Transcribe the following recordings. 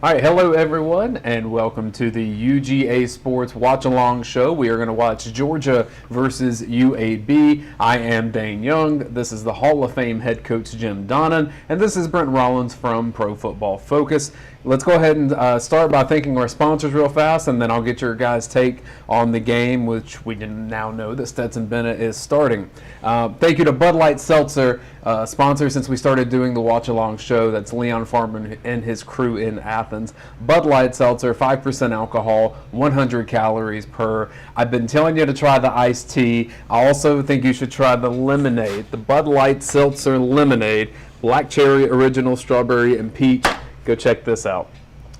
All right, hello everyone, and welcome to the UGASports Watch-Along Show. We are going to watch Georgia versus UAB. I am Dane Young. This is the Hall of Fame head coach Jim Donnan, and this is Brent Rollins from Pro Football Focus. Let's go ahead and start by thanking our sponsors real fast, and then I'll get your guys' take on the game, which we now know that Stetson Bennett is starting. Thank you to Bud Light Seltzer, sponsor since we started doing the Watch-Along Show. That's Leon Farman and his crew in Athens. Bud Light Seltzer, 5% alcohol, 100 calories per. I've been telling you to try the iced tea. I also think you should try the lemonade, the Bud Light Seltzer lemonade, black cherry, original strawberry, and peach. Go check this out.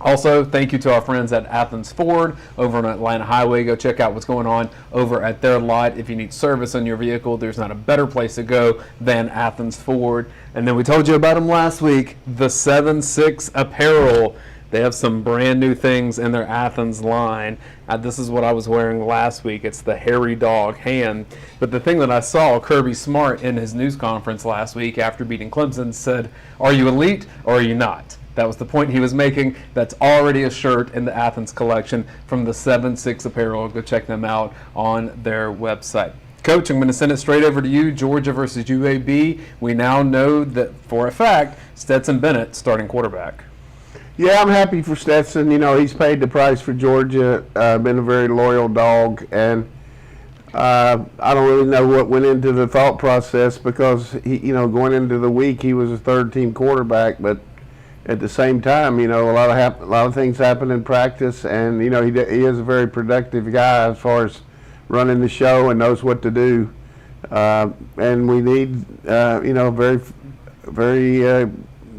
Also, thank you to our friends at Athens Ford over on Atlanta Highway. Go check out what's going on over at their lot. If you need service on your vehicle, there's not a better place to go than Athens Ford. And then we told you about them last week, the 7-6 apparel. They have some brand new things in their Athens line. This is what I was wearing last week. It's the hairy dog hand. But the thing that I saw, Kirby Smart in his news conference last week after beating Clemson said, "Are you elite or are you not?" That was the point he was making. That's already a shirt in the Athens collection from the 7-6 apparel. Go check them out on their website. Coach, I'm going to send it straight over to you. Georgia versus UAB. We now know that for a fact, Stetson Bennett starting quarterback. Yeah, I'm happy for Stetson. You know, he's paid the price for Georgia, been a very loyal dog, and I don't really know what went into the thought process because, going into the week, he was a third-team quarterback, but at the same time, a lot of things happen in practice, and, he is a very productive guy as far as running the show and knows what to do. And we need, very, very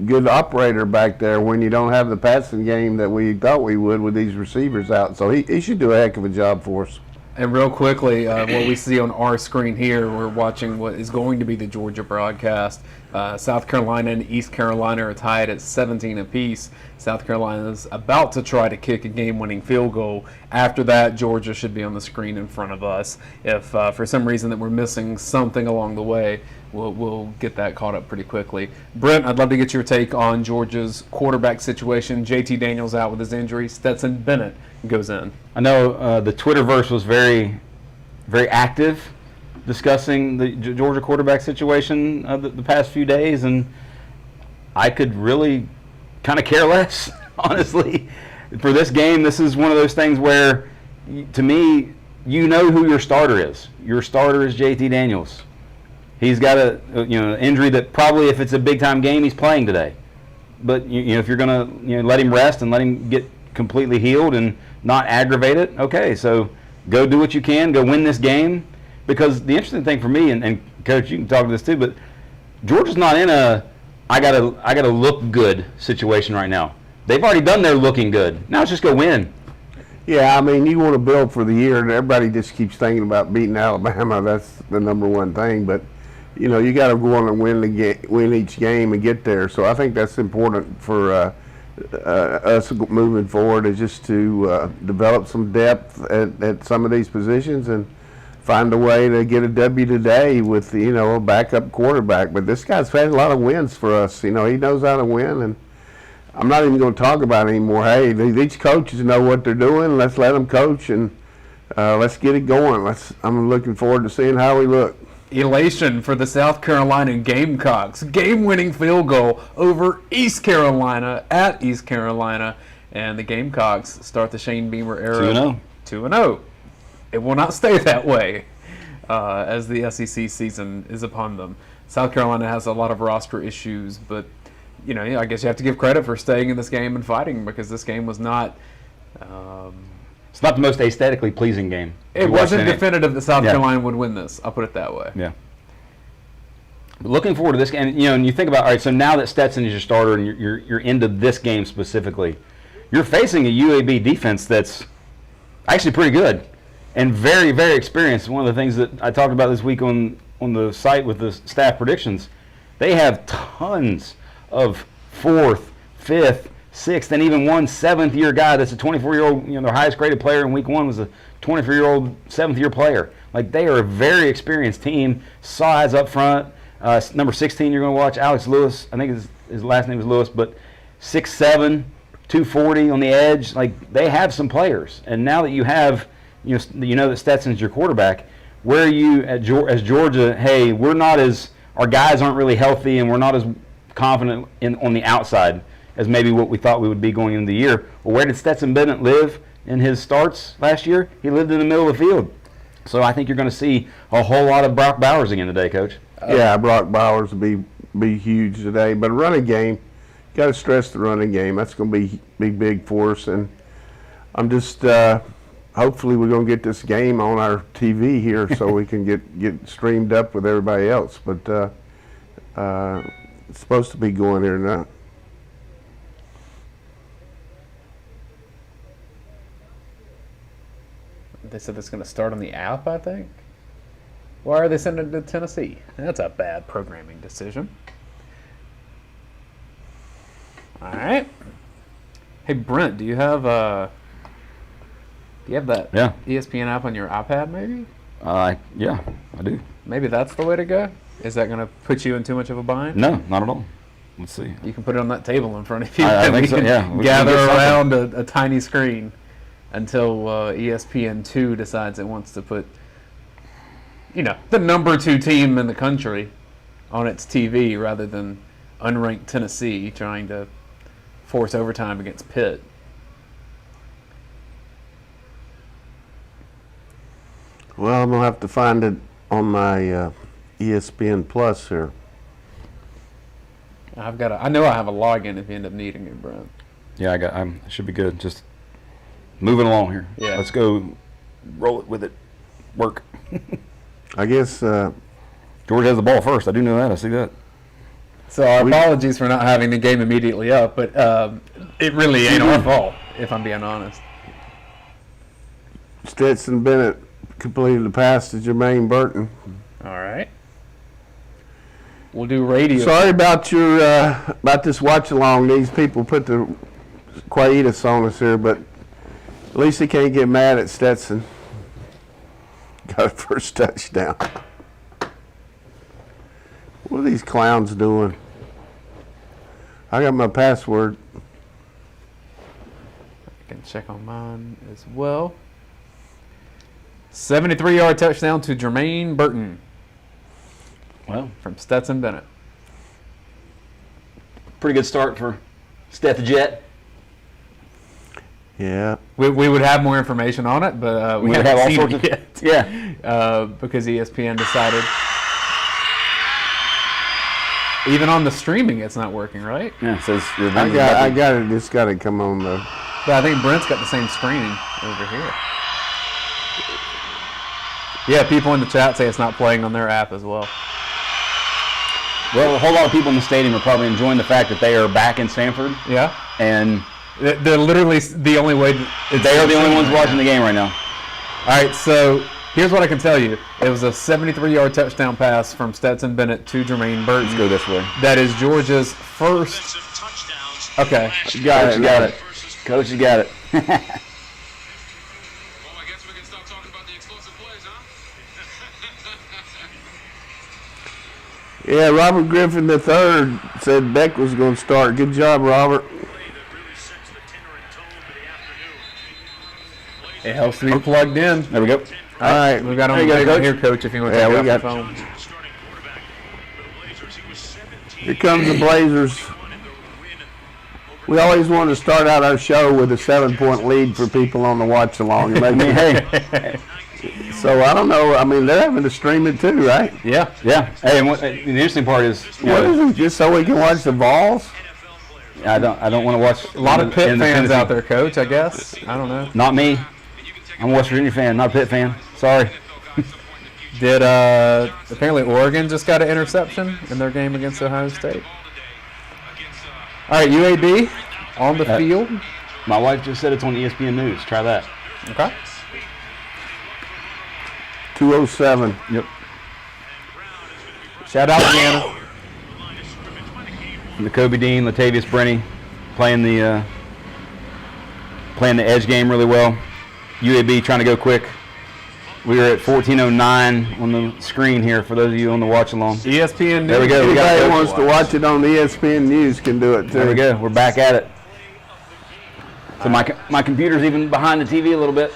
good operator back there when you don't have the passing game that we thought we would with these receivers out. So he should do a heck of a job for us. And real quickly, what we see on our screen here, we're watching what is going to be the Georgia broadcast. South Carolina and East Carolina are tied at 17 apiece. South Carolina is about to try to kick a game-winning field goal. After that, Georgia should be on the screen in front of us. If for some reason that we're missing something along the way, we'll get that caught up pretty quickly. Brent, I'd love to get your take on Georgia's quarterback situation. JT Daniels out with his injury. Stetson Bennett goes in. I know the Twitterverse was very, very active discussing the Georgia quarterback situation the past few days, and I could really kind of care less, honestly. For this game, this is one of those things where, to me, you know who your starter is. Your starter is JT Daniels. He's got an injury that probably, if it's a big-time game, he's playing today. But if you're going to let him rest and let him get completely healed and not aggravate it, okay, so go do what you can, go win this game. Because the interesting thing for me, and Coach, you can talk to this too, but Georgia's not in a I gotta look good situation right now. They've already done their looking good. Now it's just go win. Yeah, I mean, you want to build for the year, and everybody just keeps thinking about beating Alabama. That's the number one thing. But you got to go on and win each game and get there. So I think that's important for us moving forward, is just to develop some depth at some of these positions and find a way to get a W today with a backup quarterback. But this guy's had a lot of wins for us. He knows how to win, and I'm not even going to talk about it anymore. Hey, these coaches know what they're doing. Let's let them coach, and let's get it going. I'm looking forward to seeing how we look. Elation for the South Carolina Gamecocks. Game-winning field goal over East Carolina at East Carolina. And the Gamecocks start the Shane Beamer era 2-0. 2-0. It will not stay that way as the SEC season is upon them. South Carolina has a lot of roster issues, but I guess you have to give credit for staying in this game and fighting, because this game was not. It's not the most aesthetically pleasing game. It wasn't definitive that South Carolina would win this. I'll put it that way. Yeah. But looking forward to this game, and you think about, all right, so now that Stetson is your starter and you're into this game specifically, you're facing a UAB defense that's actually pretty good and very, very experienced. One of the things that I talked about this week on the site with the staff predictions, they have tons of 4th, 5th, 6th, and even one 7th-year guy that's a 24-year-old, their highest graded player in week 1 was a 24-year-old 7th-year player. Like, they are a very experienced team. Size up front. Number 16 you're going to watch, Alex Lewis. I think his last name is Lewis, but 6'7", 240 on the edge. Like, they have some players. And now that you have, you know that Stetson's your quarterback, where are you as Georgia, hey, we're not as – our guys aren't really healthy and we're not as confident on the outside as maybe what we thought we would be going into the year. Well, where did Stetson Bennett live in his starts last year? He lived in the middle of the field. So I think you're going to see a whole lot of Brock Bowers again today, Coach. Yeah, Brock Bowers will be huge today. But running game, got to stress the running game. That's going to be big for us. And I'm just hopefully we're going to get this game on our TV here so we can get streamed up with everybody else. But it's supposed to be going there now. They said it's going to start on the app, I think. Why are they sending it to Tennessee? That's a bad programming decision. All right. Hey, Brent, do you have that ESPN app on your iPad, maybe? Yeah, I do. Maybe that's the way to go? Is that going to put you in too much of a bind? No, not at all. Let's see. You can put it on that table in front of you. I think we so, can yeah. gather around a tiny screen until ESPN2 decides it wants to put, the number 2 team in the country on its TV rather than unranked Tennessee trying to force overtime against Pitt. Well, I'm going to have to find it on my ESPN Plus here. I know I have a login if you end up needing it, Brent. Yeah, I should be good. Just moving along here. Yeah. Let's go roll it with it. Work. I guess Georgia has the ball first. I do know that. I see that. So our apologies for not having the game immediately up, but it really ain't our fault, if I'm being honest. Stetson Bennett completed the pass to Jermaine Burton. All right. We'll do radio. Sorry about about this watch along. These people put the quietus on us here, but at least they can't get mad at Stetson. Got a first touchdown. What are these clowns doing? I got my password. I can check on mine as well. 73-yard touchdown to Jermaine Burton. Well, from Stetson Bennett. Pretty good start for Steth the Jet. Yeah. We would have more information on it, but we would haven't have all seen sorts it of yet. Yeah. Because ESPN decided. Even on the streaming, it's not working, right? Yeah, it says I got it. It's got to come on the. But I think Brent's got the same screen over here. Yeah, people in the chat say it's not playing on their app as well. Well, a whole lot of people in the stadium are probably enjoying the fact that they are back in Sanford. Yeah. And they're literally the only way. They are the only ones watching the game right now. All right, so here's what I can tell you. It was a 73-yard touchdown pass from Stetson Bennett to Jermaine Burton. Let's go this way. That is Georgia's first. Okay. You got it. Coach, you got it. Well, I guess we can stop talking about the explosive plays, huh? Yeah, Robert Griffin III said Beck was going to start. Good job, Robert. It helps to be plugged in. There we go. All right. We've got on There you go, the Coach. here, Coach, if you want to Yeah, take we off got- the phone. Here comes the Blazers. We always want to start out our show with a 7-point lead for people on the watch along. Hey. So I don't know. I mean, they're having to stream it too, right? Yeah. Yeah. Hey, and the interesting part is, What is it? Just so we can watch the Vols? I don't want to watch A lot of Pitt fans out there, Coach, I guess. I don't know. Not me. I'm a West Virginia fan, not a Pitt fan. Sorry. Did apparently Oregon just got an interception in their game against Ohio State? All right, UAB on the field. My wife just said it's on ESPN News. Try that. Okay. 207. Yep. Shout out Deanna. Jacoby Dean, Latavius Brenny playing the edge game really well. UAB trying to go quick. We are at 14:09 on the screen here for those of you on the watch along. ESPN News. There we go. We got Anybody it. wants to watch it on the ESPN News can do it too. There we go. We're back at it. So my computer's even behind the TV a little bit.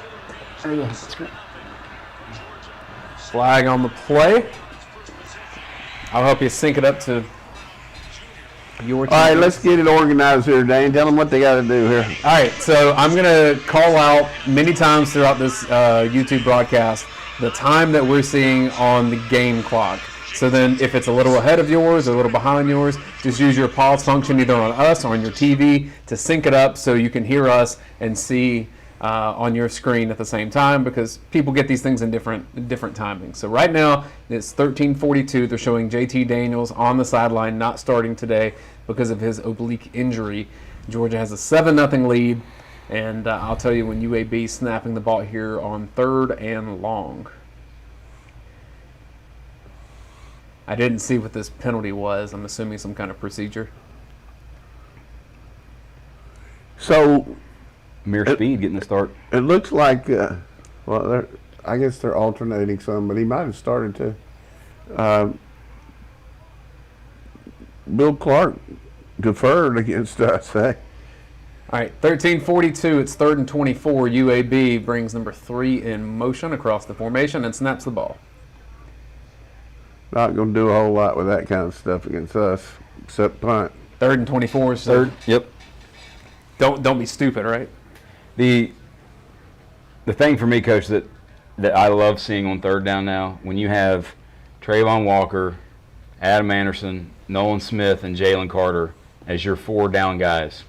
Flag on the play. I'll help you sync it up to your team. All right, let's get it organized here, Dane. Tell them what they got to do here. All right, so I'm going to call out many times throughout this YouTube broadcast the time that we're seeing on the game clock. So then if it's a little ahead of yours or a little behind yours, just use your pause function either on us or on your TV to sync it up so you can hear us and see on your screen at the same time, because people get these things in different timings. So right now it's 13:42. They're showing JT Daniels on the sideline, not starting today because of his oblique injury. Georgia has a 7-0 lead, and I'll tell you when UAB snapping the ball here on 3rd and long. I didn't see what this penalty was. I'm assuming some kind of procedure. So Mere speed getting the start. it looks like, I guess they're alternating some, but he might have started to. Bill Clark deferred against us, eh? All right, 13:42. It's 3rd and 24. UAB brings number 3 in motion across the formation and snaps the ball. Not going to do a whole lot with that kind of stuff against us, except punt. 3rd and 24. So Yep. don't be stupid, right? The thing for me, Coach, that I love seeing on 3rd down now, when you have Trayvon Walker, Adam Anderson, Nolan Smith, and Jalen Carter as your 4 down guys,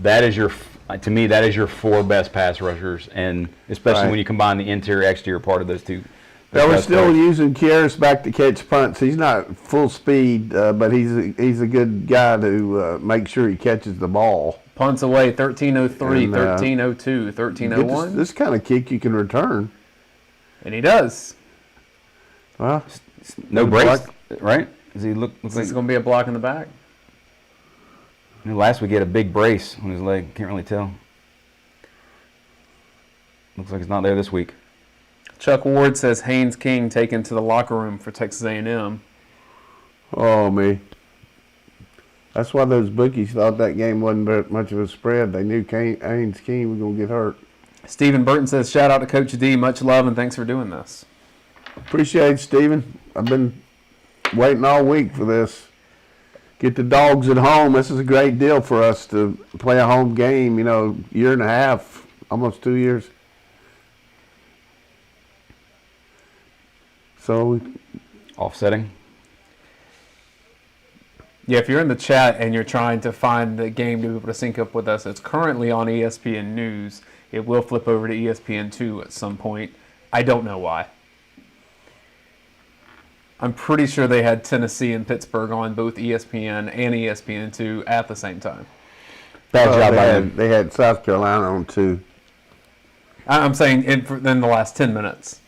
that is to me, that is your 4 best pass rushers, and especially Right. when you combine the interior-exterior part of those two. Now we're That's still great. using Kieris back to catch punts. He's not full speed, but he's a good guy to make sure he catches the ball. Punts away, 13:03, And, 13:02, Get 13:01, this kind of kick you can return. and he does. Well, No Good breaks, luck. right? Does he looks Is like this going to be a block in the back? last week he had a big brace on his leg. Can't really tell. Looks like it's not there this week. Chuck Ward says Haynes King taken to the locker room for Texas A&M. oh me. That's why those bookies thought that game wasn't very much of a spread. They knew Haynes King was going to get hurt. Stephen Burton says, shout out to Coach D. Much love and thanks for doing this. Appreciate it, Stephen. I've been waiting all week for this. Get the dogs at home. This is a great deal for us to play a home game, year and a half, almost 2 years. So, Offsetting. Yeah, if you're in the chat and you're trying to find the game to be able to sync up with us, it's currently on ESPN News. It will flip over to ESPN2 at some point. I don't know why. I'm pretty sure they had Tennessee and Pittsburgh on both ESPN and ESPN2 at the same time. Bad job by him. they had South Carolina on too. I'm saying in the last 10 minutes.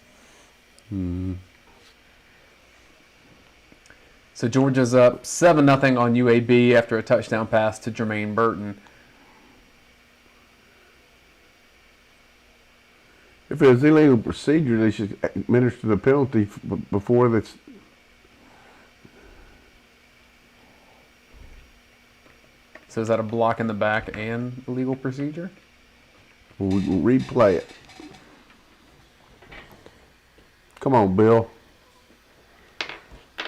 So Georgia's up 7-0 on UAB after a touchdown pass to Jermaine Burton. If it was illegal procedure, they should administer the penalty before this. So is that a block in the back and illegal procedure? We'll replay it. Come on, Bill.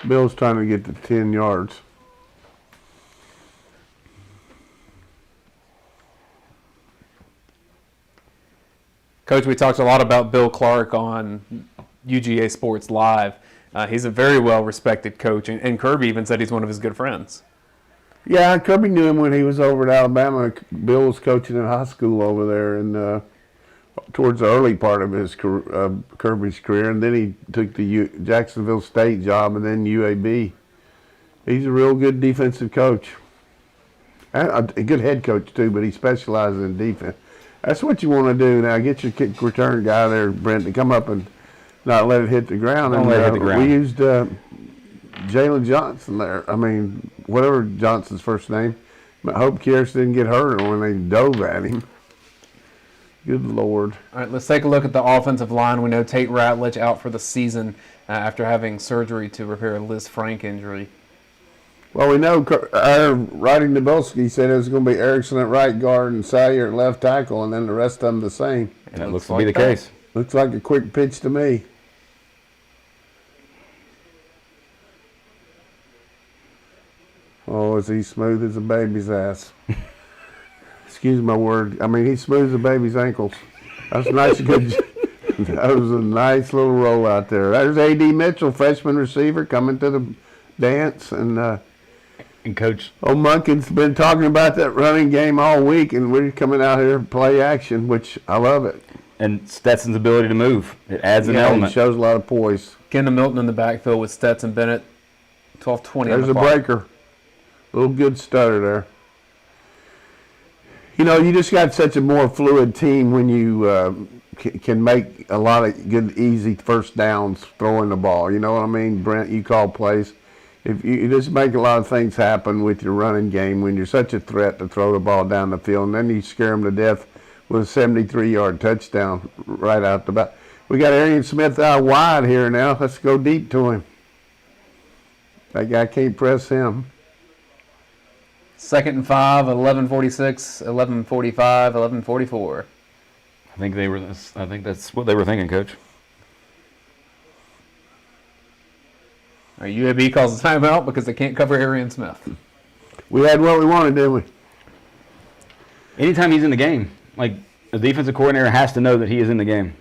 Bill's trying to get to 10 yards. Coach, we talked a lot about Bill Clark on UGASports Live. He's a very well-respected coach, and Kirby even said he's one of his good friends. Yeah, Kirby knew him when he was over at Alabama. Bill was coaching in high school over there, and towards the early part of his Kirby's career, and then he took the Jacksonville State job, and then UAB. He's a real good defensive coach, and a good head coach too. But he specializes in defense. That's what you want to do now. Get your kick return guy there, Brent, to come up and not let it hit the ground. Don't let it hit the ground. We used Jalen Johnson there. I mean, whatever Johnson's first name. I hope Kieris didn't get hurt when they dove at him. Good Lord. All right, let's take a look at the offensive line. We know Tate Ratledge out for the season after having surgery to repair a Liz Frank injury. Well, we know our Roddy Nabelski said it was going to be Erickson at right guard and Salyer at left tackle, and then the rest of them the same. And that looks to be the case. Looks like a quick pitch to me. Oh, is he smooth as a baby's ass? Excuse my word. I mean, he's smooth as a baby's ankles. That's a nice, good. That was a nice little roll out there. There's A.D. Mitchell, freshman receiver, coming to the dance, and Coach. Old Munkin's been talking about that running game all week, and we're coming out here to play action, which I love it. And Stetson's ability to move. It adds an It element. shows a lot of poise. Kendall Milton in the backfield with Stetson Bennett. 12:20. There's a breaker. Little good stutter there. You know, you just got such a more fluid team when you can make a lot of good, easy first downs throwing the ball. You know what I mean, Brent? You call plays. If you just make a lot of things happen with your running game when you're such a threat to throw the ball down the field, and then you scare them to death with a 73-yard touchdown right out the back. We got Arian Smith out wide here now. Let's go deep to him. That guy can't press him. 2nd and 5, 11:46, 11:45, 11:44. I think that's what they were thinking, Coach. All right, UAB calls a timeout because they can't cover Arian Smith. We had what we wanted, didn't we? Anytime he's in the game, like the defensive coordinator has to know that he is in the game.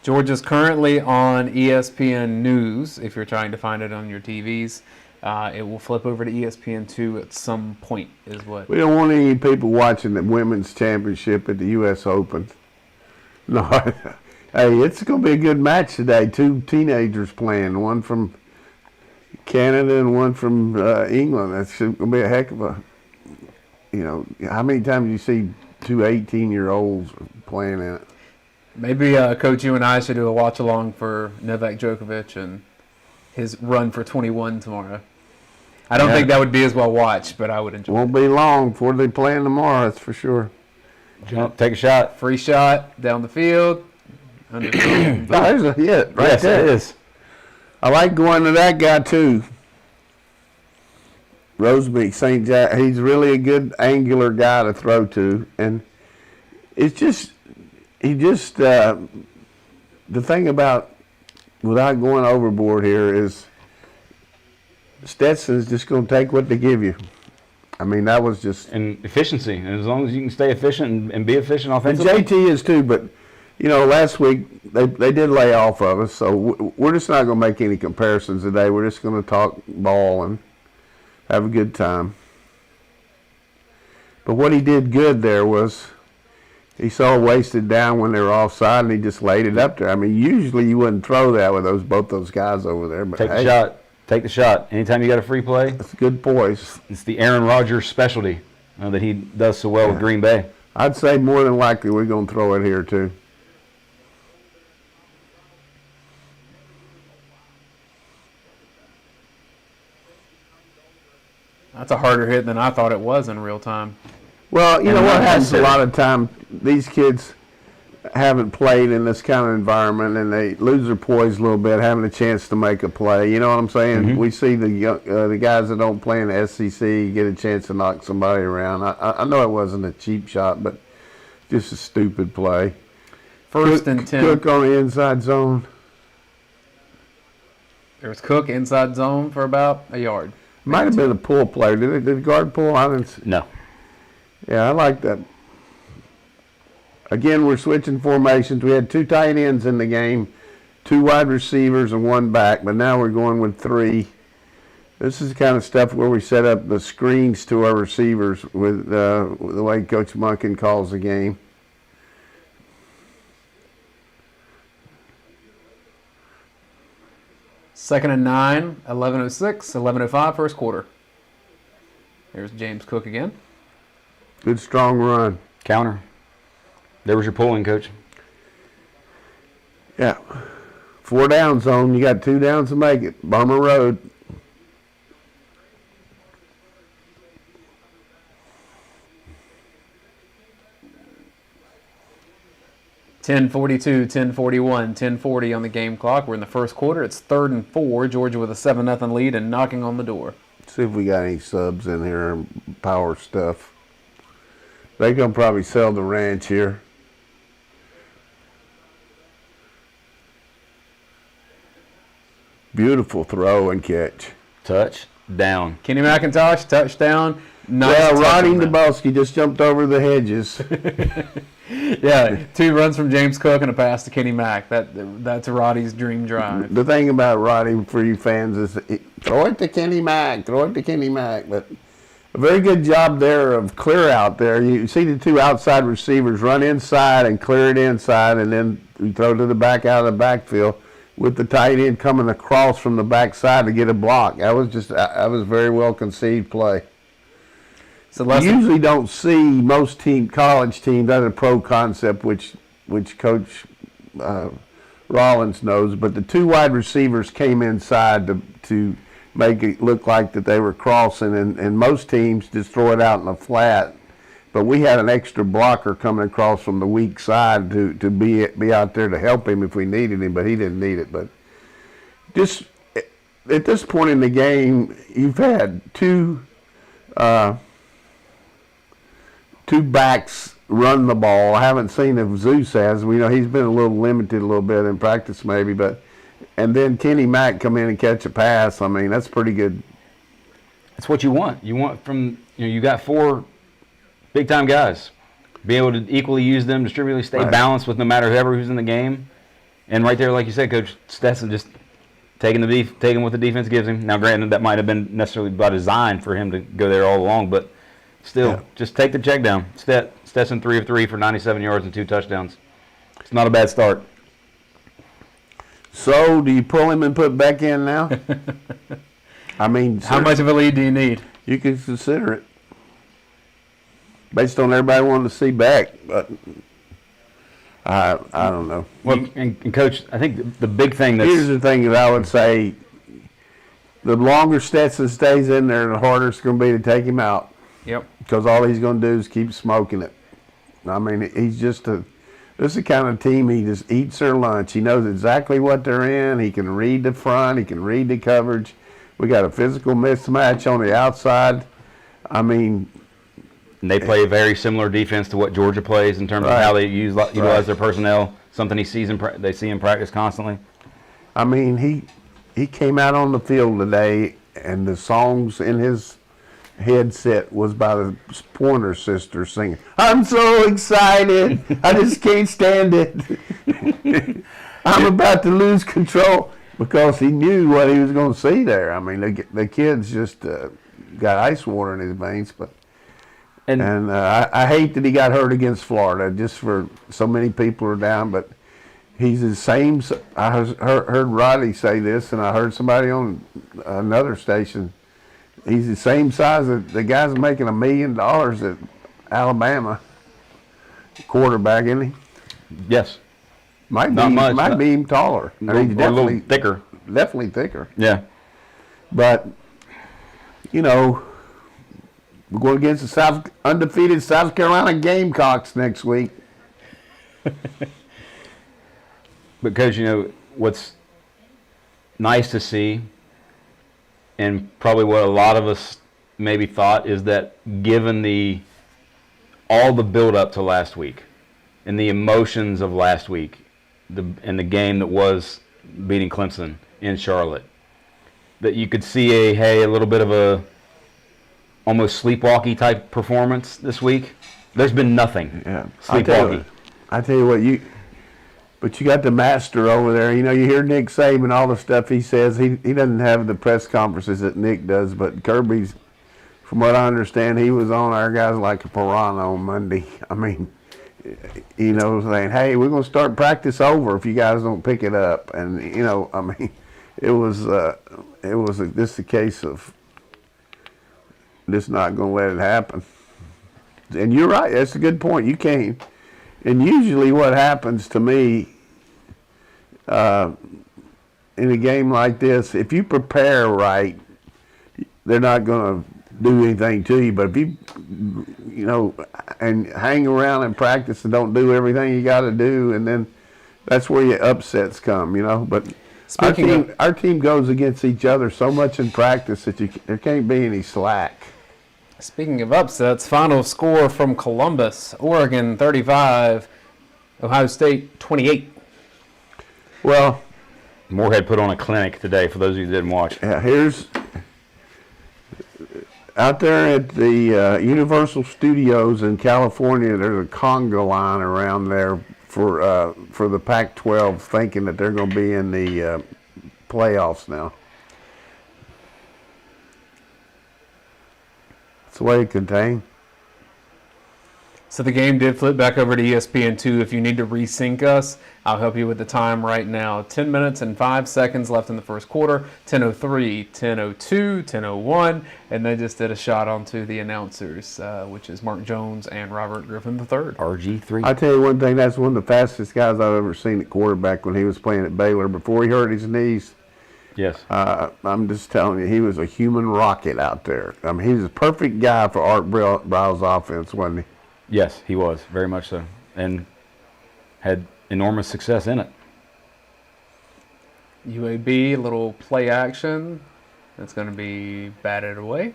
Georgia's currently on ESPN News. If you're trying to find it on your TVs, it will flip over to ESPN2 at some point, is what. We don't want any people watching the women's championship at the U.S. Open. No, hey, it's going to be a good match today. Two teenagers playing, one from Canada and one from England. That's going to be a heck of a, you know, how many times do you see two 18-year-olds playing in it? Maybe, Coach, you and I should do a watch-along for Novak Djokovic and his run for 21 tomorrow. I don't think that would be as well watched, but I would enjoy Won't it. be long before they play tomorrow, that's for sure. Jump, take a shot. Free shot, down the field. Under There's a hit right Yes, there. it is. I like going to that guy, too. Rosebeek, St. Jack. He's really a good angular guy to throw to. And it's just, the thing about, without going overboard here, is Stetson's just going to take what they give you. I mean, that was just. And efficiency. And as long as you can stay efficient and be efficient And offensively. JT is too, but, you know, last week they did lay off of us, so we're just not going to make any comparisons today. We're just going to talk ball and have a good time. But what he did good there was he saw a wasted down when they were offside, and he just laid it up there. I mean, usually you wouldn't throw that with both those guys over there. But Take the hey, shot. Take the shot. Anytime you got a free play, That's good poise. it's the Aaron Rodgers specialty that he does so well with Green Bay. I'd say more than likely we're going to throw it here too. That's a harder hit than I thought it was in real time. Well, you know And what not happens a necessary. lot of time, these kids haven't played in this kind of environment, and they lose their poise a little bit, having a chance to make a play. You know what I'm saying? Mm-hmm. We see the guys that don't play in the SEC get a chance to knock somebody around. I know it wasn't a cheap shot, but just a stupid play. First and 10. Cook on the inside zone. There was Cook inside zone for about a yard. Might have been a pull play. Did the guard pull? I didn't see. No. Yeah, I like that. Again, we're switching formations. We had two tight ends in the game, two wide receivers and one back, but now we're going with three. This is the kind of stuff where we set up the screens to our receivers with the way Coach Munkin calls the game. Second and 9, 11:06, 11:05, first quarter. There's James Cook again. Good, strong run. Counter. There was your pulling, Coach. Yeah. 4 down zone. You got 2 downs to make it. Bomber Road. 10:42, 10:41, 10:40 on the game clock. We're in the first quarter. It's 3rd and 4. Georgia with a 7-0 lead and knocking on the door. See if we got any subs in here and power stuff. They're going to probably sell the ranch here. Beautiful throw and catch. Touchdown. Kenny McIntosh, touchdown. Nice Well, touch Rodney on that. Dabowski just jumped over the hedges. Yeah, 2 runs from James Cook and a pass to Kenny Mack. That's Roddy's dream drive. The thing about Roddy, for you fans, is throw it to Kenny Mack, throw it to Kenny Mack. But a very good job there of clear out there. You see the 2 outside receivers run inside and clear it inside, and then we throw to the back out of the backfield with the tight end coming across from the backside to get a block. That was very well conceived play. So You usually don't see most college teams, that's a pro concept, which Coach Rollins knows, but the 2 wide receivers came inside to make it look like that they were crossing, and most teams just throw it out in the flat. But we had an extra blocker coming across from the weak side to be out there to help him if we needed him, but he didn't need it. But just at this point in the game, you've had two backs run the ball. I haven't seen if Zeus has. We know he's been a little limited a little bit in practice maybe, and then Kenny Mack come in and catch a pass. I mean, that's pretty good. That's what you want. You want you got 4 big-time guys. Be able to equally use them, distributively stay Right. balanced with no matter who's in the game. And right there, like you said, Coach Stetson just taking what the defense gives him. Now, granted, that might have been necessarily by design for him to go there all along, but still, just take the check down. Stetson 3 of 3 for 97 yards and 2 touchdowns. It's not a bad start. So, do you pull him and put Beck in now? I mean, How much of a lead do you need? you could consider it based on everybody wanting to see Beck, but I don't know. Well, and Coach, I think the big thing Here's that's the thing that I would say: the longer Stetson stays in there, the harder it's going to be to take him out. Yep. Because all he's going to do is keep smoking it. I mean, he's just this is the kind of team he just eats their lunch. He knows exactly what they're in. He can read the front. He can read the coverage. We got a physical mismatch on the outside. I mean, and they play a very similar defense to what Georgia plays in terms of how they utilize their personnel. Something they see in practice constantly. I mean, he came out on the field today, and the songs in his headset was by the Pointer Sisters singing, "I'm so excited, I just can't stand it. I'm about to lose control," because he knew what he was going to see there. I mean, the kid's just got ice water in his veins, and I hate that he got hurt against Florida. Just for so many people are down, but he's the same. I heard Roddy say this, and I heard somebody on another station. He's the same size as the guy's making $1 million at Alabama. Quarterback, isn't he? Yes. Might Not be, much. Might be even taller. I mean, he's Or a little thicker. Definitely thicker. Yeah. But, you know, we're going against the undefeated South Carolina Gamecocks next week. Because, what's nice to see, and probably what a lot of us maybe thought, is that given all the build-up to last week and the emotions of last week and the game that was beating Clemson in Charlotte, that you could see a little bit of a almost sleepwalky type performance this week. There's been nothing sleepwalky. I tell you what, but you got the master over there. You hear Nick Saban, all the stuff he says. He doesn't have the press conferences that Nick does, but Kirby's, from what I understand, he was on our guys like a piranha on Monday. I mean, saying, "Hey, we're going to start practice over if you guys don't pick it up." And I mean, it was just a case of just not going to let it happen. And you're right. That's a good point. You can't. And usually what happens to me in a game like this, if you prepare right, they're not going to do anything to you. But if you, and hang around and practice and don't do everything you got to do, and then that's where your upsets come, But our team goes against each other so much in practice that there can't be any slack. Speaking of upsets, final score from Columbus, Oregon 35, Ohio State 28. Well, Moorhead put on a clinic today for those of you who didn't watch. Here's out there at the Universal Studios in California. There's a conga line around there for the Pac-12, thinking that they're going to be in the playoffs now. That's the way it contained. So the game did flip back over to ESPN2. If you need to resync us, I'll help you with the time right now. 10 minutes and 5 seconds left in the first quarter. 10:03, 10:02, 10:01, and they just did a shot onto the announcers, which is Mark Jones and Robert Griffin III. RG3. I tell you one thing, that's one of the fastest guys I've ever seen at quarterback when he was playing at Baylor. Before he hurt his knees, Yes. I'm just telling you, he was a human rocket out there. I mean, he was a perfect guy for Art Briles' offense, wasn't he? Yes, he was, very much so, and had enormous success in it. UAB, a little play action. That's going to be batted away.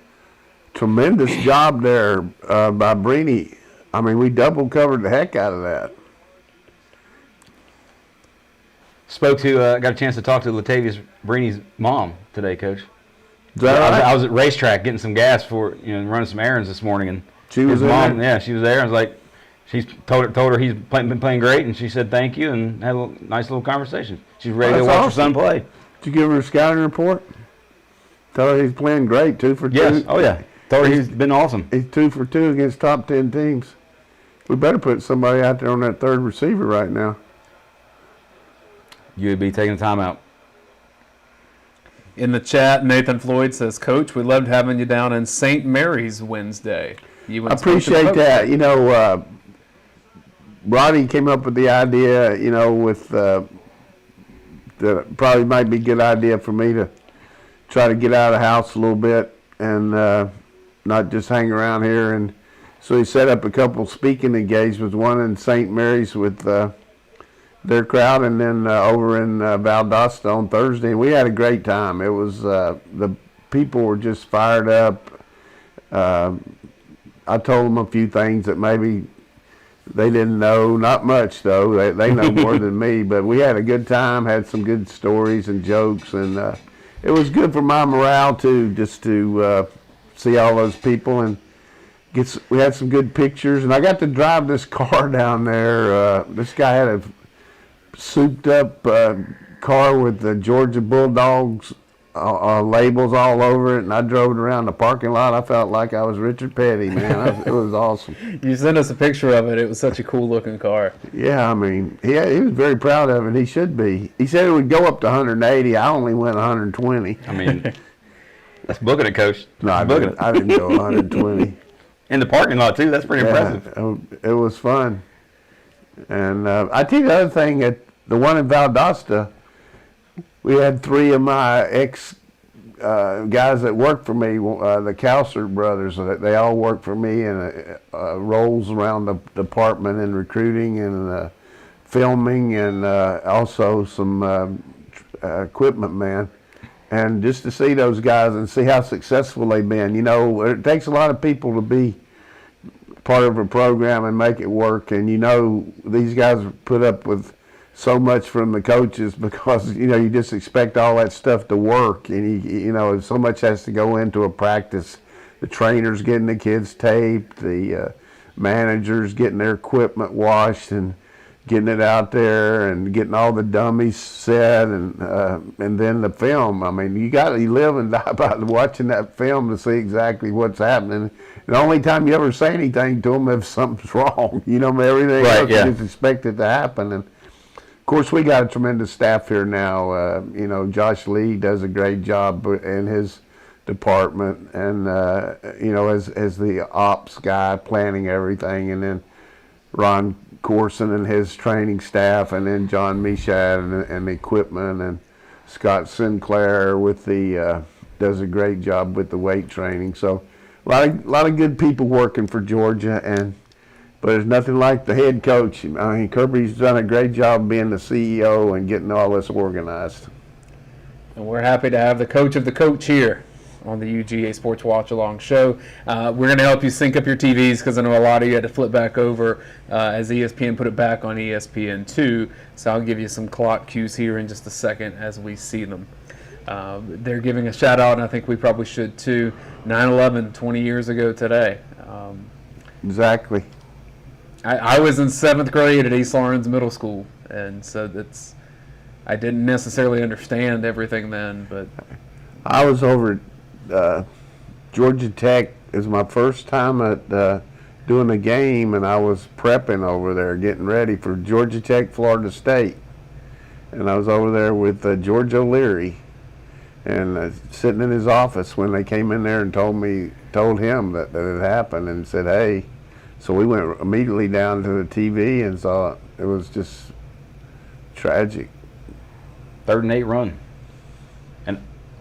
Tremendous job there by Brini. I mean, we double covered the heck out of that. Got a chance to talk to Latavius Brini's mom today, Coach. Is that right? I was at racetrack getting some gas for running some errands this morning, and She was his in mom. there? Yeah, she was there. I was like, she told her he's been playing great, and she said thank you and had a nice little conversation. She's ready to That's watch her awesome. son play. Did you give her a scouting report? Tell her he's playing great, 2 for 2. Yes. Oh yeah. Told her he's been awesome. He's 2 for 2 against top 10 teams. We better put somebody out there on that third receiver right now. UAB taking the timeout. In the chat, Nathan Floyd says, Coach, we loved having you down in St. Mary's Wednesday. You I appreciate that. Roddy came up with the idea, with that probably might be a good idea for me to try to get out of the house a little bit and not just hang around here. And so he set up a couple speaking engagements, one in St. Mary's with their crowd, and then over in Valdosta on Thursday. And we had a great time. It was the people were just fired up. I told them a few things that maybe they didn't know. Not much, though. They know more than me. But we had a good time, had some good stories and jokes. And it was good for my morale, too, just to see all those people. And we had some good pictures. And I got to drive this car down there. This guy had a souped-up car with the Georgia Bulldogs labels all over it, and I drove it around the parking lot. I felt like I was Richard Petty, man. It was awesome. You sent us a picture of it. It was such a cool-looking car. Yeah, I mean, he was very proud of it. He should be. He said it would go up to 180. I only went 120. I mean, that's booking it, Coach. No, I didn't go 120. In the parking lot, too. That's pretty impressive. It was fun. And I tell you the other thing, at the one in Valdosta, we had 3 of my ex guys that worked for me, the Cowser brothers. They all worked for me in roles around the department in recruiting and filming, and also some equipment man. And just to see those guys and see how successful they've been. It takes a lot of people to be part of a program and make it work. And these guys put up with so much from the coaches because you just expect all that stuff to work, and so much has to go into a practice. The trainers getting the kids taped, the managers getting their equipment washed and getting it out there, and getting all the dummies set, and then the film. I mean, you live and die by watching that film to see exactly what's happening. The only time you ever say anything to them if something's wrong, everything else you just expect it to happen. And of course, we got a tremendous staff here now. Josh Lee does a great job in his department, and as the ops guy planning everything, and then Ron Corson and his training staff, and then John Mishad and the equipment, and Scott Sinclair does a great job with the weight training. So lot of good people working for Georgia, but there's nothing like the head coach. I mean, Kirby's done a great job being the CEO and getting all this organized. And we're happy to have the coach of the coach here on the UGA Sports Watch Along show. We're going to help you sync up your TVs because I know a lot of you had to flip back over as ESPN put it back on ESPN2. So I'll give you some clock cues here in just a second as we see them. They're giving a shout out, and I think we probably should too. 9/11, 20 years ago today. Exactly. I was in 7th grade at East Lawrence Middle School, and so I didn't necessarily understand everything then, but I was over at Georgia Tech. It was my first time at doing a game, and I was prepping over there, getting ready for Georgia Tech, Florida State. And I was over there with George O'Leary, and sitting in his office when they came in there and told him that it had happened, and said, hey. So we went immediately down to the TV and saw it. It was just tragic. 3rd and 8 run.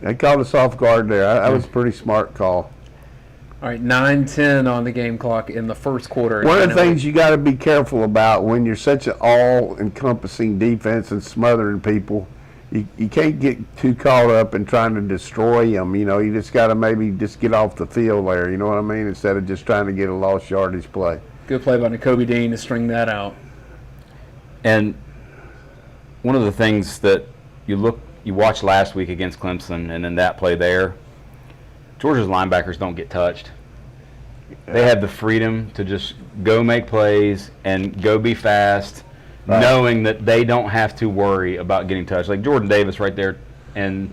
They called us off guard there. That was a pretty smart call. all right, 9:10 on the game clock in the first quarter. One of the things you got to be careful about when you're such an all-encompassing defense and smothering people, you can't get too caught up in trying to destroy them. You know, you just got to maybe just get off the field there, you know what I mean, instead of just trying to get a lost yardage play. Good play by Nakobe Dean to string that out. And one of the things that you watched last week against Clemson, and then that play there, Georgia's linebackers don't get touched. They have the freedom to just go make plays and go be fast, right, knowing that they don't have to worry about getting touched. Like Jordan Davis right there, and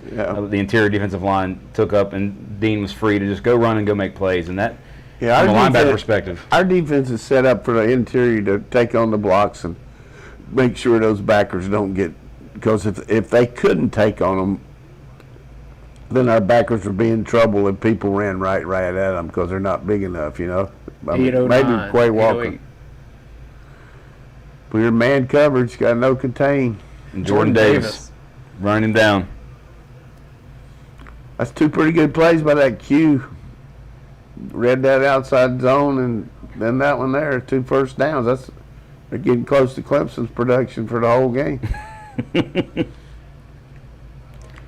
the interior defensive line took up, and Dean was free to just go run and go make plays. And that, from a linebacker perspective, our defense is set up for the interior to take on the blocks and make sure those backers don't get. Because if they couldn't take on them, then our backers would be in trouble if people ran right at them because they're not big enough, you know. I mean, maybe Quay Walker. But your man coverage got no contain. And Jordan Davis running him down. That's 2 pretty good plays by that Q. Read that outside zone, and then that one there, 2 first downs. They're getting close to Clemson's production for the whole game.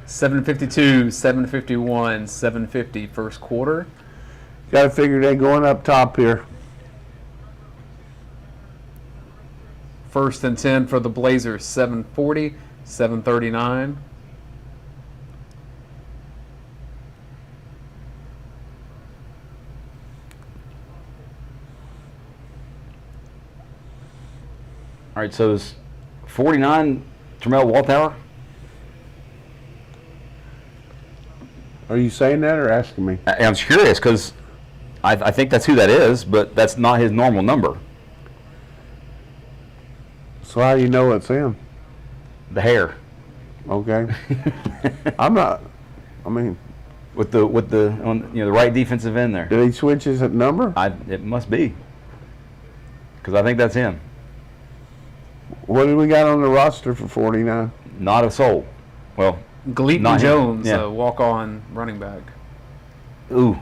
7:52, 7:51, 7:50 first quarter. Got to figure they're going up top here. 1st and 10 for the Blazers, 7:40, 7:39. All right, so is 49 Tramel Walthour? Are you saying that or asking me? I'm curious because I think that's who that is, but that's not his normal number. So how do you know it's him? The hair. Okay. I'm not. I mean, with the the right defensive end there. Did he switch his number? It must be, because I think that's him. What do we got on the roster for 49? Not a soul. Well, Gleaton Jones, walk-on running back. Ooh.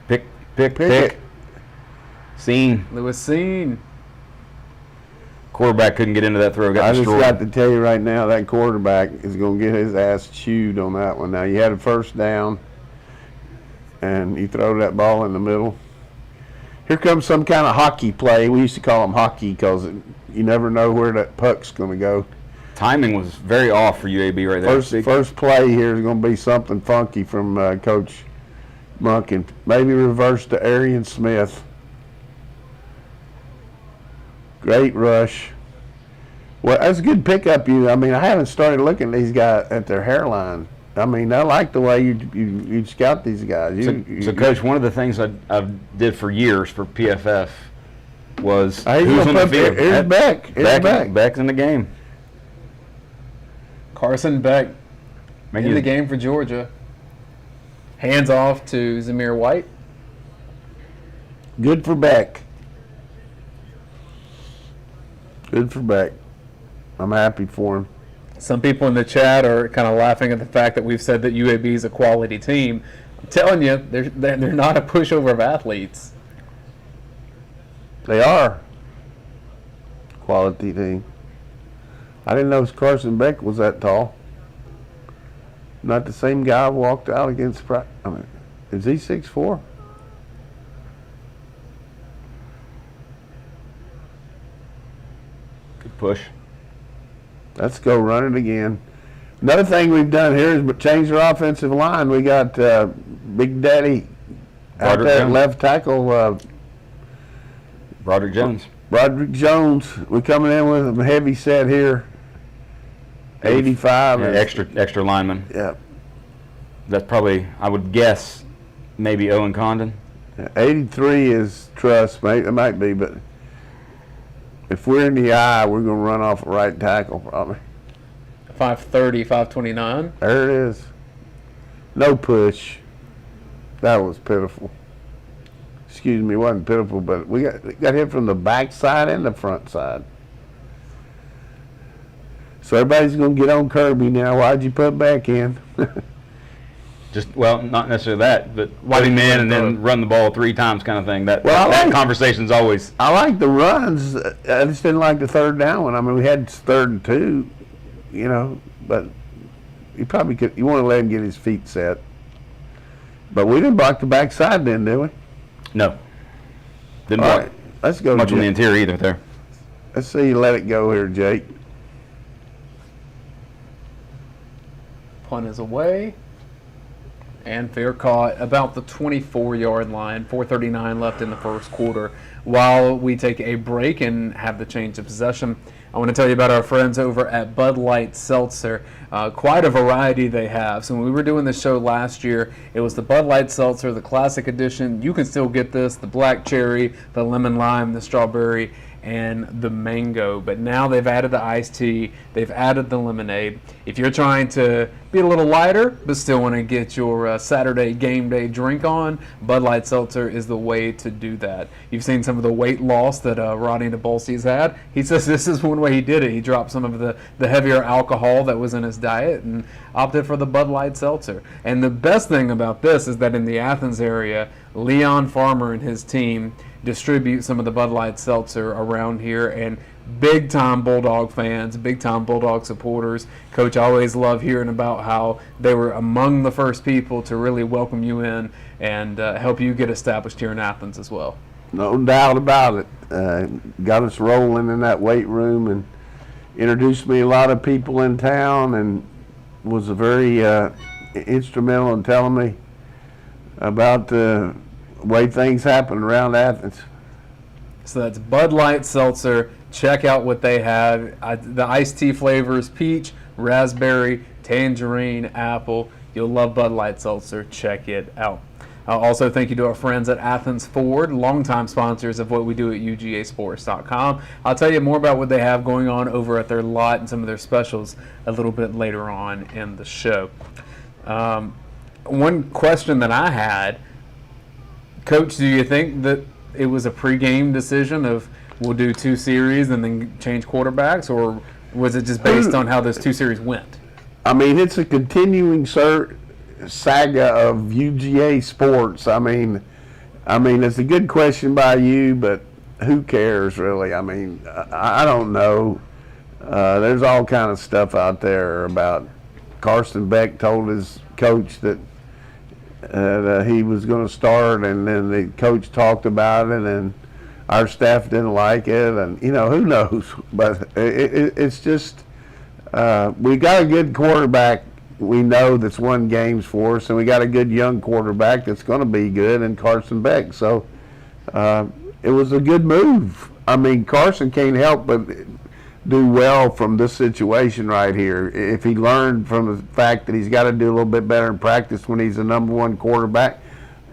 Pick. Scene. Lewis Scene. Quarterback couldn't get into that throw. I just got to tell you right now, that quarterback is going to get his ass chewed on that one. Now, you had a first down, and you throw that ball in the middle. Here comes some kind of hockey play. We used to call them hockey because you never know where that puck's going to go. Timing was very off for UAB right there. First play here is going to be something funky from Coach Monk, and maybe reverse to Arian Smith. Great rush. Well, that's a good pickup. I mean, I haven't started looking at these guys at their hairline. I mean, I like the way you scout these guys. So, Coach, one of the things I did for years for PFF was who's on the field. Here's Beck. Beck's in the game. Carson Beck in the game for Georgia. Hands off to Zamir White. Good for Beck. Good for Beck. I'm happy for him. Some people in the chat are kind of laughing at the fact that we've said that UAB is a quality team. I'm telling you, they're not a pushover of athletes. They are. Quality team. I didn't know Carson Beck was that tall. Not the same guy who walked out against. I mean, is he 6'4"? Good push. Let's go run it again. Another thing we've done here is change our offensive line. We got Big Daddy out Broderick there at Jones. left tackle. Broderick Jones. Broderick Jones. We're coming in with a heavy set here. 85. Yeah, extra lineman. Yeah. That's probably, I would guess, maybe Owen Condon. 83 is Truss. It might be, but if we're in the eye, we're going to run off a right tackle probably. 530, 529. There it is. No push. That was pitiful. Excuse me, it wasn't pitiful, but we got hit from the back side and the front side. So everybody's going to get on Kirby now. Why'd you put back in? Just, well, not necessarily that, but Why put him didn't you in and throw then it? run the ball 3 times kind of thing. That Well, conversation's always. I like the runs. I just didn't like the third down one. I mean, we had 3rd and 2, but you probably could. You want to let him get his feet set. But we didn't block the backside then, did we? No. Didn't All block right, let's go. much on the Jake. interior either there. Let's see you let it go here, Jake. Punt is away. And fair caught about the 24-yard line. 4:39 left in the first quarter. While we take a break and have the change of possession, I want to tell you about our friends over at Bud Light Seltzer. Quite a variety they have. So when we were doing this show last year, it was the Bud Light Seltzer, the Classic Edition. You can still get this, the Black Cherry, the Lemon Lime, the Strawberry, and the Mango. But now they've added the iced tea, they've added the lemonade. If you're trying to be a little lighter but still want to get your Saturday game day drink on, Bud Light Seltzer is the way to do that. You've seen some of the weight loss that Rodney DeBolsey has had. He says this is one way he did it. He dropped some of the heavier alcohol that was in his diet and opted for the Bud Light Seltzer. And the best thing about this is that in the Athens area, Leon Farmer and his team distribute some of the Bud Light Seltzer around here, and big-time Bulldog fans, big-time Bulldog supporters. Coach, I always love hearing about how they were among the first people to really welcome you in and help you get established here in Athens as well. No doubt about it. Got us rolling in that weight room and introduced me a lot of people in town and was a very instrumental in telling me about the way things happen around Athens. So that's Bud Light Seltzer. Check out what they have. The iced tea flavors, peach, raspberry, tangerine, apple. You'll love Bud Light Seltzer. Check it out. Also, thank you to our friends at Athens Ford, longtime sponsors of what we do at UGASports.com. I'll tell you more about what they have going on over at their lot and some of their specials a little bit later on in the show. One question that I had, Coach, do you think that it was a pregame decision of we'll do 2 series and then change quarterbacks, or was it just based on how those 2 series went? I mean, it's a continuing saga of UGA sports. I mean, it's a good question by you, but who cares really? I mean, I don't know. There's all kind of stuff out there about Carson Beck told his coach that he was going to start, and then the coach talked about it, and our staff didn't like it, and who knows? But it's just we got a good quarterback. We know that's won games for us, and we got a good young quarterback that's going to be good in Carson Beck. So it was a good move. I mean, Carson can't help but do well from this situation right here. If he learned from the fact that he's got to do a little bit better in practice when he's the number 1 quarterback,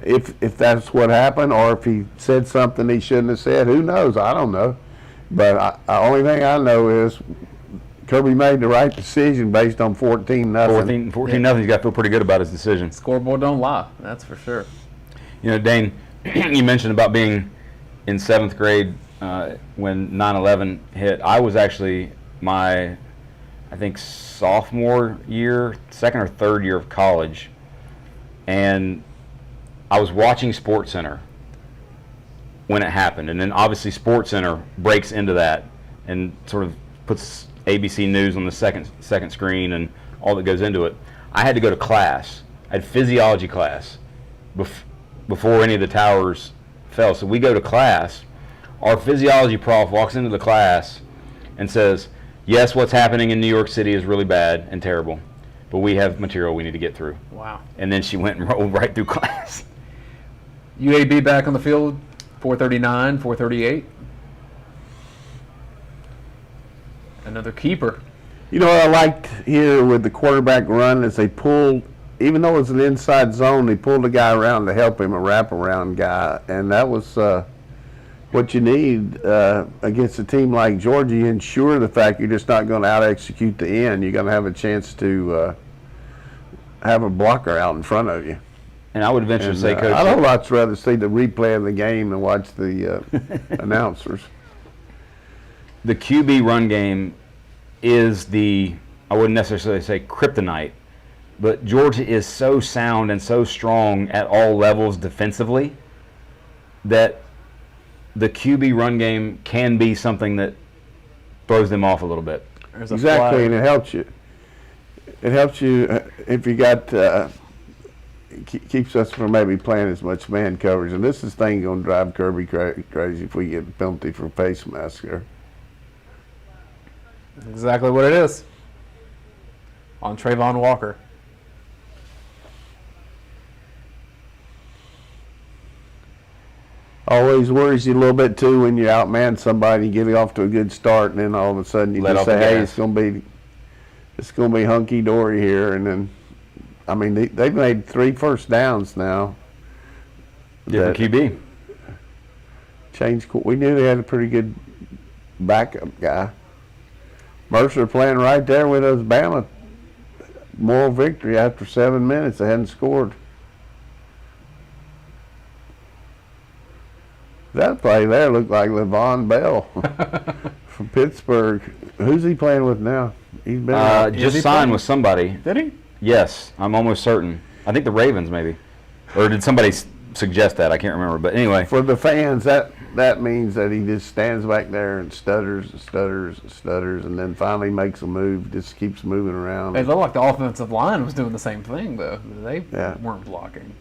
if that's what happened, or if he said something he shouldn't have said, who knows? I don't know. But the only thing I know is Kirby made the right decision based on 14-0. 14-0. He's got to feel pretty good about his decision. Scoreboard don't lie, that's for sure. Dane, you mentioned about being in 7th grade when 9/11 hit. I was actually I think sophomore year, 2nd or 3rd year of college, and I was watching SportsCenter when it happened, and then obviously SportsCenter breaks into that and sort of puts ABC News on the second screen and all that goes into it. I had to go to class. I had physiology class before any of the towers fell. So we go to class. Our physiology prof walks into the class and says, yes, what's happening in New York City is really bad and terrible, but we have material we need to get through. Wow. And then she went and rolled right through class. UAB back on the field, 439, 438. Another keeper. You know what I liked here with the quarterback run is they pulled, even though it was an inside zone, they pulled the guy around to help him, a wraparound guy, and that was what you need against a team like Georgia. You ensure the fact you're just not going to out-execute the end. You're going to have a chance to have a blocker out in front of you. And I would venture to say, Coach, I'd much rather see the replay of the game than watch the announcers. the QB run game is I wouldn't necessarily say kryptonite, but Georgia is so sound and so strong at all levels defensively that the QB run game can be something that throws them off a little bit. Exactly, and it helps you. It helps you if you got keeps us from maybe playing as much man coverage. And this thing going to drive Kirby crazy if we get a penalty for face massacre. Exactly what it is. On Trayvon Walker. Always worries you a little bit too when you outman somebody, get off to a good start, and then all of a sudden you just say, "Hey, it's gonna be hunky dory here." And then, I mean, they've made 3 first downs now. Different QB. We knew they had a pretty good backup guy. Mercer playing right there with us. Bama, moral victory after 7 minutes. They hadn't scored. That play there looked like Levon Bell from Pittsburgh. Who's he playing with now? He's been just signed with somebody. Did he? Yes, I'm almost certain. I think the Ravens maybe. Or did somebody suggest that? I can't remember. But anyway. For the fans, that means that he just stands back there and stutters and stutters and stutters, and then finally makes a move, just keeps moving around. It looked like the offensive line was doing the same thing, though. They weren't blocking.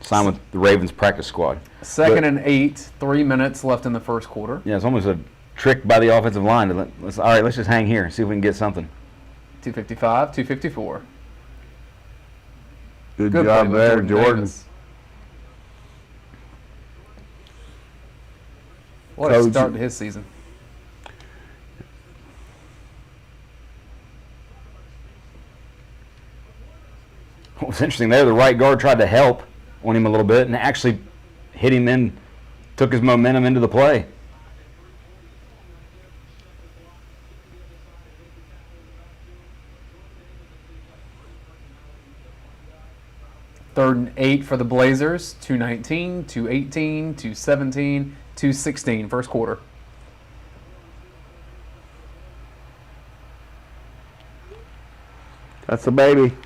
Signed with the Ravens practice squad. Second and 8, 3 minutes left in the first quarter. Yeah, it's almost a trick by the offensive line. All right, let's just hang here and see if we can get something. 2:55, 2:54. Good job play there, with Jordan. Davis. What a start to his season. What was interesting there, the right guard tried to help on him a little bit and actually hit him in, took his momentum into the play. Third and 8 for the Blazers. 2:19, 2:18, 2:17, 2:16, first quarter. That's a baby.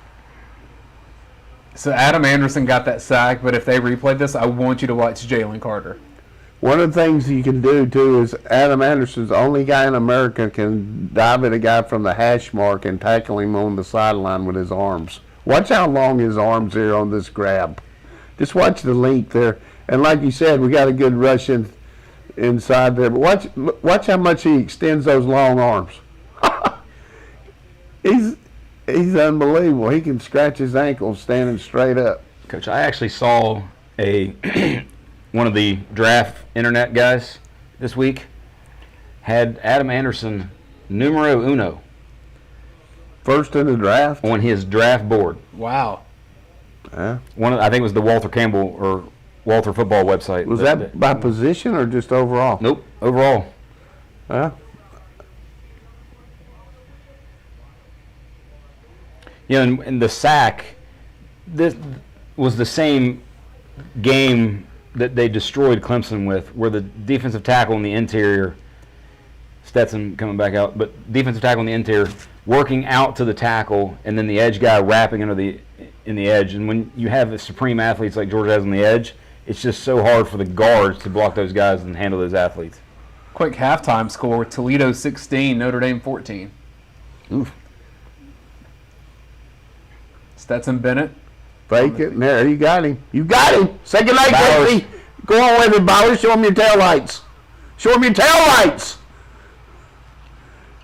So Adam Anderson got that sack, but if they replayed this, I want you to watch Jalen Carter. One of the things you can do, too, is Adam Anderson's the only guy in America can dive at a guy from the hash mark and tackle him on the sideline with his arms. Watch how long his arms are on this grab. Just watch the length there. And like you said, we got a good rush inside there. But watch how much he extends those long arms. He's unbelievable. He can scratch his ankles standing straight up. Coach, I actually saw one of the draft internet guys this week had Adam Anderson numero uno. First in the draft? On his draft board. Wow. Yeah. I think it was the Walter Campbell or Walter football website. Was that by position or just overall? Nope, overall. Yeah. You know, and the sack, this was the same game that they destroyed Clemson with, where the defensive tackle in the interior, Stetson coming back out, but defensive tackle in the interior, working out to the tackle, and then the edge guy wrapping under the in the edge. And when you have supreme athletes like Georgia has on the edge, it's just so hard for the guards to block those guys and handle those athletes. Quick halftime score: Toledo 16, Notre Dame 14. Oof. Stetson Bennett. Fake it. There, you got him. You got him. Say goodnight, Bowers. Casey. Go on with it, Bowers. Show him your tail lights. Show him your tail lights.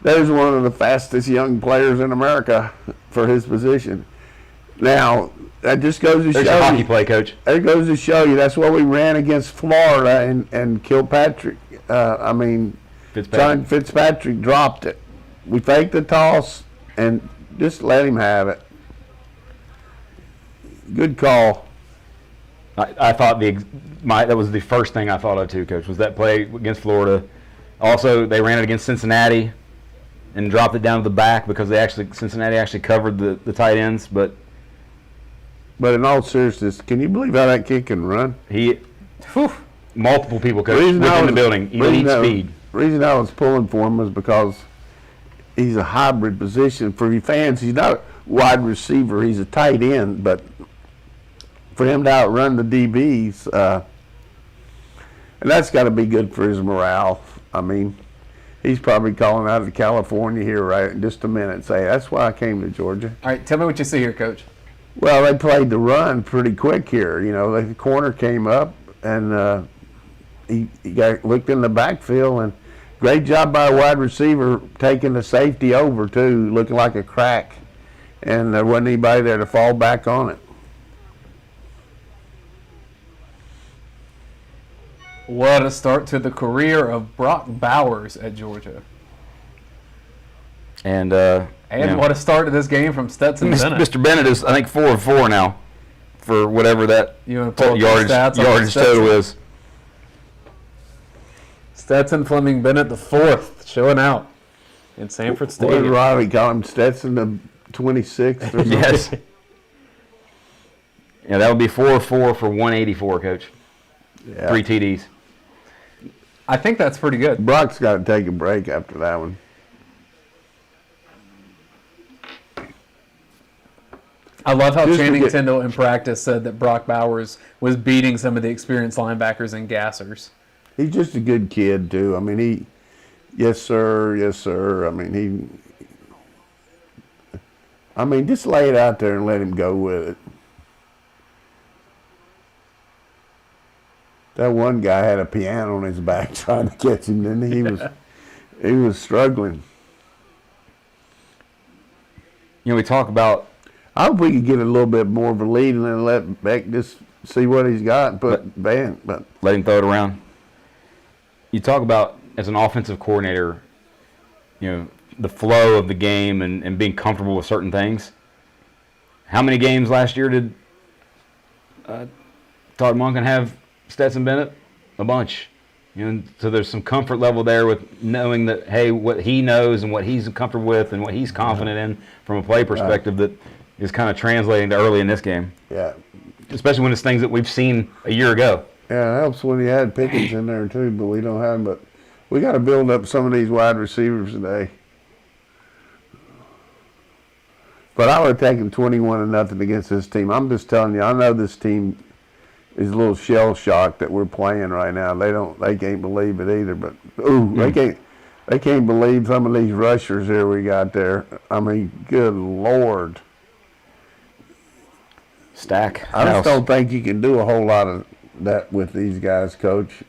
There's one of the fastest young players in America for his position. Now, that just goes to There's show your hockey you. play, Coach. That goes to show you. That's why we ran against Florida and Kilpatrick. John Fitzpatrick dropped it. We faked the toss and just let him have it. Good call. I thought that was the first thing I thought of too, Coach, was that play against Florida. Also, they ran it against Cincinnati and dropped it down to the back because Cincinnati actually covered the tight ends. But in all seriousness, can you believe how that kid can run? Multiple people, Coach, within the building. Elite speed. The reason I was pulling for him was because he's a hybrid position. For your fans, he's not a wide receiver. He's a tight end, but for him to outrun the DBs, and that's got to be good for his morale. I mean, he's probably calling out of California here right in just a minute. Say, that's why I came to Georgia. All right, tell me what you see here, Coach. Well, they played the run pretty quick here. You know, the corner came up and he got looked in the backfield, and great job by a wide receiver taking the safety over too, looking like a crack, and there wasn't anybody there to fall back on it. What a start to the career of Brock Bowers at Georgia. And what a start to this game from Stetson Bennett. Mr. Bennett is, I think, 4 of 4 now for whatever that You want to pull up the stats on yardage Stetson? total is. Stetson Fleming Bennett the fourth, showing out in Sanford What did Stadium. Robbie call him? Stetson the 26th or something? Yes. Yeah, that would be 4 of 4 for 184, Coach. Yeah. 3 TDs. I think that's pretty good. Brock's got to take a break after that one. I love how Just Channing forget- Tindall in practice said that Brock Bowers was beating some of the experienced linebackers and gassers. He's just a good kid too. I mean, yes sir. I mean, just lay it out there and let him go with it. That one guy had a piano on his back trying to catch him, didn't he? He was struggling. You know, we talk about I hope we could get a little bit more of a lead and then let Beck just see what he's got and put Van. But let him throw it around. You talk about, as an offensive coordinator, you know, the flow of the game and being comfortable with certain things. How many games last year did Todd Monken have Stetson Bennett? A bunch. You know, so there's some comfort level there with knowing that, hey, what he knows and what he's comfortable with and what he's confident in from a play perspective that is kind of translating to early in this game. yeah. Especially when it's things that we've seen a year ago. Yeah, it helps when you had Pickens in there too, but we don't have him. But we got to build up some of these wide receivers today. But I would have taken 21-0 against this team. I'm just telling you, I know this team is a little shell shocked that we're playing right now. They can't believe it either. But they can't believe some of these rushers here we got there. I mean, good Lord. Stack. I just don't think you can do a whole lot of that with these guys, Coach.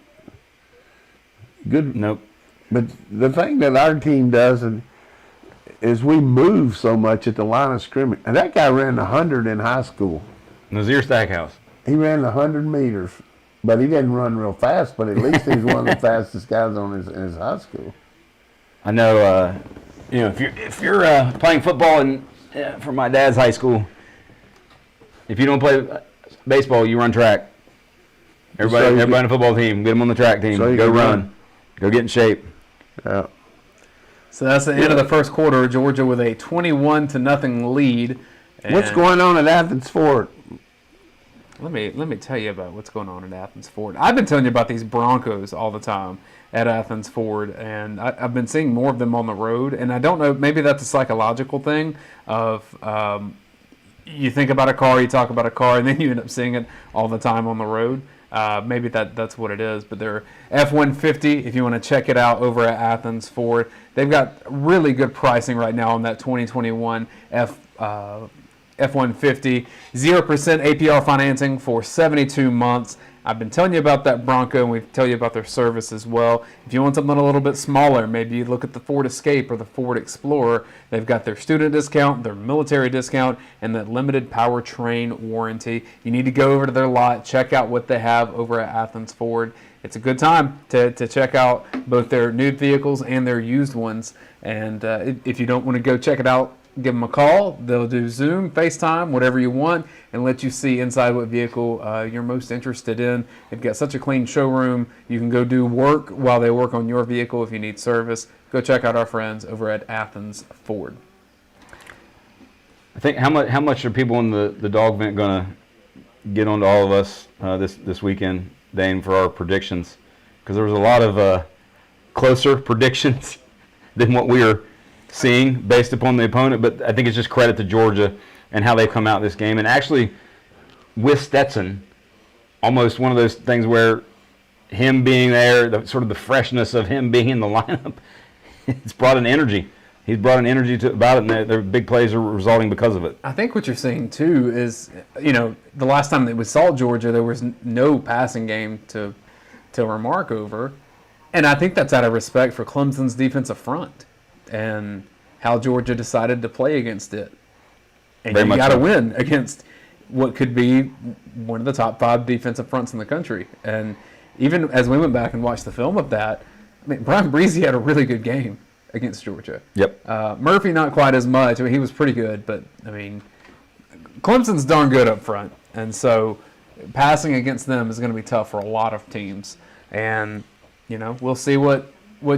Good. Nope. But the thing that our team does is we move so much at the line of scrimmage. And that guy ran 100 in high school. Nazir Stackhouse. He ran 100 meters, but he didn't run real fast. But at least he's one of the fastest guys in his high school. I know. You know, if you're playing football from my dad's high school, if you don't play baseball, you run track. Everybody on the football team, get them on the track team. So Go run. Go get in shape. Yeah. So that's the end of the first quarter. Georgia with a 21-0 lead. What's going on at Athens Ford? Let me tell you about what's going on at Athens Ford. I've been telling you about these Broncos all the time at Athens Ford, and I've been seeing more of them on the road. And I don't know, maybe that's a psychological thing of you think about a car, you talk about a car, and then you end up seeing it all the time on the road. Maybe that's what it is. But they're F-150, if you want to check it out over at Athens Ford. They've got really good pricing right now on that 2021 F-150. 0% APR financing for 72 months. I've been telling you about that Bronco, and we tell you about their service as well. If you want something a little bit smaller, maybe you look at the Ford Escape or the Ford Explorer. They've got their student discount, their military discount, and that limited powertrain warranty. You need to go over to their lot, check out what they have over at Athens Ford. It's a good time to check out both their new vehicles and their used ones. And if you don't want to go check it out, give them a call. They'll do Zoom, FaceTime, whatever you want, and let you see inside what vehicle you're most interested in. They've got such a clean showroom. You can go do work while they work on your vehicle if you need service. Go check out our friends over at Athens Ford. I think how much are people in the dog vent going to get onto all of us this weekend, Dane, for our predictions? Because there was a lot of closer predictions than what we are seeing based upon the opponent, but I think it's just credit to Georgia and how they've come out this game. And actually, with Stetson, almost one of those things where him being there, sort of the freshness of him being in the lineup, it's brought an energy. He's brought an energy about it, and their big plays are resulting because of it. I think what you're seeing, too, is, the last time that we saw Georgia, there was no passing game to remark over. And I think that's out of respect for Clemson's defensive front and how Georgia decided to play against it. And you got to win against what could be one of the top 5 defensive fronts in the country. And even as we went back and watched the film of that, Brian Breezy had a really good game against Georgia. Yep. Murphy not quite as much. He was pretty good, but Clemson's darn good up front. And so passing against them is going to be tough for a lot of teams. And, we'll see what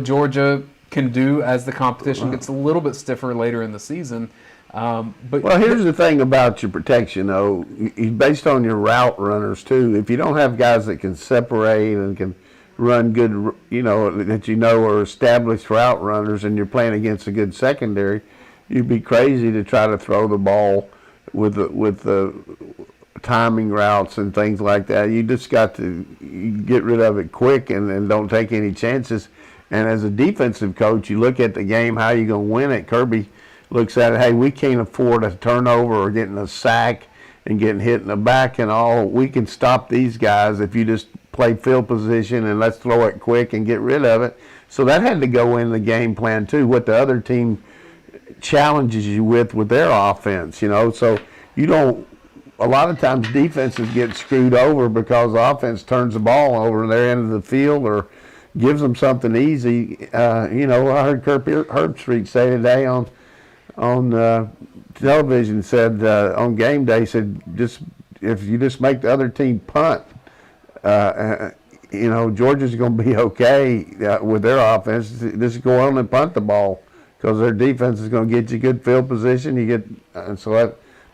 Georgia can do as the competition gets a little bit stiffer later in the season. But here's the thing about your protection, though. Based on your route runners, too. If you don't have guys that can separate and can run good, are established route runners, and you're playing against a good secondary, you'd be crazy to try to throw the ball with the timing routes and things like that. You just got to get rid of it quick and don't take any chances. And as a defensive coach, you look at the game, how you going to win it. Kirby looks at it, hey, we can't afford a turnover or getting a sack and getting hit in the back and all. We can stop these guys if you just play field position and let's throw it quick and get rid of it. So that had to go in the game plan too, what the other team challenges you with their offense, So you don't, a lot of times defenses get screwed over because the offense turns the ball over their end of the field or gives them something easy. I heard Kirk Herbstreit say today on television, said on game day, said if you just make the other team punt, Georgia's going to be okay with their offense. Just go on and punt the ball because their defense is going to get you good field position.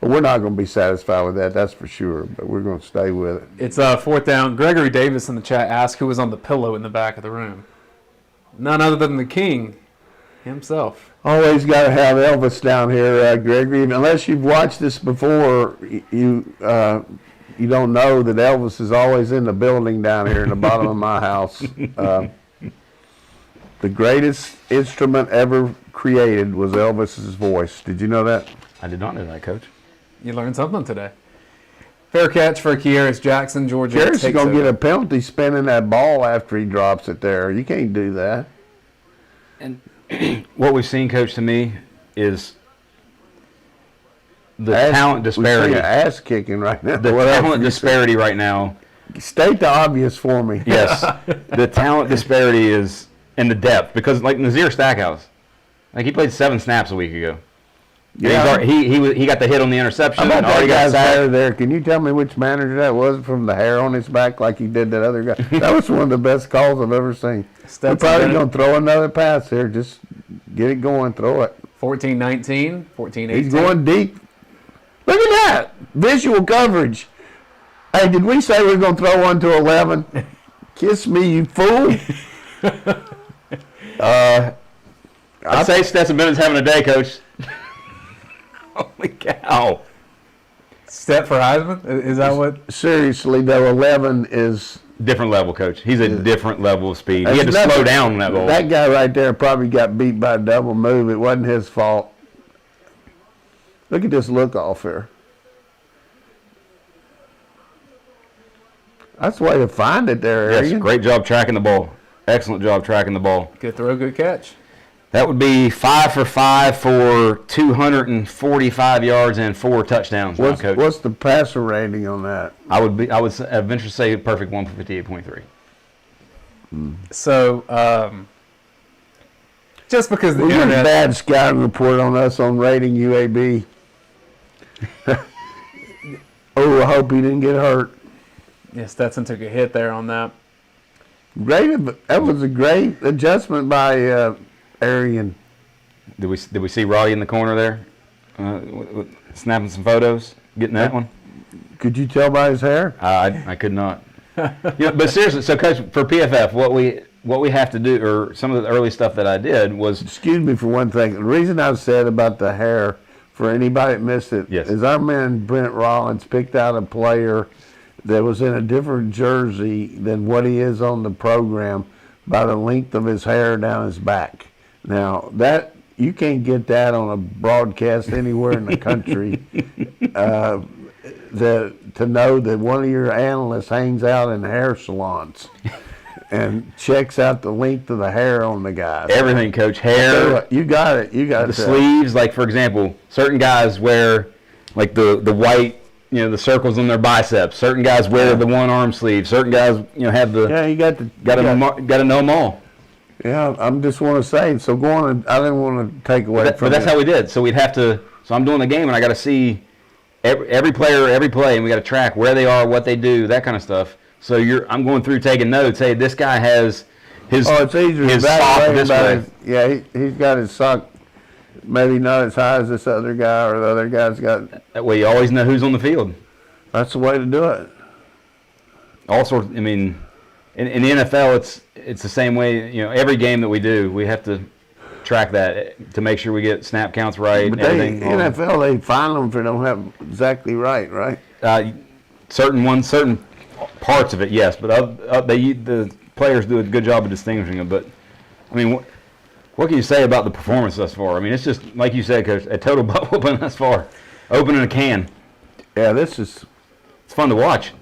But we're not going to be satisfied with that, that's for sure. But we're going to stay with it. It's 4th down. Gregory Davis in the chat asked who was on the pillow in the back of the room. None other than the king himself. Always got to have Elvis down here, Gregory. Unless you've watched this before, you don't know that Elvis is always in the building down here in the bottom of my house. The greatest instrument ever created was Elvis's voice. Did you know that? I did not know that, Coach. You learned something today. Fair catch for Kearis Jackson, Georgia. Kearis is going to get a penalty spinning that ball after he drops it there. You can't do that. And what we've seen, Coach, to me, is the talent disparity. We're ass kicking right now. The talent disparity right now. State the obvious for me. Yes. The talent disparity is in the depth. Because, like Nazir Stackhouse, he played 7 snaps a week ago. Yeah. He got the hit on the interception. How about that guy's hair there? Can you tell me which manager that was from the hair on his back like he did that other guy? That was one of the best calls I've ever seen. We're probably going to throw another pass here. Just get it going. Throw it. 14-19, 14-18. He's going deep. Look at that. Visual coverage. Hey, did we say we were going to throw one to 11? Kiss me, you fool. I'd say Stetson Bennett's having a day, Coach. Holy cow. Step for Heisman? Is that what? Seriously, though, 11 is... Different level, Coach. He's a different level of speed. He It's had to nothing- slow down on that ball. That guy right there probably got beat by a double move. It wasn't his fault. Look at this look off here. That's the way to find it there, Yes, Arian. great job tracking the ball. Excellent job tracking the ball. Good throw, good catch. That would be 5 for 5 for 245 yards and 4 touchdowns. Now, Coach. What's the passer rating on that? I would venture to say perfect one for 58.3. So, just because the We got a internet, bad scouting report on us on rating UAB. Oh, I hope he didn't get hurt. yeah, Stetson took a hit there on that. That was a great adjustment by Arian. Did we see Roddy in the corner there, snapping some photos, getting that one? Could you tell by his hair? I could not. But seriously, so Coach, for PFF, what we have to do, or some of the early stuff that I did was, Excuse me for one thing. The reason I said about the hair, for anybody that missed it, Yes. is our man Brent Rollins picked out a player that was in a different jersey than what he is on the program by the length of his hair down his back. Now, that you can't get that on a broadcast anywhere in the country. To know that one of your analysts hangs out in hair salons and checks out the length of the hair on the guys. everything, Coach, hair, You got it. You got the it. sleeves. Like, for example, certain guys wear like the white, the circles on their biceps. Certain guys wear the one arm sleeve. Certain guys, have the Yeah, you got the. got to know them all. Yeah, I'm just want to say. So go on. I didn't want to take away from. But that's it. how we did. So we'd have to. So I'm doing the game, and I got to see every player, every play, and we got to track where they are, what they do, that kind of stuff. So I'm going through taking notes. Hey, this guy has his It's easier his to sock evaluate this about way. his, yeah, he's got his sock maybe not as high as this other guy, or the other guy's got. That way, you always know who's on the field. That's the way to do it. All sorts. I mean, in the NFL, it's the same way. Every game that we do, we have to track that to make sure we get snap counts right. But and everything. NFL, they fine them if they don't have exactly right? Certain parts of it, yes, but the players do a good job of distinguishing them. But I mean, what can you say about the performance thus far? I mean, it's just like you said, Coach, a total butt whooping thus far, opening a can. Yeah, this is. It's fun to watch.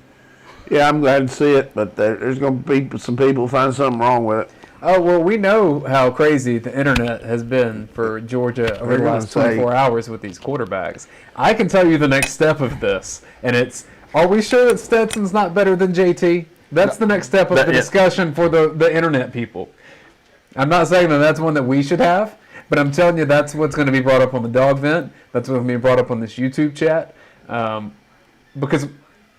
Yeah, I'm glad to see it, but there's going to be some people who find something wrong with it. Oh, well, we know how crazy the internet has been for Georgia over the last 24 hours with these quarterbacks. I can tell you the next step of this, and it's, are we sure that Stetson's not better than JT? That's the next step of the discussion for the internet people. I'm not saying that that's one that we should have, but I'm telling you that's what's going to be brought up on the dog vent. That's what's going to be brought up on this YouTube chat, because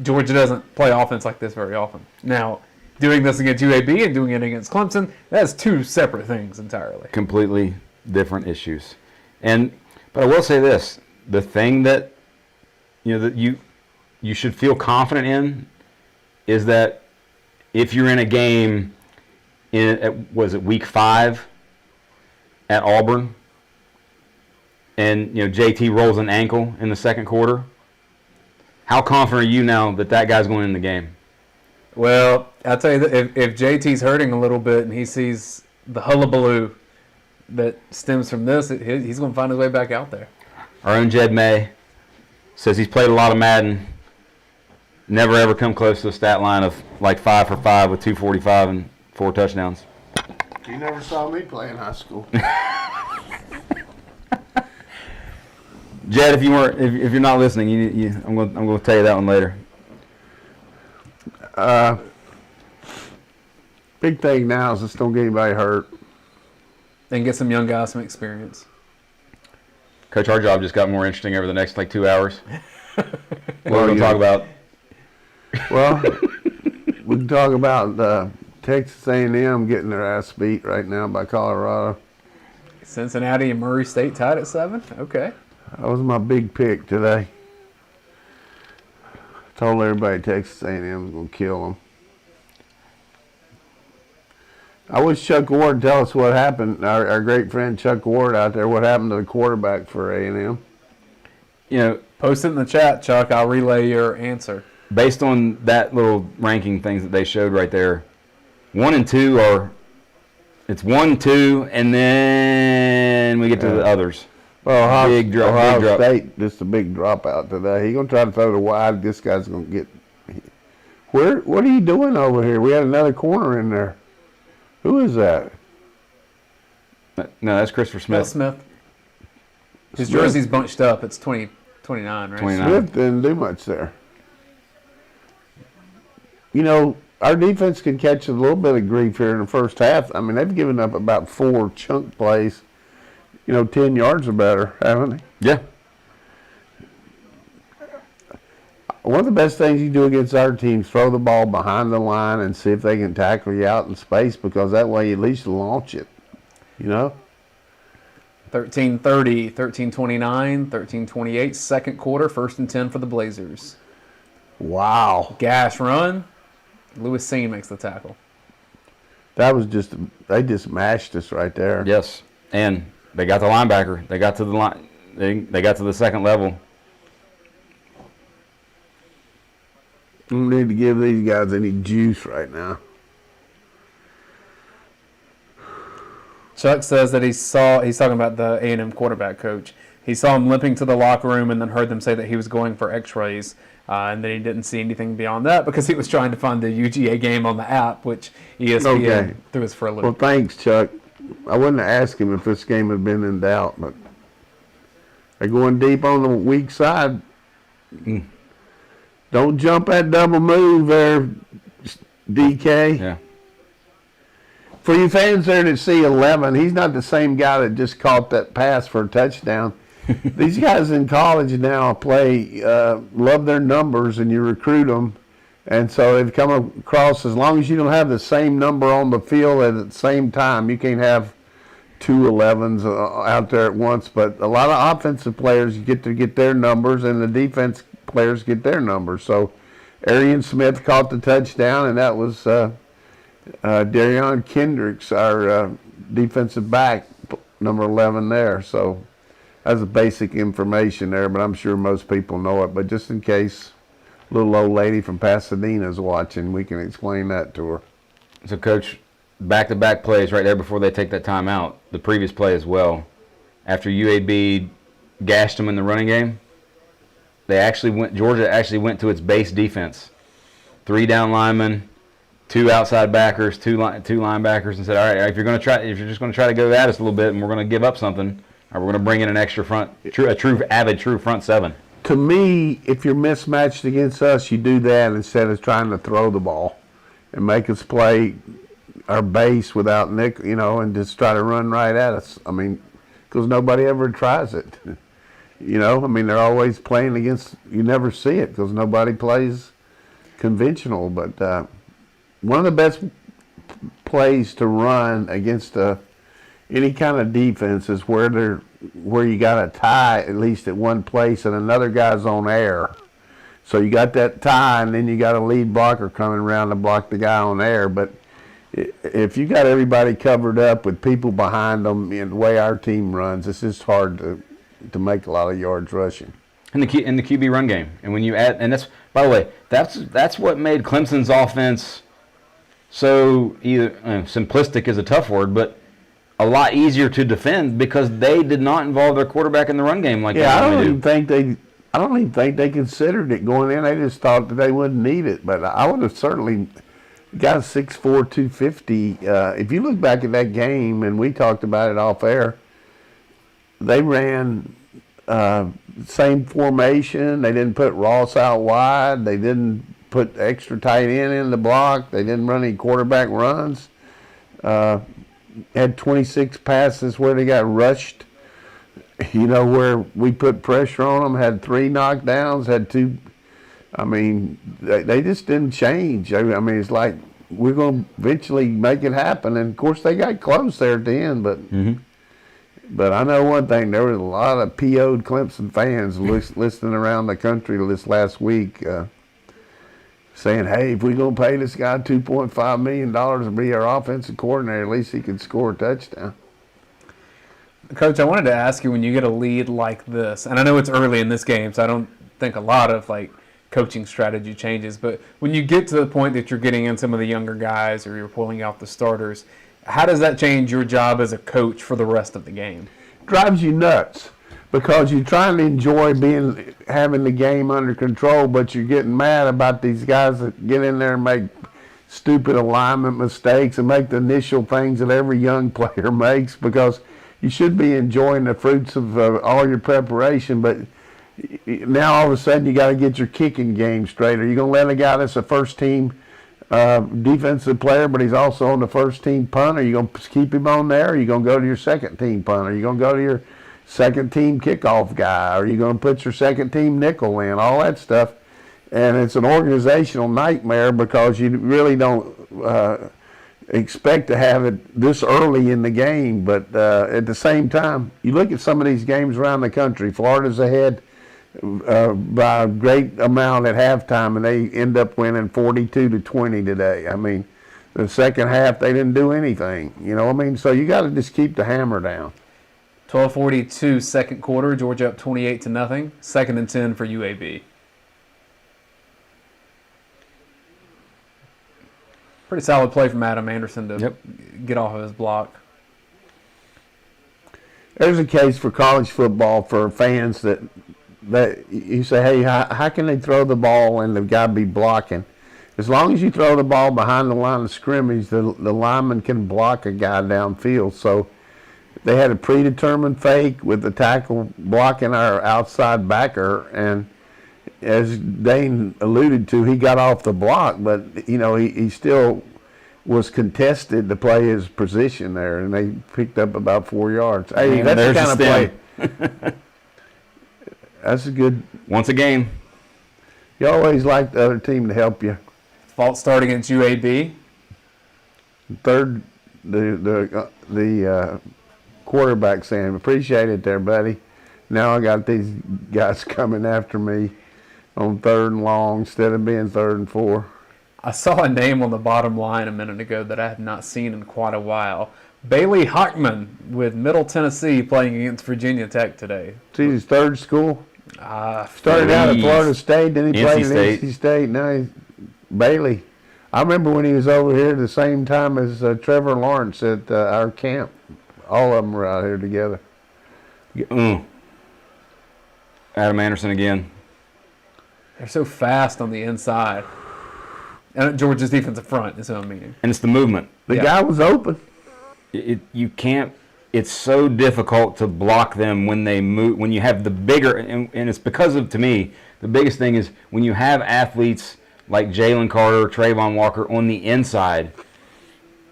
Georgia doesn't play offense like this very often. Now, doing this against UAB and doing it against Clemson, that's two separate things entirely. Completely different issues. But I will say this: the thing that that you should feel confident in is that if you're in a game was it week 5 at Auburn, and JT rolls an ankle in the second quarter, how confident are you now that guy's going in the game? Well, I'll tell you that if JT's hurting a little bit and he sees the hullabaloo that stems from this, he's going to find his way back out there. Our own Jed May says he's played a lot of Madden, never ever come close to a stat line of like 5 for 5 with 245 and 4 touchdowns. You never saw me play in high school. Jed, if you're not listening, I'm going to tell you that one later. Big thing now is just don't get anybody hurt. And get some young guys some experience. Coach, our job just got more interesting over the next 2 hours. What are we going to yeah. talk about? Well, we can talk about Texas A&M getting their ass beat right now by Colorado. Cincinnati and Murray State tied at 7? Okay. That was my big pick today. Told everybody Texas A&M was going to kill them. I wish Chuck Ward would tell us what happened. Our great friend Chuck Ward out there, what happened to the quarterback for A&M. Post it in the chat, Chuck. I'll relay your answer. Based on that little ranking things that they showed right there, 1 and 2 are it's 1, 2, and then we get to the others. Well, Ohio Ohio State, just a big dropout today. He's going to try to throw the wide. This guy's going to get – what are you doing over here? We had another corner in there. Who is that? No, that's Christopher Smith. Smith. His jersey's bunched up. It's 29, right? 29. Smith didn't do much there. You know, our defense can catch a little bit of grief here in the first half. I mean, they've given up about 4 chunk plays, 10 yards or better, haven't they? Yeah. One of the best things you do against our team is throw the ball behind the line and see if they can tackle you out in space, because that way you at least launch it, 13-30, 13-29, 13-28. Second quarter, 1st and 10 for the Blazers. Wow. Gash run. Lewis Seen makes the tackle. That was they just mashed us right there. Yes. And they got the linebacker. They got to the line. They got to the second level. We don't need to give these guys any juice right now. Chuck says that he's talking about the A&M quarterback coach. He saw him limping to the locker room and then heard them say that he was going for x-rays. And then he didn't see anything beyond that because he was trying to find the UGA game on the app, which ESPN threw us for a loop. Well, thanks, Chuck. I wouldn't have asked him if this game had been in doubt, but they're going deep on the weak side. Don't jump that double move there, DK. Yeah. For you fans there to see 11, he's not the same guy that just caught that pass for a touchdown. These guys in college now love their numbers, and you recruit them. And so they've come across, as long as you don't have the same number on the field at the same time, you can't have 2 11s out there at once. But a lot of offensive players get to get their numbers, and the defense players get their numbers. So Arian Smith caught the touchdown, and that was Darion Kendricks, our defensive back, number 11 there. So that's basic information there, but I'm sure most people know it. But just in case a little old lady from Pasadena is watching, we can explain that to her. So, Coach, back-to-back plays right there before they take that timeout. The previous play as well. After UAB gashed them in the running game, Georgia actually went to its base defense. 3 down linemen, 2 outside backers, 2 linebackers, and said, all right, if you're just going to try to go at us a little bit and we're going to give up something, or we're going to bring in an extra front, a true front 7. To me, if you're mismatched against us, you do that instead of trying to throw the ball and make us play our base without Nick, and just try to run right at us. I mean, because nobody ever tries it. They're always playing against, you never see it because nobody plays conventional. But one of the best plays to run against any kind of defense is where you got a tie at least at one place and another guy's on air. So you got that tie, and then you got a lead blocker coming around to block the guy on air. But if you got everybody covered up with people behind them, the way our team runs, it's just hard to make a lot of yards rushing. In the QB run game, and when you add, and that's, by the way, that's what made Clemson's offense so simplistic is a tough word, but a lot easier to defend because they did not involve their quarterback in the run game like I don't do. even think they considered it going in. They just thought that they wouldn't need it. But I would have certainly got 6'4", 250. If you look back at that game, and we talked about it off air, they ran same formation. They didn't put Ross out wide. They didn't put extra tight end in the block. They didn't run any quarterback runs. Had 26 passes where they got rushed, where we put pressure on them, had 3 knockdowns, had 2. I mean, they just didn't change. I mean, it's like we're going to eventually make it happen. And, of course, they got close there at the end. But I know one thing. There was a lot of PO'd Clemson fans listening around the country this last week saying, hey, if we're going to pay this guy $2.5 million to be our offensive coordinator, at least he could score a touchdown. Coach, I wanted to ask you, when you get a lead like this, and I know it's early in this game, so I don't think a lot of coaching strategy changes, but when you get to the point that you're getting in some of the younger guys or you're pulling out the starters, how does that change your job as a coach for the rest of the game? Drives you nuts because you're trying to enjoy having the game under control, but you're getting mad about these guys that get in there and make stupid alignment mistakes and make the initial things that every young player makes, because you should be enjoying the fruits of all your preparation, but now all of a sudden you got to get your kicking game straight. Are you going to let a guy that's a first team defensive player, but he's also on the first team punt? Are you going to keep him on there? Or are you going to go to your second team punt? Are you going to go to your second team kickoff guy? Are you going to put your second team nickel in? All that stuff. And it's an organizational nightmare because you really don't expect to have it this early in the game. But at the same time, you look at some of these games around the country. Florida's ahead by a great amount at halftime, and they end up winning 42-20 today. I mean, the second half they didn't do anything. You know what I mean? So you got to just keep the hammer down. 12:42 second quarter. Georgia up 28-0. 2nd and 10 for UAB. Pretty solid play from Adam Anderson to get off of his block. There's a case for college football for fans that you say, hey, how can they throw the ball and the guy be blocking? As long as you throw the ball behind the line of scrimmage, the lineman can block a guy downfield. So they had a predetermined fake with the tackle blocking our outside backer, and as Dane alluded to, he got off the block, but he still was contested to play his position there, and they picked up about 4 yards. Hey, that's the kind of play. That's a good. Once a game. You always like the other team to help you. False start against UAB. Third, the quarterback saying, appreciate it there, buddy. Now I got these guys coming after me on 3rd and long instead of being 3rd and 4. I saw a name on the bottom line a minute ago that I have not seen in quite a while. Bailey Hockman with Middle Tennessee playing against Virginia Tech today. See his third school? Started out at Florida State, then he played at NC State. Now he's Bailey. I remember when he was over here the same time as Trevor Lawrence at our camp. All of them were out here together. Adam Anderson again. They're so fast on the inside. And Georgia's defensive front is what I'm meaning. And it's the movement. The guy was open. You can't. It's so difficult to block them when they move. When you have the bigger, and it's because of, to me, the biggest thing is when you have athletes like Jalen Carter, Trayvon Walker on the inside,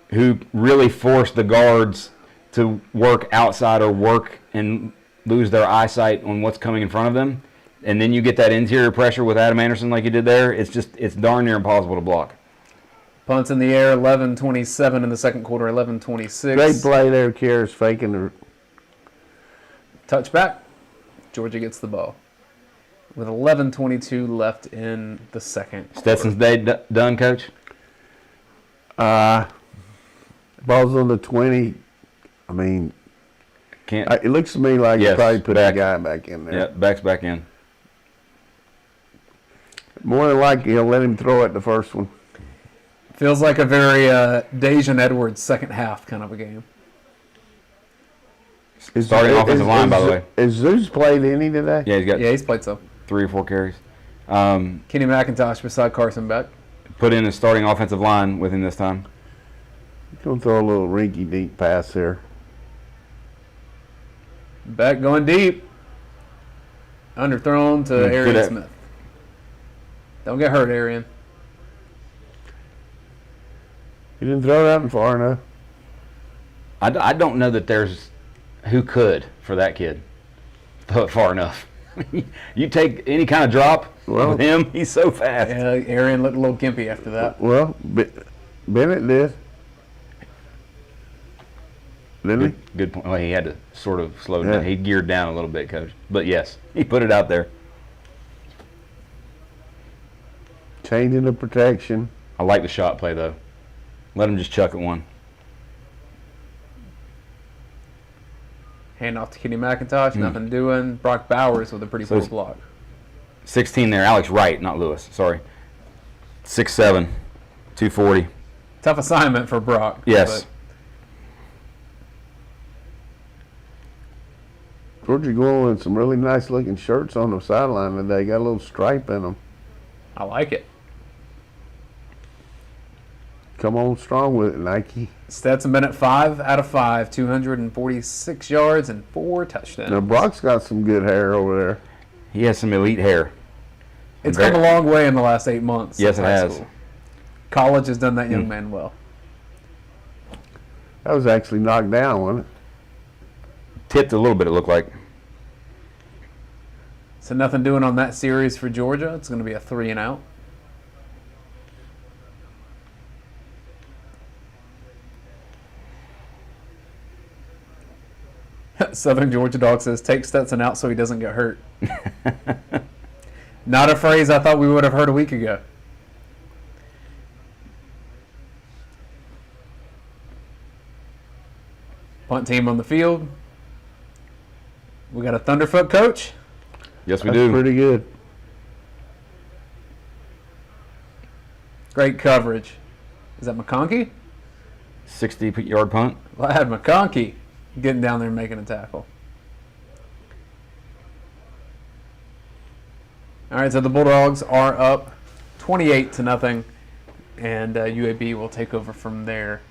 who really force the guards to work outside or work and lose their eyesight on what's coming in front of them. And then you get that interior pressure with Adam Anderson like you did there. It's darn near impossible to block. Punts in the air, 11:27 in the second quarter, 11:26. Great play there, Kier's faking the touchback. Georgia gets the ball with 11:22 left in the second. Stetson's day done, Coach? Ball's on the 20. I mean, it looks to me like you probably put the guy back in there. Yeah, back in. More than likely, he'll let him throw it the first one. Feels like a very Dejan Edwards second half kind of a game. Starting offensive line, by the way. Is Zeus played any today? Yeah, he's played some. 3 or 4 carries. Kenny McIntosh beside Carson Beck. Put in a starting offensive line with him this time. He's going to throw a little rinky-dink pass here. Beck going deep. Underthrown to Arian Smith. Don't get hurt, Arian. He didn't throw that far enough. I don't know that there's who could for that kid throw it far enough. You take any kind of drop with him, he's so fast. Yeah, Arian looked a little gimpy after that. Well, Bennett did. Didn't he? Good point. Well, he had to sort of slow down. He geared down a little bit, Coach. But yes, he put it out there. Changing the protection. I like the shot play, though. Let him just chuck it one. Hand off to Kenny McIntosh, nothing doing. Brock Bowers with a pretty poor block. 16 there. Alex Wright, not Lewis. Sorry. 6'7", 240. Tough assignment for Brock. Yes. Georgia going with some really nice looking shirts on the sideline today. Got a little stripe in them. I like it. Come on strong with it, Nike. Stetson Bennett 5 out of 5, 246 yards and 4 touchdowns. Now Brock's got some good hair over there. He has some elite hair. It's come a long way in the last 8 months. Yes, it since high has. school. College has done that young man well. That was actually knocked down, wasn't it? Tipped a little bit, it looked like. So nothing doing on that series for Georgia. It's going to be a 3 and out. Southern Georgia Dog says, take Stetson out so he doesn't get hurt. Not a phrase I thought we would have heard a week ago. Punt team on the field. We got a Thunderfoot coach. Yes, we That's do. pretty good. Great coverage. Is that McConkey? 60-yard punt. Lad McConkey getting down there and making a tackle. All right, so the Bulldogs are up 28-0, and UAB will take over from there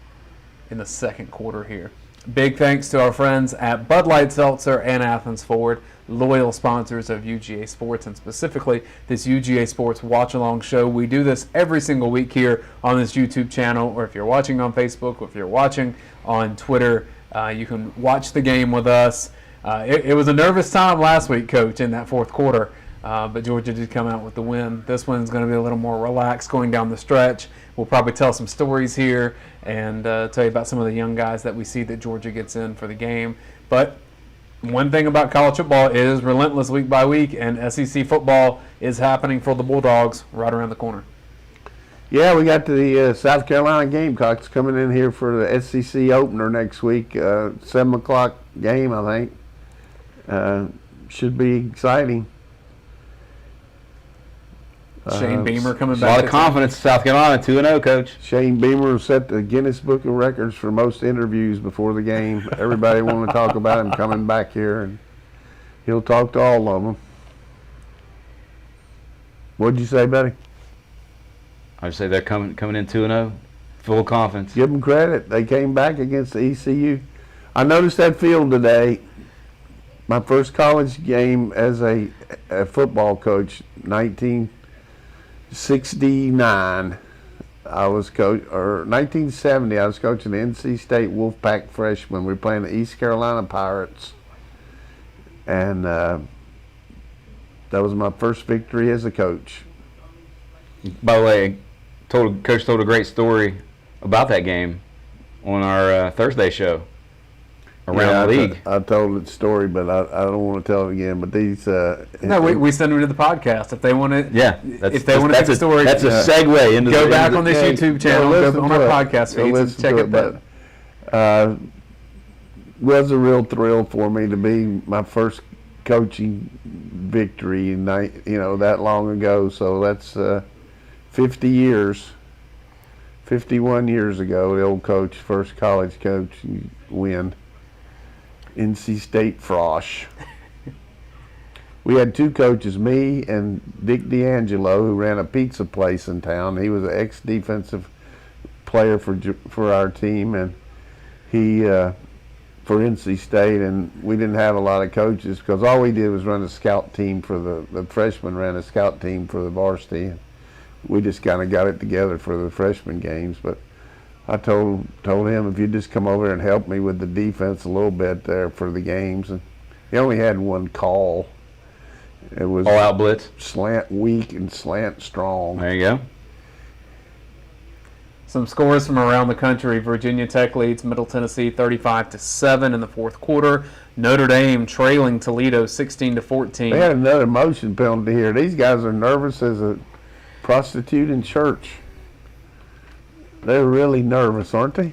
in the second quarter here. Big thanks to our friends at Bud Light Seltzer and Athens Ford, loyal sponsors of UGA Sports, and specifically this UGA Sports watch-along show. We do this every single week here on this YouTube channel, or if you're watching on Facebook, or if you're watching on Twitter, you can watch the game with us. It was a nervous time last week, Coach, in that fourth quarter, but Georgia did come out with the win. This one's going to be a little more relaxed going down the stretch. We'll probably tell some stories here and tell you about some of the young guys that we see that Georgia gets in for the game. But one thing about college football is relentless week by week, and SEC football is happening for the Bulldogs right around the corner. Yeah, we got the South Carolina Gamecocks coming in here for the SEC opener next week. 7 o'clock game, I think. Should be exciting. Shane Beamer coming A back. lot of confidence in South Carolina, 2-0, Coach. Shane Beamer set the Guinness Book of Records for most interviews before the game. Everybody want to talk about him coming back here, and he'll talk to all of them. What'd you say, buddy? I'd say they're coming in 2-0, full confidence. Give them credit. They came back against the ECU. I noticed that field today. My first college game as a football coach, 1969. I was coach, or 1970. I was coaching the NC State Wolfpack freshmen. We were playing the East Carolina Pirates, and that was my first victory as a coach. By the way, Coach told a great story about that game on our Thursday show around the league. I told the story, but I don't want to tell it again. But these No, we send them to the podcast if they want to. Yeah, if they want to take a story, that's a segue into go the back on this YouTube channel, go on our podcast feeds, and check it. But was a real thrill for me to be my first coaching victory that long ago. So that's 50 years, 51 years ago. The old coach, first college coach win. NC State Frosh. We had two coaches, me and Dick D'Angelo, who ran a pizza place in town. He was an ex-defensive player for our team, and he for NC State. And we didn't have a lot of coaches because all we did was run a scout team for the freshmen. Ran a scout team for the varsity. And we just kind of got it together for the freshman games, but I told him if you just come over and help me with the defense a little bit there for the games. And he only had one call. It was all out blitz, slant weak and slant strong. There you go. Some scores from around the country. Virginia Tech leads Middle Tennessee 35-7 in the fourth quarter. Notre Dame trailing Toledo 16-14. They had another motion penalty here. These guys are nervous as a prostitute in church. They're really nervous, aren't they?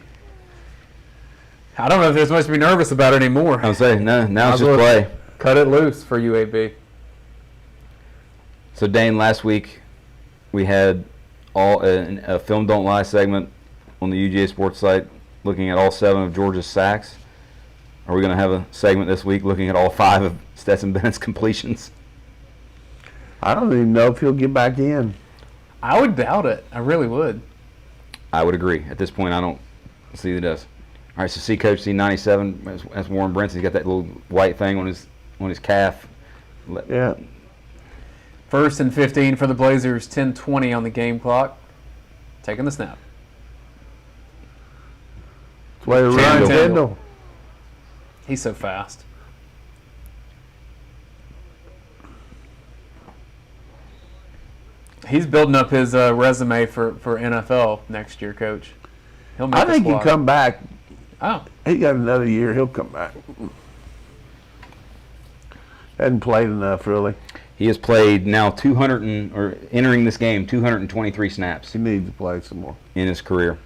I don't know if there's much to be nervous about anymore. I would say, no, now Might it's as just well play. Cut it loose for UAB. So, Dane, last week we had a Film Don't Lie segment on the UGA Sports site looking at all 7 of Georgia's sacks. Are we going to have a segment this week looking at all 5 of Stetson Bennett's completions? I don't even know if he'll get back in. I would doubt it. I really would. I would agree. At this point, I don't see that he does. All right, so see Coach C97. That's Warren Brinson. He's got that little white thing on his calf. Yeah. 1st and 15 for the Blazers. 10:20 on the game clock. Taking the snap. Way to run, Kendall. Kendall. He's so fast. He's building up his resume for NFL next year, Coach. He'll make I think the he'll squad. come back. Oh, He got another year. He'll come back. Hadn't played enough, really. He has played now entering this game 223 snaps He needs to play some more. in his career.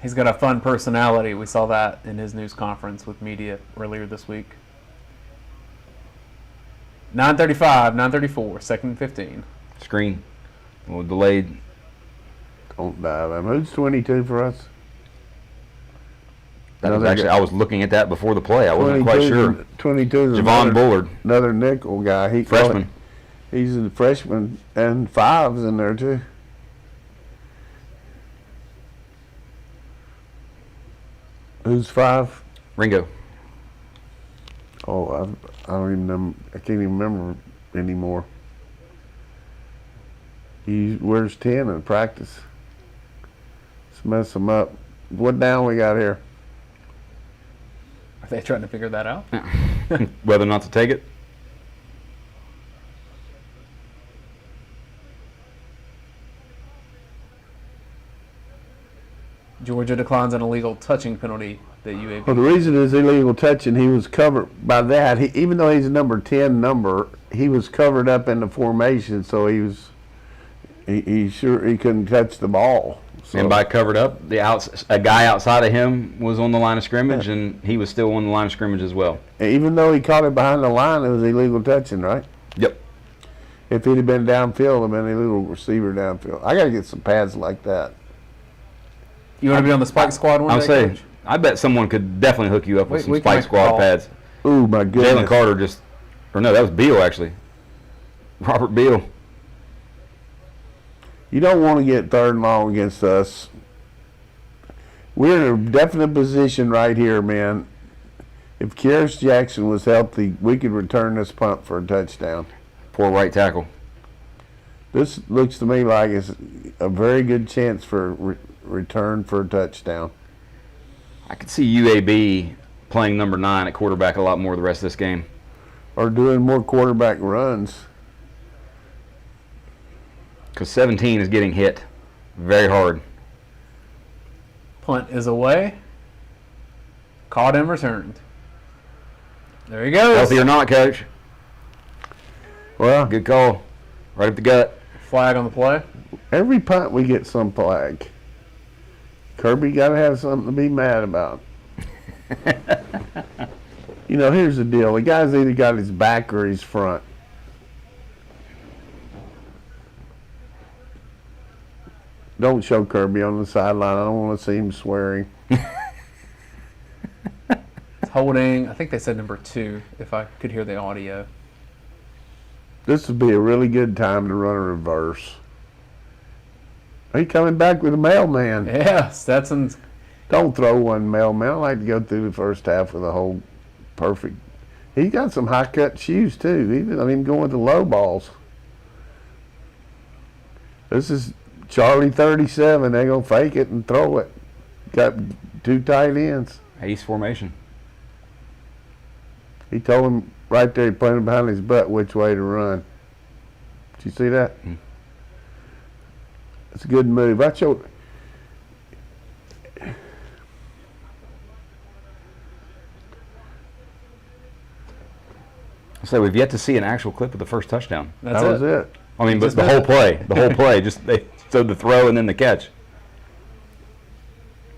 he's got a fun personality. We saw that in his news conference with media earlier this week. 9:35, 9:34, 2nd and 15. Screen. A little delayed. Don't dive him. Who's 22 for us? That was Another actually, guy. I was looking at that before the play. I wasn't quite sure. 22 is Javon another, Bullard, another nickel guy. He freshman. He's a freshman and 5's in there too. Who's 5? Ringo. Oh, I don't even know. I can't even remember anymore. He wears 10 in practice. Let's mess him up. What down we got here? Are they trying to figure that out? Whether or not to take it. Georgia declines an illegal touching penalty that UAB. Well, the reason is illegal touching. He was covered by that. Even though he's a number 10 number, he was covered up in the formation, so he sure he couldn't touch the ball. So, And by covered up, a guy outside of him was on the line of scrimmage, and he was still on the line of scrimmage as well. even though he caught it behind the line, it was illegal touching, right? Yep. If he'd have been downfield, it'd have been a little receiver downfield. I got to get some pads like that. You want to be on the Spike Squad one I'll day, say, Coach? I bet someone could definitely hook you up with We some can Spike make a Squad call. pads. Ooh, my Jalen goodness. Carter that was Beal actually. Robert Beal. You don't want to get 3rd and long against us. We're in a definite position right here, man. If Kyrus Jackson was healthy, we could return this punt for a touchdown. Poor right tackle. This looks to me like it's a very good chance for return for a touchdown. I could see UAB playing number 9 at quarterback a lot more the rest of this game. Or doing more quarterback runs. Because 17 is getting hit very hard. Punt is away. Caught and returned. There he goes. Healthy or not, Coach? Well, Good call. Right up the gut. Flag on the play. every punt we get some flag. Kirby got to have something to be mad about. You know, here's the deal. The guy's either got his back or his front. Don't show Kirby on the sideline. I don't want to see him swearing. It's holding, I think they said number 2, if I could hear the audio. This would be a really good time to run a reverse. Are you coming back with a mailman? Yeah, Stetson's. Don't throw one mailman. I like to go through the first half with a whole perfect. He's got some high cut shoes too. He doesn't even go with the low balls. This is Charlie 37. They're gonna fake it and throw it. Got 2 tight ends. Ace formation. He told him right there, he pointed behind his butt which way to run. Did you see that? It's a good move. I showed. So we've yet to see an actual clip of the first touchdown. That's That was it. I mean, but Just the missed whole play, just so the throw and then the catch.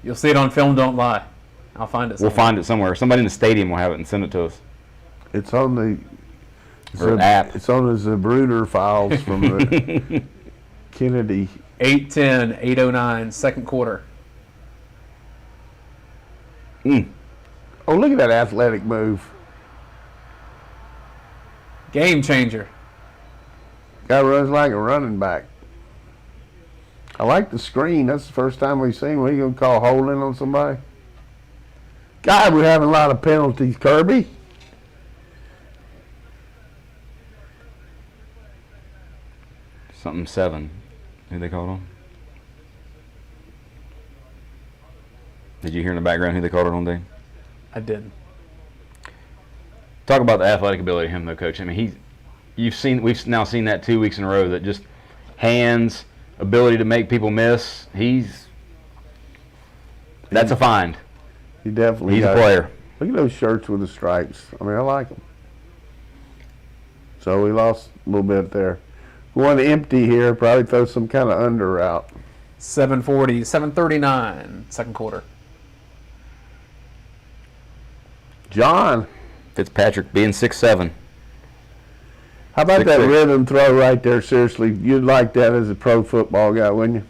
You'll see it on film. Don't lie. I'll find it. We'll somewhere. find it somewhere. Somebody in the stadium will have it and send it to us. It's on the Or an app. It's on the Zabruder files from the Kennedy. 8:10, 8:09, second quarter. Oh, look at that athletic move. Game changer. Guy runs like a running back. I like the screen. That's the first time we've seen. What are you going to call holding on somebody? God, we're having a lot of penalties, Kirby. Something 7. Who they called on? Did you hear in the background who they called it on, Dave? I didn't. Talk about the athletic ability of him, though, Coach. I mean, we've now seen that 2 weeks in a row. That just hands, ability to make people miss. That's a find. He definitely He's a got it. player. Look at those shirts with the stripes. I mean, I like them. So we lost a little bit there. Going empty here, probably throw some kind of under route. 7:40, 7:39, second quarter. John, Fitzpatrick being 6'7". how about that 6'6". rhythm throw right there? Seriously, you'd like that as a pro football guy, wouldn't you?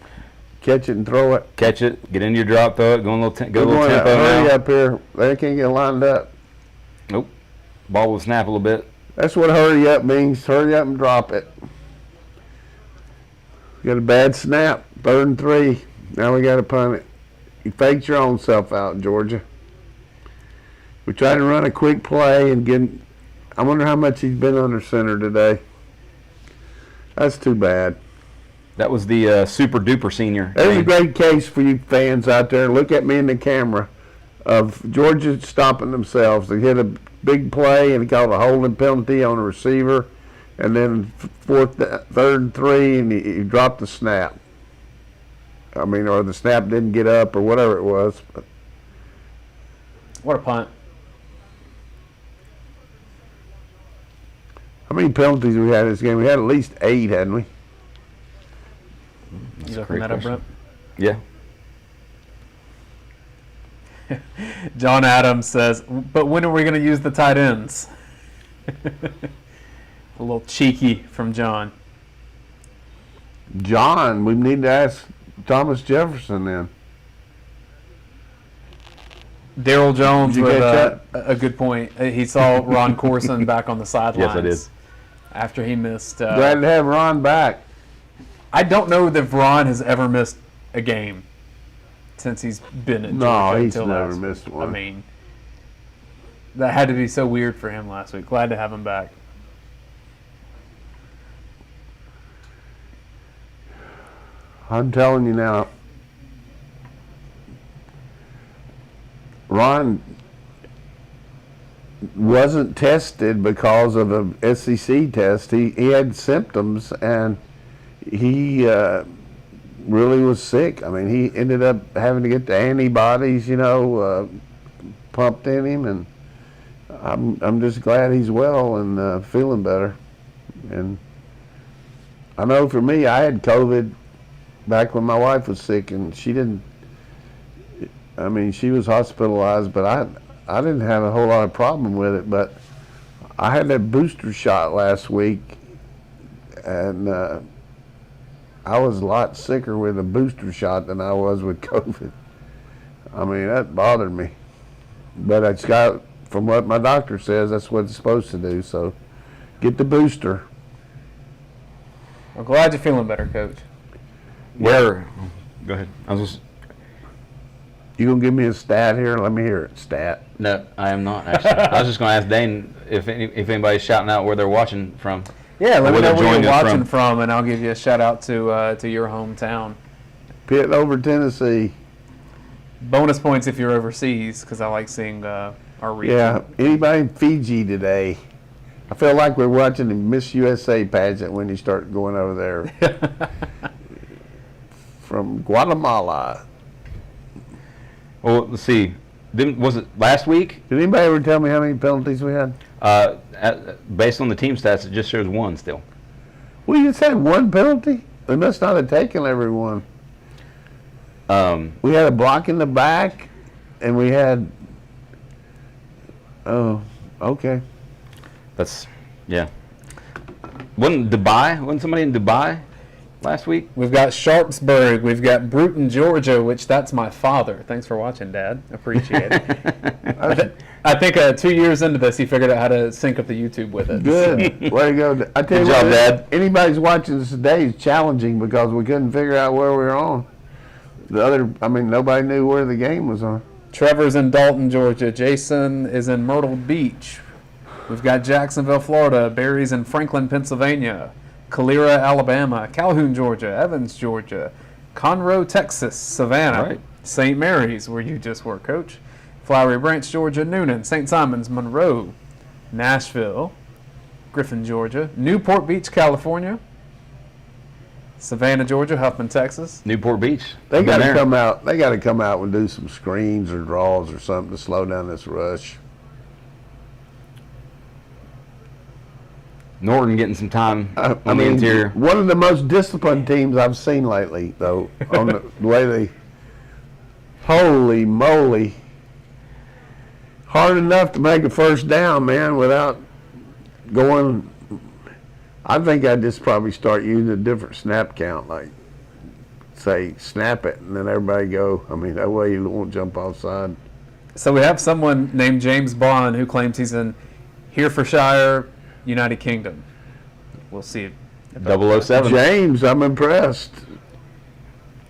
Catch it and throw it. Catch it, get into your drop, throw it, go a little We're going to tempo hurry now. up here. They can't get lined up. Nope. Ball will snap a little bit. That's what hurry up means. Hurry up and drop it. Got a bad snap. 3rd and 3. Now we got to punt it. You faked your own self out, Georgia. We tried to run a quick play and get. I wonder how much he's been under center today. That's too bad. That was the super duper senior. There's a game. great case for you fans out there. Look at me in the camera of Georgia stopping themselves. They hit a big play and called a holding penalty on a receiver, and then 3rd and 3, and he dropped the snap. I mean, or the snap didn't get up, or whatever it was. But What a punt. how many penalties we had in this game? We had at least 8, hadn't we? You a looking great that up, question. Brent? Yeah. John Adams says, but when are we going to use the tight ends? A little cheeky from John. John, we need to ask Thomas Jefferson then. Daryl Jones Did you with catch a good point. He saw Ron Corson back on the sidelines. Yes, I did. After he missed. Glad to have Ron back. I don't know that Ron has ever missed a game since he's been at No, Georgia he's until never last missed week. one. I mean, that had to be so weird for him last week. Glad to have him back. I'm telling you now, Ron wasn't tested because of the SEC test. He had symptoms, and he really was sick. I mean, he ended up having to get the antibodies, pumped in him, and I'm just glad he's well and feeling better. And I know for me, I had COVID back when my wife was sick, and she didn't. I mean, she was hospitalized, but I didn't have a whole lot of problem with it. But I had that booster shot last week, and I was a lot sicker with a booster shot than I was with COVID. I mean, that bothered me. But it's got, from what my doctor says, that's what it's supposed to do. So get the booster. I'm glad you're feeling better, Coach. Where? Go ahead. I was just. You gonna give me a stat here? Let me hear it. Stat. No, I am not actually. I was just going to ask Dane if anybody's shouting out where they're watching from. Yeah, let me Where know they're where joining you're us watching from, and I'll give you a shout out to your hometown. Pitt over Tennessee. Bonus points if you're overseas, because I like seeing our region. Yeah. Anybody in Fiji today? I feel like we're watching the Miss USA pageant when you start going over there. From Guatemala. Well, let's see. Was it last week? Did anybody ever tell me how many penalties we had? Based on the team stats, it just shows 1 still. We just had one penalty. We must not have taken everyone. We had a block in the back, and we had. Oh, okay. That's, yeah. Wasn't somebody in Dubai last week? We've got Sharpsburg. We've got Bruton, Georgia, which that's my father. Thanks for watching, Dad. Appreciate it. I think 2 years into this, he figured out how to sync up the YouTube with it. Good. Way to go. I tell you Good job, what, Dad. anybody's watching this today is challenging because we couldn't figure out where we were on. Nobody knew where the game was on. Trevor's in Dalton, Georgia. Jason is in Myrtle Beach. We've got Jacksonville, Florida. Barry's in Franklin, Pennsylvania. Calera, Alabama. Calhoun, Georgia. Evans, Georgia. Conroe, Texas. Savannah. Right. St. Mary's, where you just were, Coach. Flowery Branch, Georgia. Noonan. St. Simons, Monroe. Nashville. Griffin, Georgia. Newport Beach, California. Savannah, Georgia. Huffman, Texas. Newport Beach. They I've got been to there. come out. They got to come out and do some screens or draws or something to slow down this rush. Norton getting some time on the interior. One of the most disciplined teams I've seen lately, though, on the way they. Holy moly! Hard enough to make a first down, man, without going. I think I'd just probably start using a different snap count, like say snap it and then everybody go. That way you won't jump offside. So we have someone named James Bond who claims he's in Herefordshire, United Kingdom. We'll see. 007. James, I'm impressed.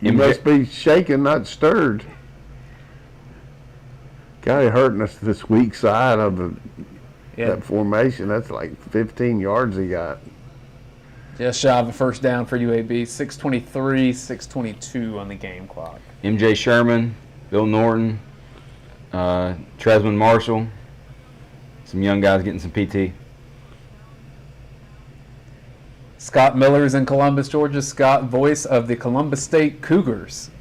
You MJ must be shaken, not stirred. Guy hurting us this weak side of that formation. That's like 15 yards he got. Just shy of a first down for UAB. 6:23, 6:22 on the game clock. MJ Sherman, Bill Norton, Tresman Marshall. Some young guys getting some PT. Scott Miller's in Columbus, Georgia. Scott, voice of the Columbus State Cougars.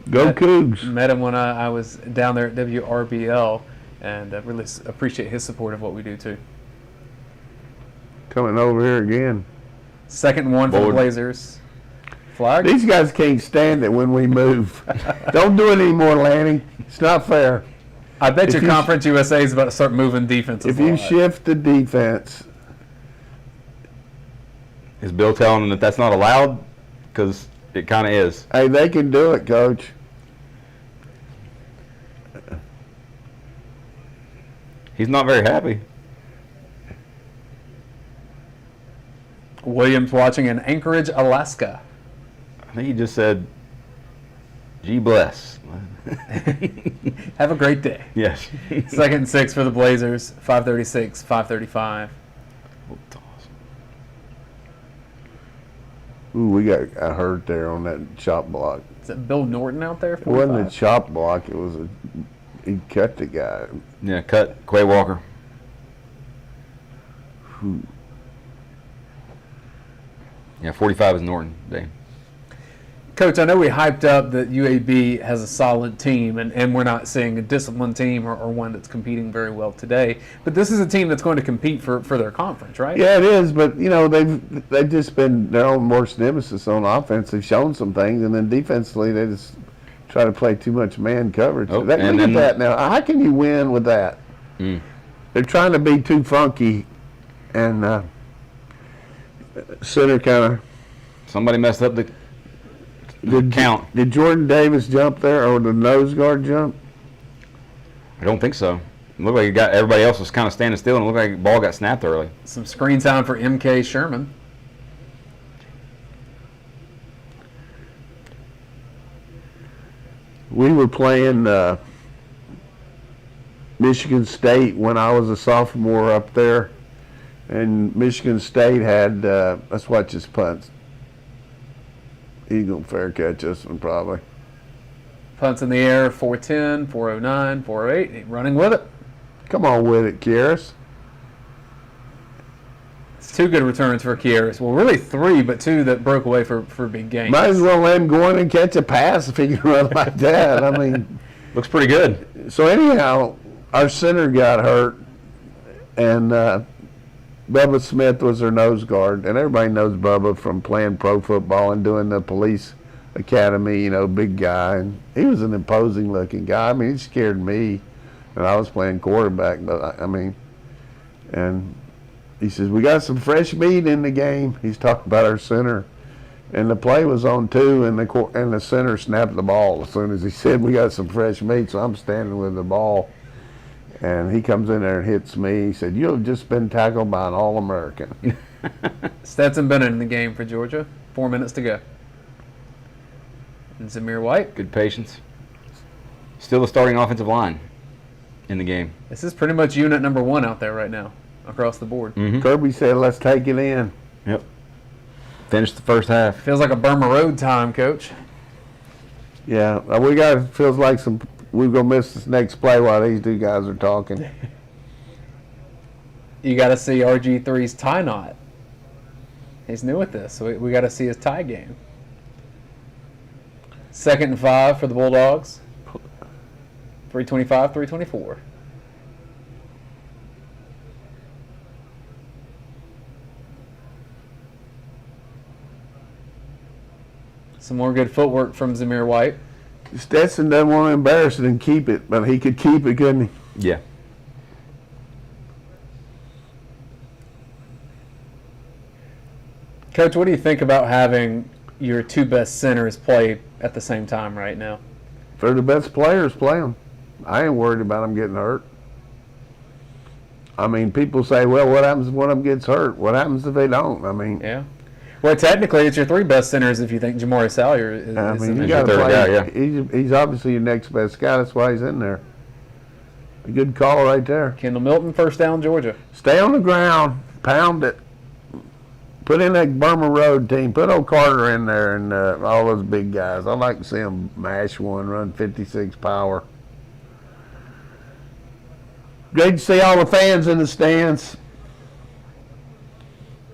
Go Cougs. Met him when I was down there at WRBL, and I really appreciate his support of what we do, too. Coming over here again. 2nd and 1 for the Board. Blazers. Flag? These guys can't stand it when we move. Don't do it anymore, Lanny. It's not fair. I bet if your you- Conference USA is about to start moving defenses. If a you lot. shift the defense, Is Bill telling them that that's not allowed? Because it kind of is. hey, they can do it, Coach. He's not very happy. Williams watching in Anchorage, Alaska. I think he just said, "Gee bless." Have a great day. Yes. 2nd and 6 for the Blazers. 5:36, 5:35. Ooh, we got hurt there on that chop block. Is it Bill Norton out there? It wasn't a 45? chop block. It was he cut the guy. Yeah, cut Quay Walker. Yeah, 45 is Norton today. Coach, I know we hyped up that UAB has a solid team, and we're not seeing a disciplined team or one that's competing very well today. But this is a team that's going to compete for their conference, right? Yeah, it is. But they've just been their own worst nemesis on offense. They've shown some things, and then defensively they just try to play too much man coverage. Oh, Look and at then- that now. How can you win with that? They're trying to be too funky, and center kind of. Somebody messed up the count. Did Jordan Davis jump there, or the nose guard jump? I don't think so. It looked like everybody else was kind of standing still, and it looked like the ball got snapped early. Some screen time for MK Sherman. We were playing Michigan State when I was a sophomore up there, and Michigan State had, let's watch his punts. He's going to fair catch this one probably. Punts in the air, 410, 409, 408. Running with it. Come on with it, Kieris. It's 2 good returns for Kieris. Well, really 3, but 2 that broke away for big gains. Might as well let him go in and catch a pass if he can run like that. I mean, Looks pretty good. so anyhow, our center got hurt, and Bubba Smith was their nose guard, and everybody knows Bubba from playing pro football and doing the police academy, big guy. And he was an imposing looking guy. I mean, he scared me when I was playing quarterback, but and he says, we got some fresh meat in the game. He's talking about our center. And the play was on 2, and the center snapped the ball as soon as he said, we got some fresh meat. So I'm standing with the ball. And he comes in there and hits me. He said, you've just been tackled by an All-American. Stetson Bennett in the game for Georgia. 4 minutes to go. And Zamir White. Good patience. Still the starting offensive line in the game. This is pretty much unit number 1 out there right now, across the board. Mm-hmm. Kirby said, let's take it in. Yep. Finished the first half. Feels like a Burma Road time, Coach. Yeah, feels like we're going to miss this next play while these two guys are talking. You got to see RG3's tie knot. He's new at this, so we got to see his tie game. 2nd and 5 for the Bulldogs. 3:25, 3:24. Some more good footwork from Zamir White. Stetson doesn't want to embarrass it and keep it, but he could keep it, couldn't he? Yeah. Coach, what do you think about having your 2 best centers play at the same time right now? If they're the best players, play them. I ain't worried about them getting hurt. I mean, people say, well, what happens if one of them gets hurt? What happens if they don't? I mean, Yeah. Well, technically, it's your 3 best centers if you think Jamari Salyer is in you the got to third play. guy, yeah. He's obviously your next best guy. That's why he's in there. A good call right there. Kendall Milton, first down, Georgia. Stay on the ground, pound it. Put in that Burma Road team. Put old Carter in there and all those big guys. I'd like to see him mash one, run 56 power. Great to see all the fans in the stands.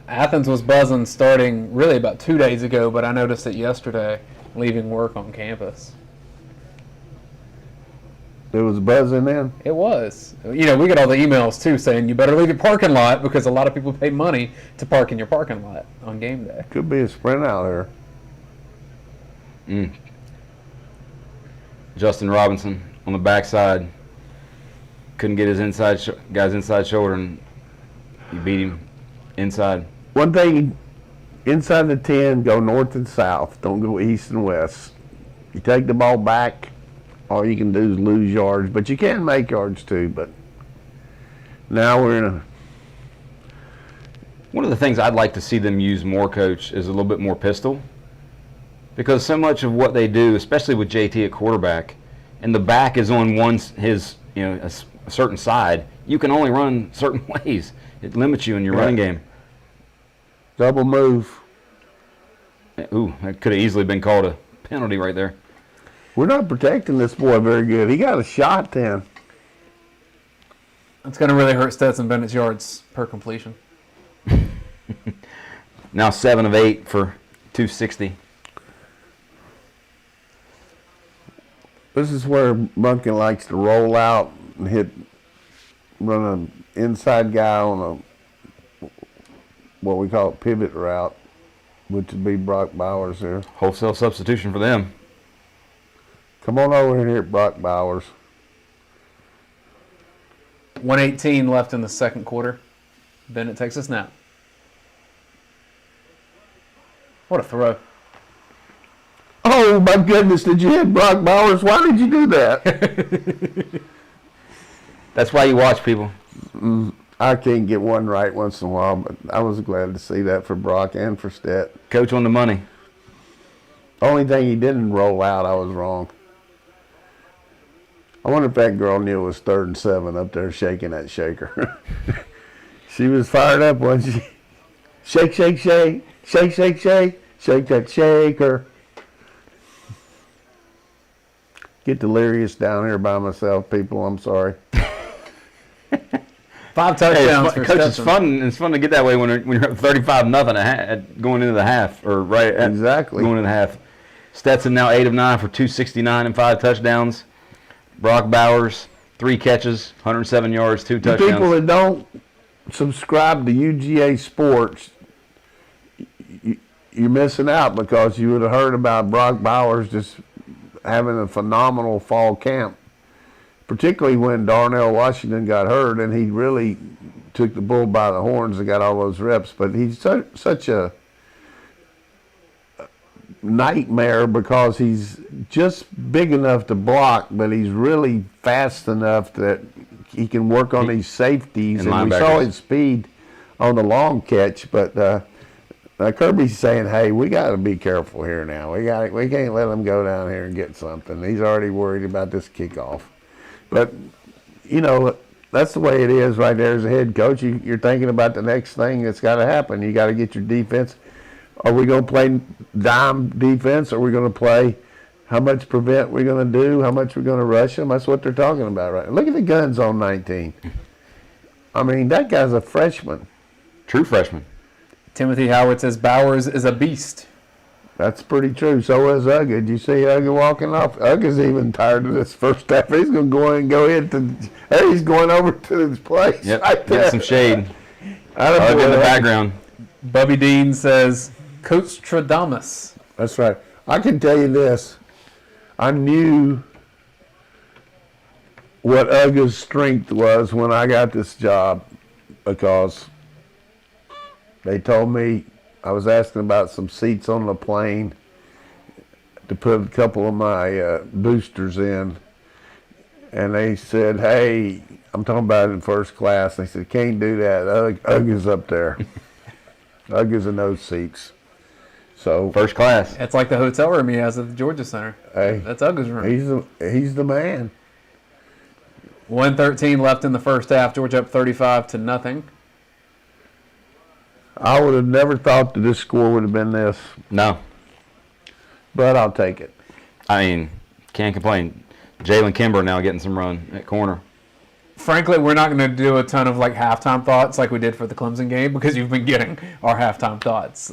Athens was buzzing starting really about 2 days ago, but I noticed it yesterday leaving work on campus. There was buzzing in. It was. We get all the emails, too, saying you better leave your parking lot because a lot of people pay money to park in your parking lot on game day. Could be a sprint out there. Justin Robinson on the backside. Couldn't get his guy's inside shoulder, and he beat him inside. One thing, inside the 10, go north and south. Don't go east and west. You take the ball back, all you can do is lose yards. But you can make yards too. But now we're in a... One of the things I'd like to see them use more, Coach, is a little bit more pistol. Because so much of what they do, especially with JT at quarterback, and the back is on a certain side, you can only run certain ways. It limits you in your running game. Double move. Ooh, that could have easily been called a penalty right there. We're not protecting this boy very good. He got a shot then. It's going to really hurt Stetson Bennett's yards per completion. Now 7 of 8 for 260. This is where Bunkin likes to roll out and run an inside guy on what we call a pivot route, which would be Brock Bowers here. Wholesale substitution for them. Come on over here, Brock Bowers. 1:18 left in the second quarter. Bennett takes a snap. What a throw. Oh, my goodness, did you hit Brock Bowers? Why did you do that? That's why you watch people. I can't get one right once in a while, but I was glad to see that for Brock and for Stet. Coach on the money. Only thing he didn't roll out, I was wrong. I wonder if that girl knew it was 3rd and 7 up there shaking that shaker. She was fired up, wasn't she? Shake, shake, shake. Shake, shake, shake. Shake that shaker. Get delirious down here by myself, people. I'm sorry. 5 touchdowns for Coach, Stetson. it's fun to get that way when you're up 35-0 going into the half, or right at Exactly. going into the half. Stetson now 8 of 9 for 269 and 5 touchdowns. Brock Bowers 3 catches, 107 yards, 2 touchdowns. People that don't subscribe to UGA Sports, you're missing out because you would have heard about Brock Bowers just having a phenomenal fall camp, particularly when Darnell Washington got hurt and he really took the bull by the horns and got all those reps. But he's such a nightmare because he's just big enough to block, but he's really fast enough that he can work on these safeties. And we saw his speed on the long catch, but Kirby's saying, "Hey, we got to be careful here now. We can't let him go down here and get something." He's already worried about this kickoff. But that's the way it is right there as a head coach. You're thinking about the next thing that's got to happen. You got to get your defense. Are we going to play dime defense? Are we going to play how much prevent we're going to do? How much we're going to rush them? That's what they're talking about right now. Look at the guns on 19. I mean, that guy's a freshman. True freshman. Timothy Howard says Bowers is a beast. That's pretty true. So is Uga. Did you see Uga walking off? Uga's even tired of this first half. He's going to go in. He's going over to his place. Yep. Right there. Get some shade. Uga in the background. Bubby Dean says Coach Tradamus. That's right. I can tell you this. I knew what Uga's strength was when I got this job because they told me I was asking about some seats on the plane to put a couple of my boosters in. And they said, "Hey," I'm talking about in first class. They said, "Can't do that. Uga's up there." Uga's in those seats. So First class. It's like the hotel room he has at the Georgia Center. hey, That's Uga's room. he's the man. 1:13 left in the first half. Georgia up 35-0. I would have never thought that this score would have been this, No. but I'll take it. I mean, can't complain. Jalen Kimber now getting some run at corner. Frankly, we're not going to do a ton of like halftime thoughts like we did for the Clemson game because you've been getting our halftime thoughts.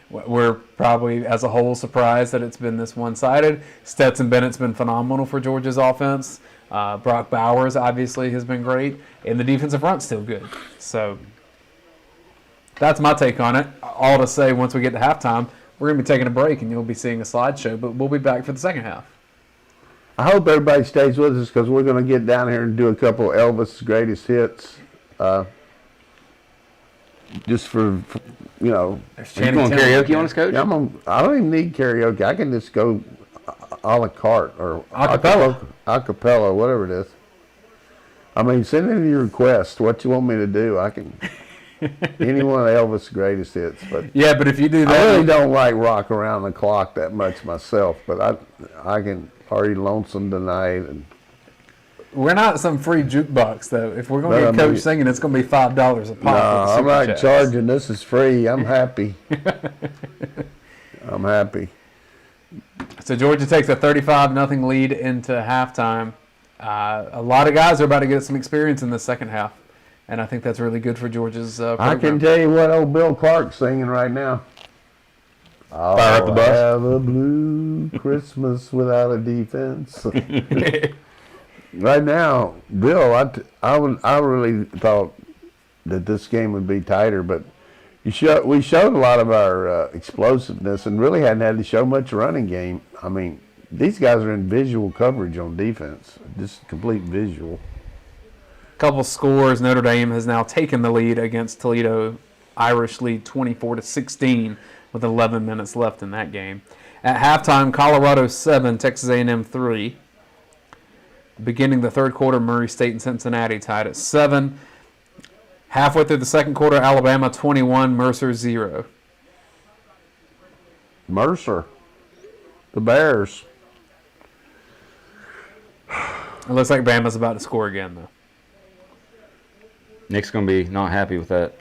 We're probably as a whole surprised that it's been this one-sided. Stetson Bennett's been phenomenal for Georgia's offense. Brock Bowers obviously has been great, and the defensive front's still good. So that's my take on it. All to say, once we get to halftime, we're going to be taking a break and you'll be seeing a slideshow, but we'll be back for the second half. I hope everybody stays with us because we're going to get down here and do a couple of Elvis' greatest hits. Just for There's Are you going karaoke on us, Coach? I don't even need karaoke. I can just go a la carte or Acapella. acapella, whatever it is. I mean, send in your request, what you want me to do. I can, any one of Elvis' greatest hits. But Yeah, but if you do I that, really don't like rock around the clock that much myself. But I can Are You Lonesome Tonight? And we're not some free jukebox, though. If we're going to But get I Coach mean- singing, it's going to be $5 a pop. no, for the I'm super not chats. charging. This is free. I'm happy. I'm happy. So Georgia takes a 35-0 lead into halftime. A lot of guys are about to get some experience in the second half, and I think that's really good for Georgia's program. I can tell you what old Bill Clark's singing right now. Fire up the bus. Have a blue Christmas without a defense. Right now, Bill, I really thought that this game would be tighter, but we showed a lot of our explosiveness and really hadn't had to show much running game. I mean, these guys are in visual coverage on defense, just complete visual. Couple scores. Notre Dame has now taken the lead against Toledo. Irish lead 24-16 with 11 minutes left in that game. At halftime, Colorado 7, Texas A&M 3. Beginning the third quarter, Murray State and Cincinnati tied at 7. Halfway through the second quarter, Alabama 21, Mercer 0. Mercer, the Bears. It looks like Bama's about to score again, though. Nick's going to be not happy with that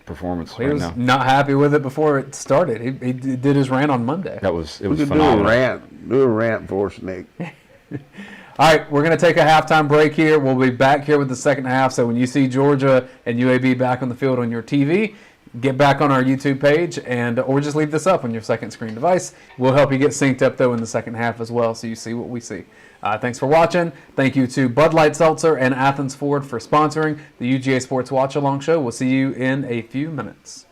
performance He right was now. not happy with it before it started. He did his rant on Monday. It was We could phenomenal. do a rant for us, Nick. All right, we're going to take a halftime break here. We'll be back here with the second half. So when you see Georgia and UAB back on the field on your TV, get back on our YouTube page or just leave this up on your second screen device. We'll help you get synced up, though, in the second half as well so you see what we see. Thanks for watching. Thank you to Bud Light Seltzer and Athens Ford for sponsoring the UGA Sports Watch Along Show. We'll see you in a few minutes.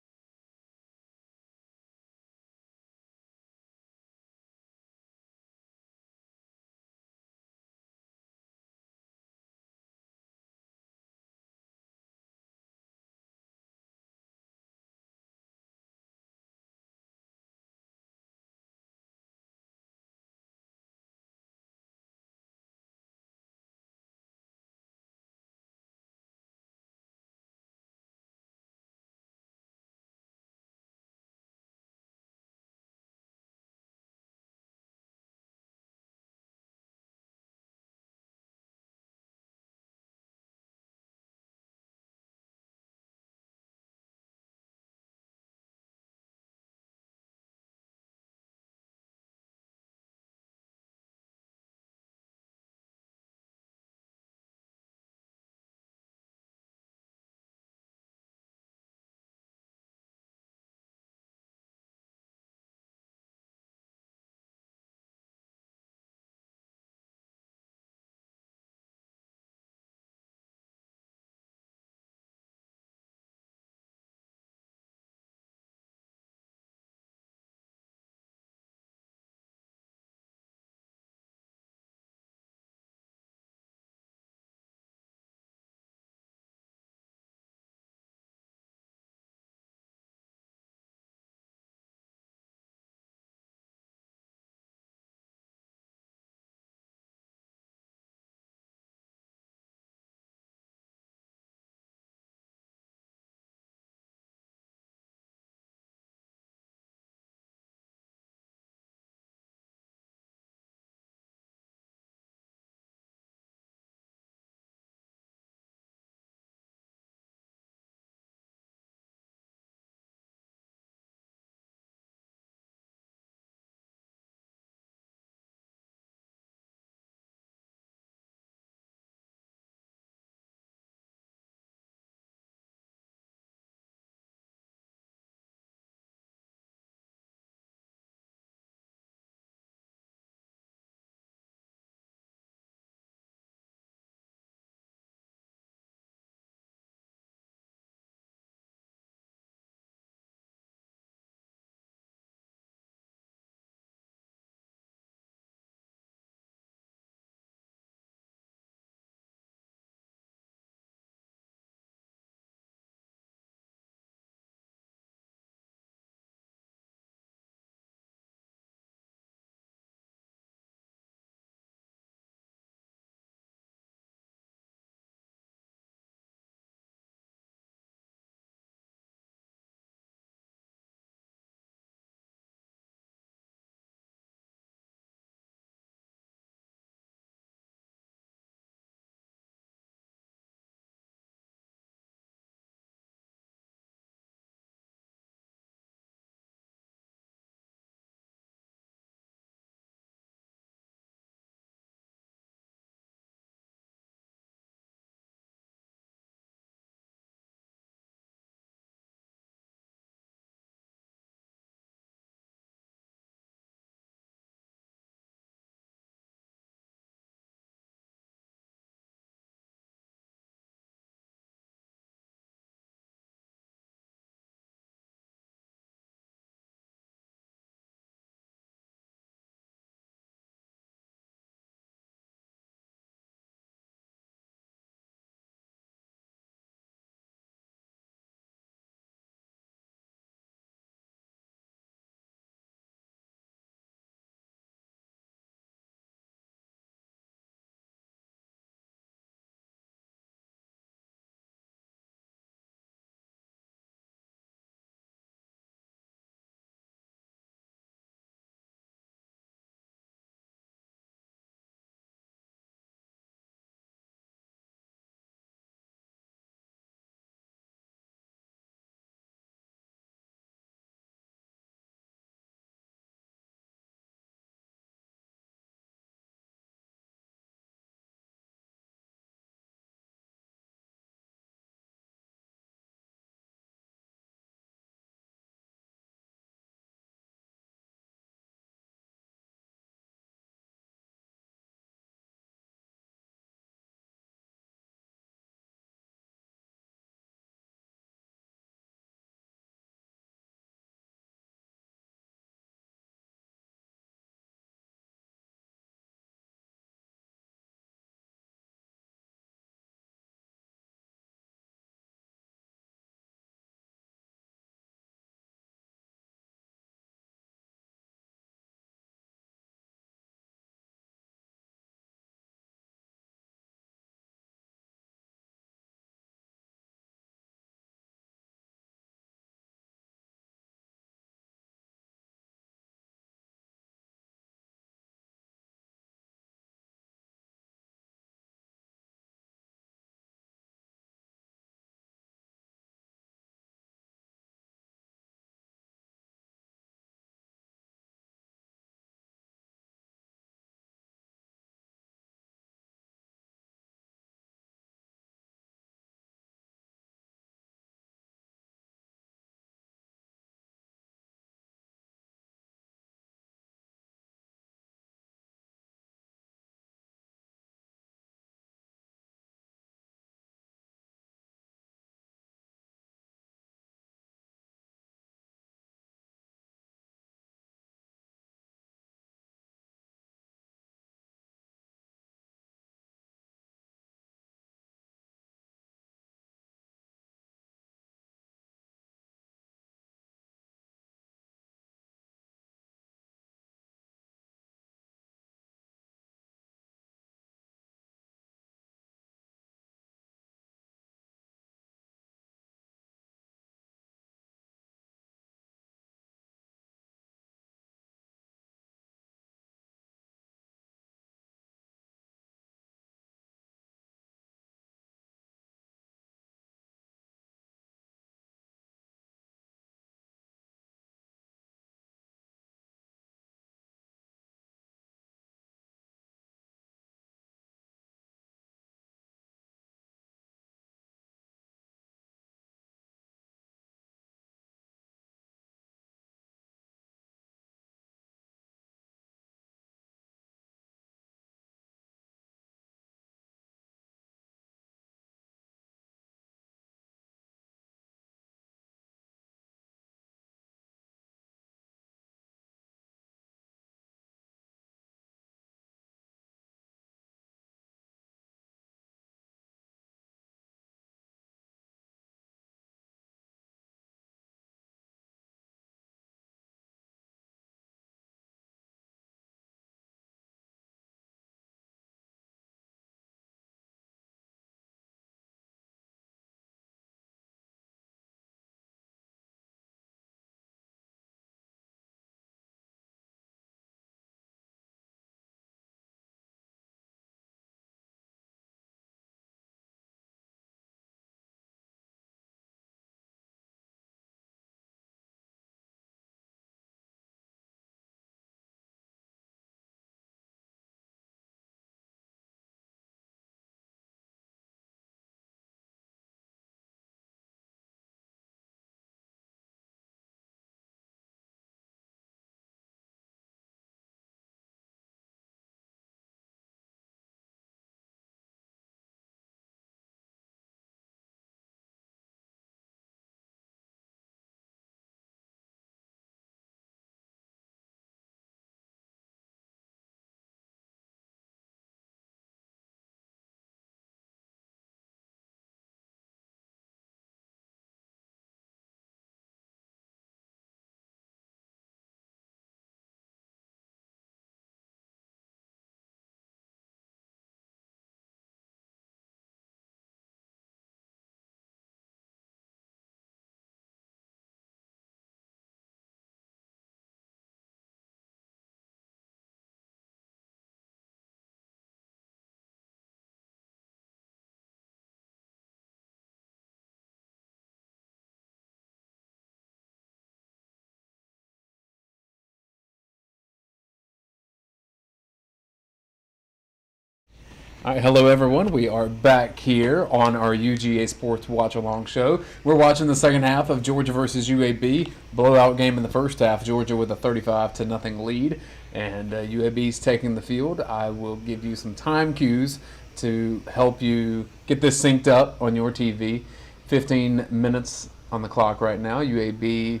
All right, hello everyone. We are back here on our UGA Sports Watch Along show. We're watching the second half of Georgia versus UAB. Blowout game in the first half. Georgia with a 35-0 lead, and UAB's taking the field. I will give you some time cues to help you get this synced up on your TV. 15 minutes on the clock right now. UAB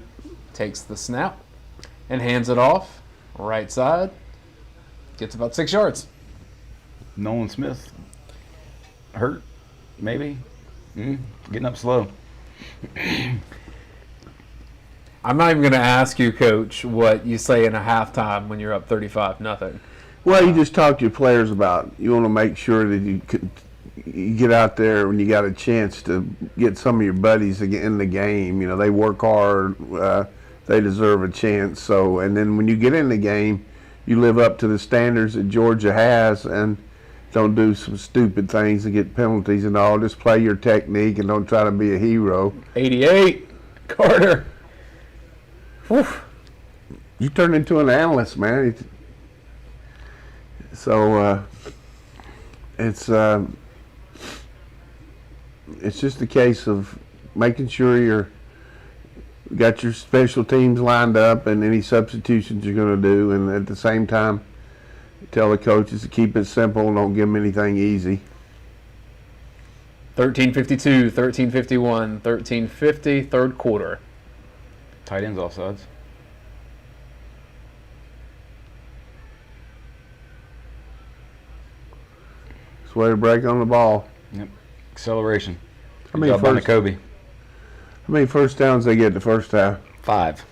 takes the snap and hands it off. Right side. Gets about 6 yards. Nolan Smith hurt, maybe. Getting up slow. I'm not even going to ask you, Coach, what you say in a halftime when you're up 35-0. Well, you just talk to your players about you want to make sure that you get out there when you got a chance to get some of your buddies in the game. You know, they work hard. They deserve a chance. So, and then when you get in the game, you live up to the standards that Georgia has and don't do some stupid things and get penalties and all. Just play your technique and don't try to be a hero. 88, Carter. Oof. You turn into an analyst, man. So it's just a case of making sure you got your special teams lined up and any substitutions you're going to do, and at the same time tell the coaches to keep it simple and don't give them anything easy. 13:52, 13:51, 13:50, third quarter. Tight ends offsides. It's a way to break on the ball. Yep. Acceleration. How many Good job on Kobe. How many first downs they get the first half? 5.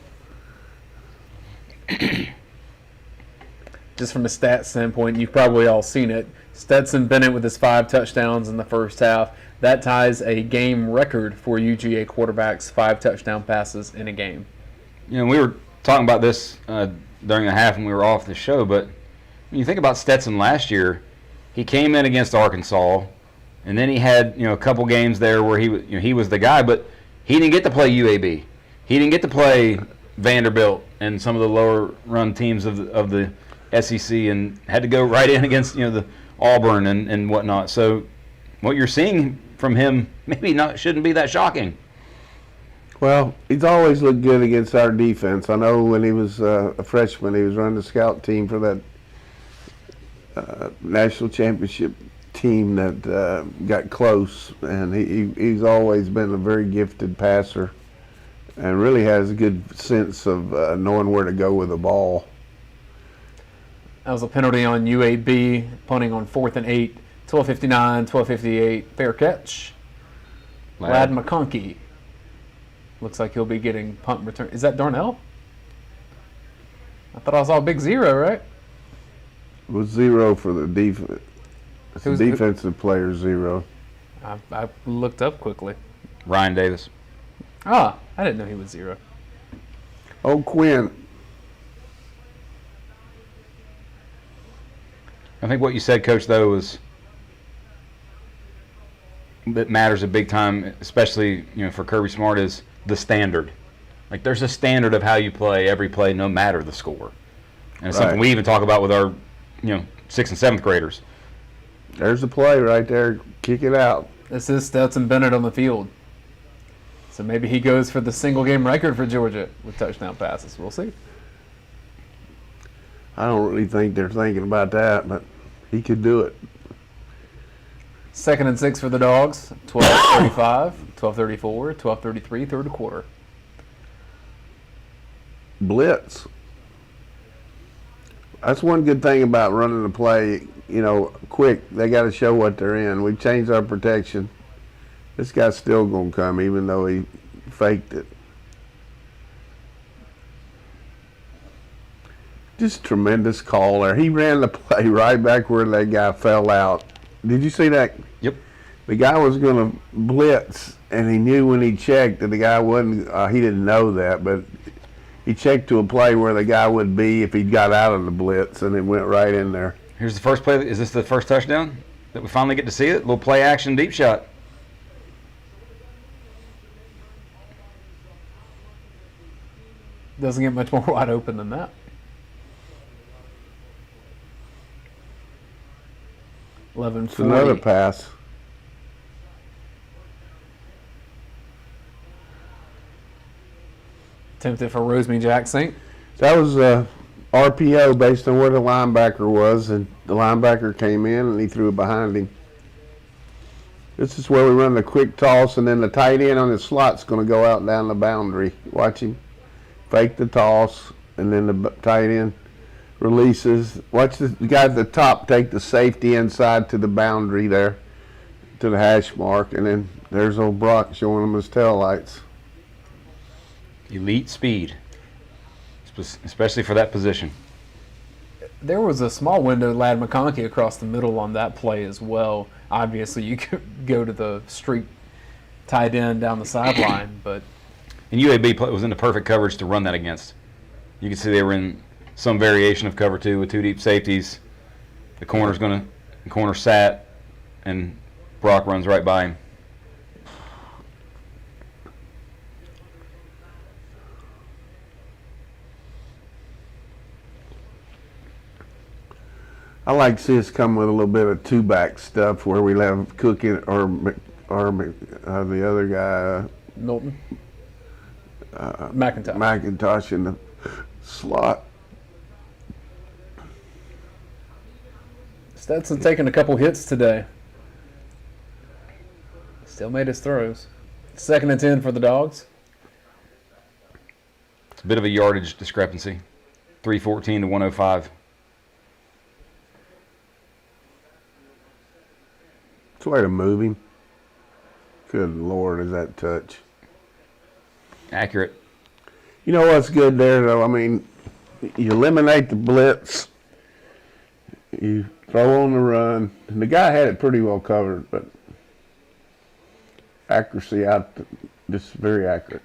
Just from a stat standpoint, you've probably all seen it. Stetson Bennett with his 5 touchdowns in the first half. That ties a game record for UGA quarterbacks, 5 touchdown passes in a game. You know, we were talking about this during the half when we were off the show, but when you think about Stetson last year, he came in against Arkansas, and then he had a couple games there where he was the guy, but he didn't get to play UAB. He didn't get to play Vanderbilt and some of the lower run teams of the SEC, and had to go right in against the Auburn and whatnot. So what you're seeing from him shouldn't be that shocking. Well, he's always looked good against our defense. I know when he was a freshman, he was running the scout team for that national championship team that got close, and he's always been a very gifted passer and really has a good sense of knowing where to go with the ball. That was a penalty on UAB, punting on 4th and 8, 12:59, 12:58, fair catch. Lad McConkey. Looks like he'll be getting punt return. Is that Darnell? I thought I saw a big 0, right? It was 0 for the defense. The defensive player 0. I looked up quickly. Ryan Davis. I didn't know he was 0. Oh, Quinn. I think what you said, Coach, though, was that matters a big time, especially for Kirby Smart, is the standard. Like, there's a standard of how you play every play, no matter the score, and it's something we even talk about with our 6th and 7th graders. There's the play right there. Kick it out. This is Stetson Bennett on the field. So maybe he goes for the single game record for Georgia with touchdown passes. We'll see. I don't really think they're thinking about that, but he could do it. 2nd and 6 for the Dogs. 12:35, 12:34, 12:33, third quarter. Blitz. That's one good thing about running the play, quick. They got to show what they're in. We've changed our protection. This guy's still going to come even though he faked it. Just tremendous call there. He ran the play right back where that guy fell out. Did you see that? Yep. The guy was going to blitz, and he knew when he checked that the guy wasn't. He didn't know that, but he checked to a play where the guy would be if he got out of the blitz, and it went right in there. Here's the first play. Is this the first touchdown that we finally get to see it? Little play action deep shot. Doesn't get much more wide open than that. 11:40. It's another pass. Attempted for Rosemy Jackson. That was RPO based on where the linebacker was, and the linebacker came in and he threw it behind him. This is where we run the quick toss, and then the tight end on the slot's going to go out and down the boundary. Watch him fake the toss, and then the tight end releases. Watch the guy at the top take the safety inside to the boundary there, to the hash mark, and then there's old Brock showing him his taillights. Elite speed, especially for that position. There was a small window, Ladd McConkey across the middle on that play as well. Obviously, you could go to the streak tight end down the sideline, but And UAB was in the perfect coverage to run that against. You can see they were in some variation of cover 2 with 2 deep safeties. The corner sat, and Brock runs right by him. I like to see us come with a little bit of two-back stuff where we have Cook in, or the other guy, Milton, McIntosh. McIntosh in the slot. Stetson taking a couple hits today. Still made his throws. 2nd and 10 for the Dogs. It's a bit of a yardage discrepancy. 314 to 105. It's a way to move him. Good Lord, is that touch. Accurate. You know what's good there, though? I mean, you eliminate the blitz. You throw on the run. And the guy had it pretty well covered, but accuracy just very accurate.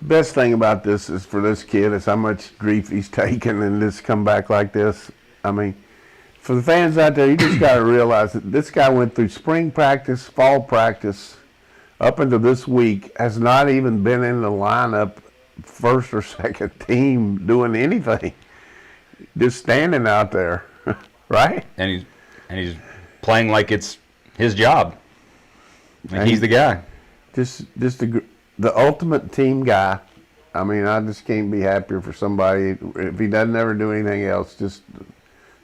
Best thing about this is for this kid is how much grief he's taken and just come back like this. I mean, for the fans out there, you just got to realize that this guy went through spring practice, fall practice, up until this week, has not even been in the lineup, first or second team, doing anything. Just standing out there, right? And he's playing like it's his job. Like he's the guy. Just the ultimate team guy. I mean, I just can't be happier for somebody. If he doesn't ever do anything else, just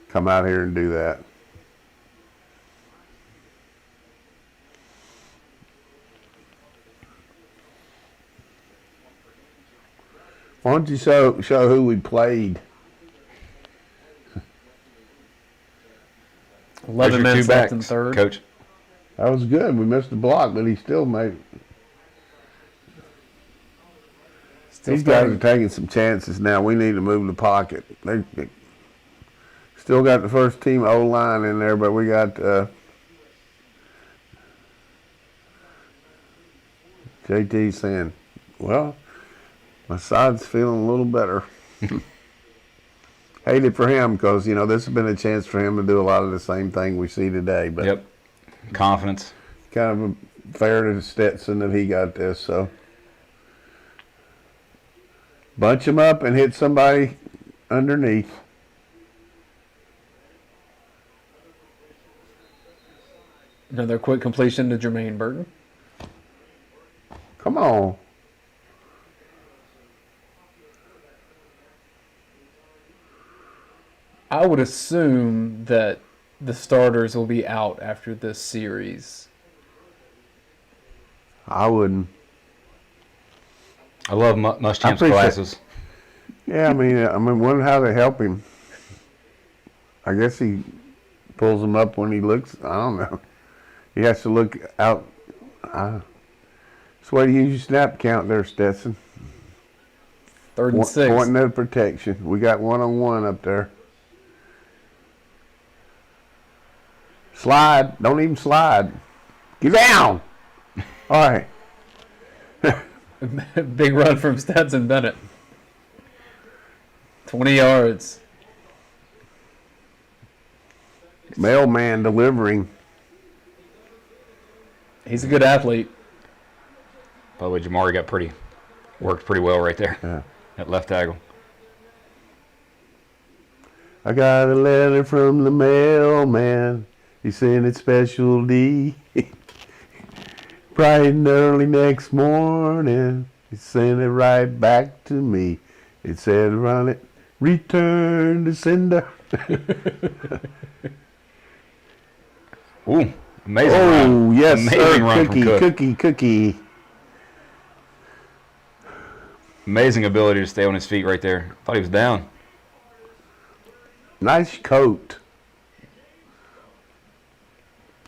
come out here and do that. Why don't you show who we played? 11 minutes left in third. Coach. That was good. We missed the block, but he still made. These guys are taking some chances now. We need to move the pocket. They still got the first team O-line in there, but we got JT saying, well, my side's feeling a little better. Hate it for him because, you know, this has been a chance for him to do a lot of the same thing we see today. But Yep. Confidence. kind of fair to Stetson that he got this. So bunch him up and hit somebody underneath. Another quick completion to Jermaine Burton. Come on. I would assume that the starters will be out after this series. I wouldn't. I love Muschamp's appreciate- glasses. Yeah, I mean, wonder how they help him. I guess he pulls them up when he looks. I don't know. He has to look out. That's why you use your snap count there, Stetson. 3rd and 6. Pointing of protection. We got 1-on-1 up there. Slide. Don't even slide. Get down. All right. Big run from Stetson Bennett. 20 yards. Mailman delivering. He's a good athlete. By the way, Jamari worked pretty well right there Yeah. at left tackle. I got a letter from the mailman. He sent it special D. Bright and early next morning, he sent it right back to me. It said on it, return to sender. Ooh, amazing Oh, run. yes, Amazing sir. run from Cook. Cookie. Amazing ability to stay on his feet right there. Thought he was down. Nice coat.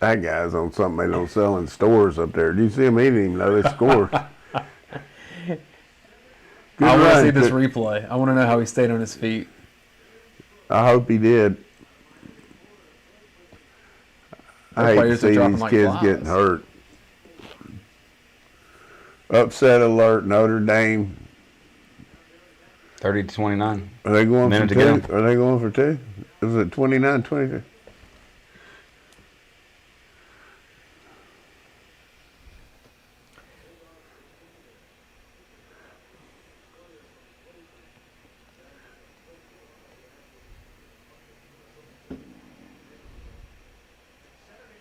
That guy's on something they don't sell in stores up there. Do you see him? He didn't even know they scored. Good I want to run, see this Cook. replay. I want to know how he stayed on his feet. I hope he did. I hate to players are see dropping these like kids flies. getting hurt. Upset alert, Notre Dame. 30-29. Are they going Minute for to two? go. Are they going for two? Is it 29-23?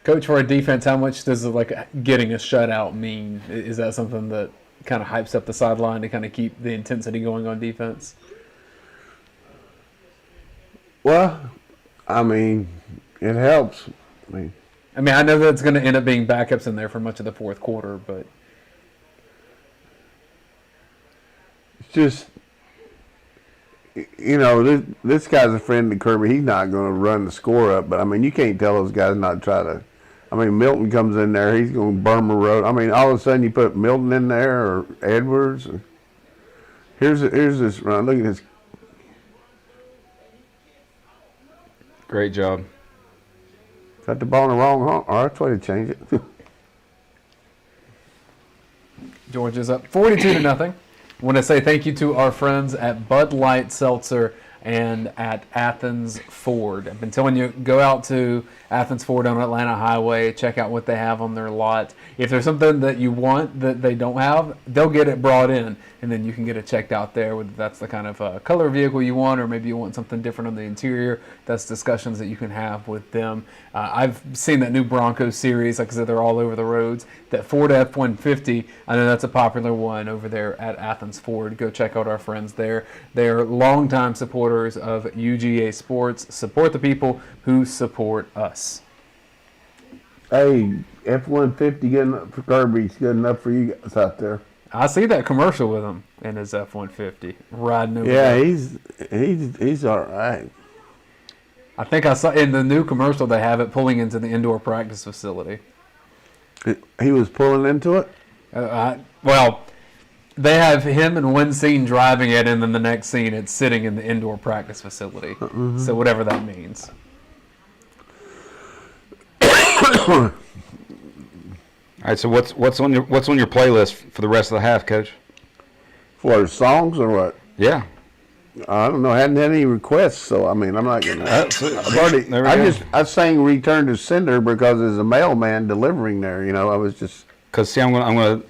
Coach, for a defense, how much does getting a shutout mean? Is that something that kind of hypes up the sideline to kind of keep the intensity going on defense? Well, I mean, it helps. I mean, I know that's going to end up being backups in there for much of the fourth quarter, but It's just, this guy's a friend of Kirby. He's not going to run the score up, but I mean, you can't tell those guys not to try to. I mean, Milton comes in there, he's going to burn the road. I mean, all of a sudden you put Milton in there or Edwards. Here's this run. Look at this. Great job. Got the ball in the wrong hole. All right, that's the way to change it. Georgia's up 42-0. I want to say thank you to our friends at Bud Light Seltzer and at Athens Ford. I've been telling you, go out to Athens Ford on Atlanta Highway, check out what they have on their lot. If there's something that you want that they don't have, they'll get it brought in, and then you can get it checked out there, whether that's the kind of color vehicle you want, or maybe you want something different on the interior. That's discussions that you can have with them. I've seen that new Bronco series. Like I said, they're all over the roads. That Ford F-150, I know that's a popular one over there at Athens Ford. Go check out our friends there. They're longtime supporters of UGA Sports. Support the people who support us. Hey, F-150 good enough for Kirby's good enough for you guys out there. I see that commercial with him in his F-150 riding over Yeah, there. he's all right. I think I saw in the new commercial they have it pulling into the indoor practice facility. He was pulling into it? Well, they have him in one scene driving it, and then the next scene it's sitting in the indoor practice facility. So whatever that means. All right, so what's on your playlist for the rest of the half, Coach? For songs or what? Yeah. I don't know. I hadn't had any requests, so I mean, I'm not gonna. There we go. I sang "Return to Sender" because there's a mailman delivering there. I was just. Because see, I'm gonna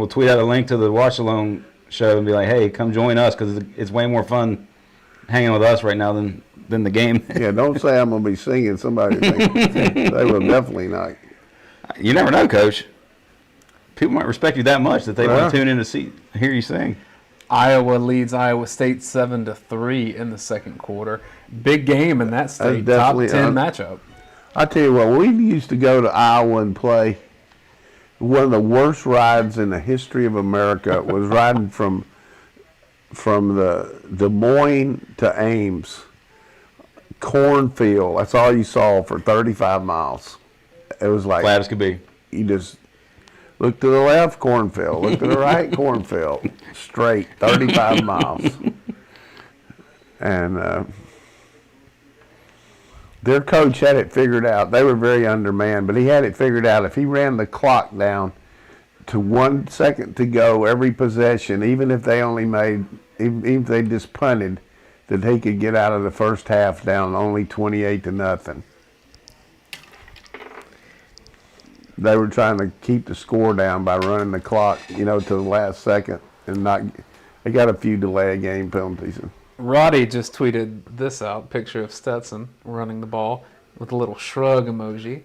tweet out a link to the Watch Alone show and be like, hey, come join us because it's way more fun hanging with us right now than the game. Yeah, don't say I'm gonna be singing. Somebody think they will definitely not. You never know, Coach. People might respect you that much that they Yeah. want to tune in to hear you sing. Iowa leads Iowa State 7-3 in the second quarter. Big game in that state. Top definitely 10 matchup. I tell you what, we used to go to Iowa and play. One of the worst rides in the history of America was riding from the Des Moines to Ames. Cornfield. That's all you saw for 35 miles. It was like Glad as could be. you just look to the left, cornfield. Look to the right, cornfield. Straight, 35 miles. And their coach had it figured out. They were very undermanned, but he had it figured out. If he ran the clock down to 1 second to go every possession, even if they if they just punted, that he could get out of the first half down only 28-0. They were trying to keep the score down by running the clock, to the last second, and not. They got a few delay of game penalties. Roddy just tweeted this out, picture of Stetson running the ball with a little shrug emoji.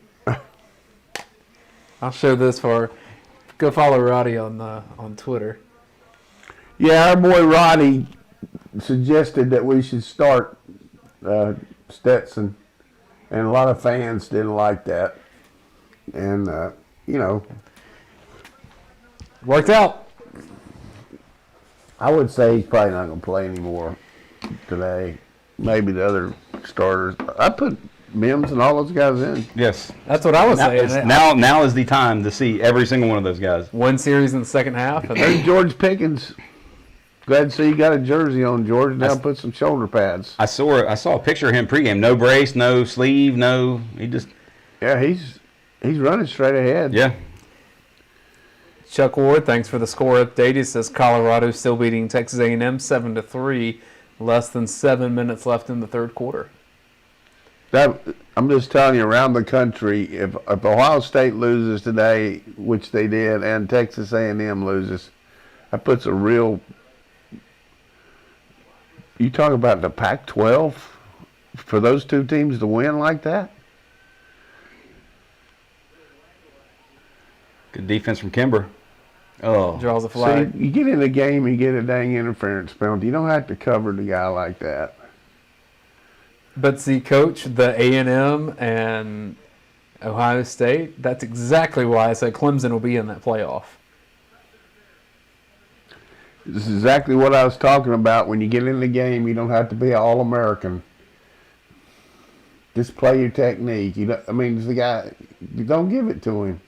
I'll show this go follow Roddy on Twitter. Yeah, our boy Roddy suggested that we should start Stetson, and a lot of fans didn't like that. And, Worked out. I would say he's probably not going to play anymore today. Maybe the other starters. I put Mims and all those guys in. Yes. That's what I was Now, saying. now is the time to see every single one of those guys. One series in the second half. And There's George Pickens. Glad to see you got a jersey on, George. Now put some shoulder pads. I saw a picture of him pregame. No brace, no sleeve, he just. Yeah, he's running straight ahead. Yeah. Chuck Ward, thanks for the score update. He says Colorado still beating Texas A&M 7-3. Less than 7 minutes left in the third quarter. I'm just telling you, around the country, if Ohio State loses today, which they did, and Texas A&M loses, that puts a real. You talk about the Pac-12 for those two teams to win like that. Good defense from Kimber. Oh. Draws a flag. See, you get in the game, you get a dang interference penalty. You don't have to cover the guy like that. But see, Coach, the A&M and Ohio State, that's exactly why I said Clemson will be in that playoff. This is exactly what I was talking about. When you get in the game, you don't have to be an All-American. Just play your technique. The guy, you don't give it to him.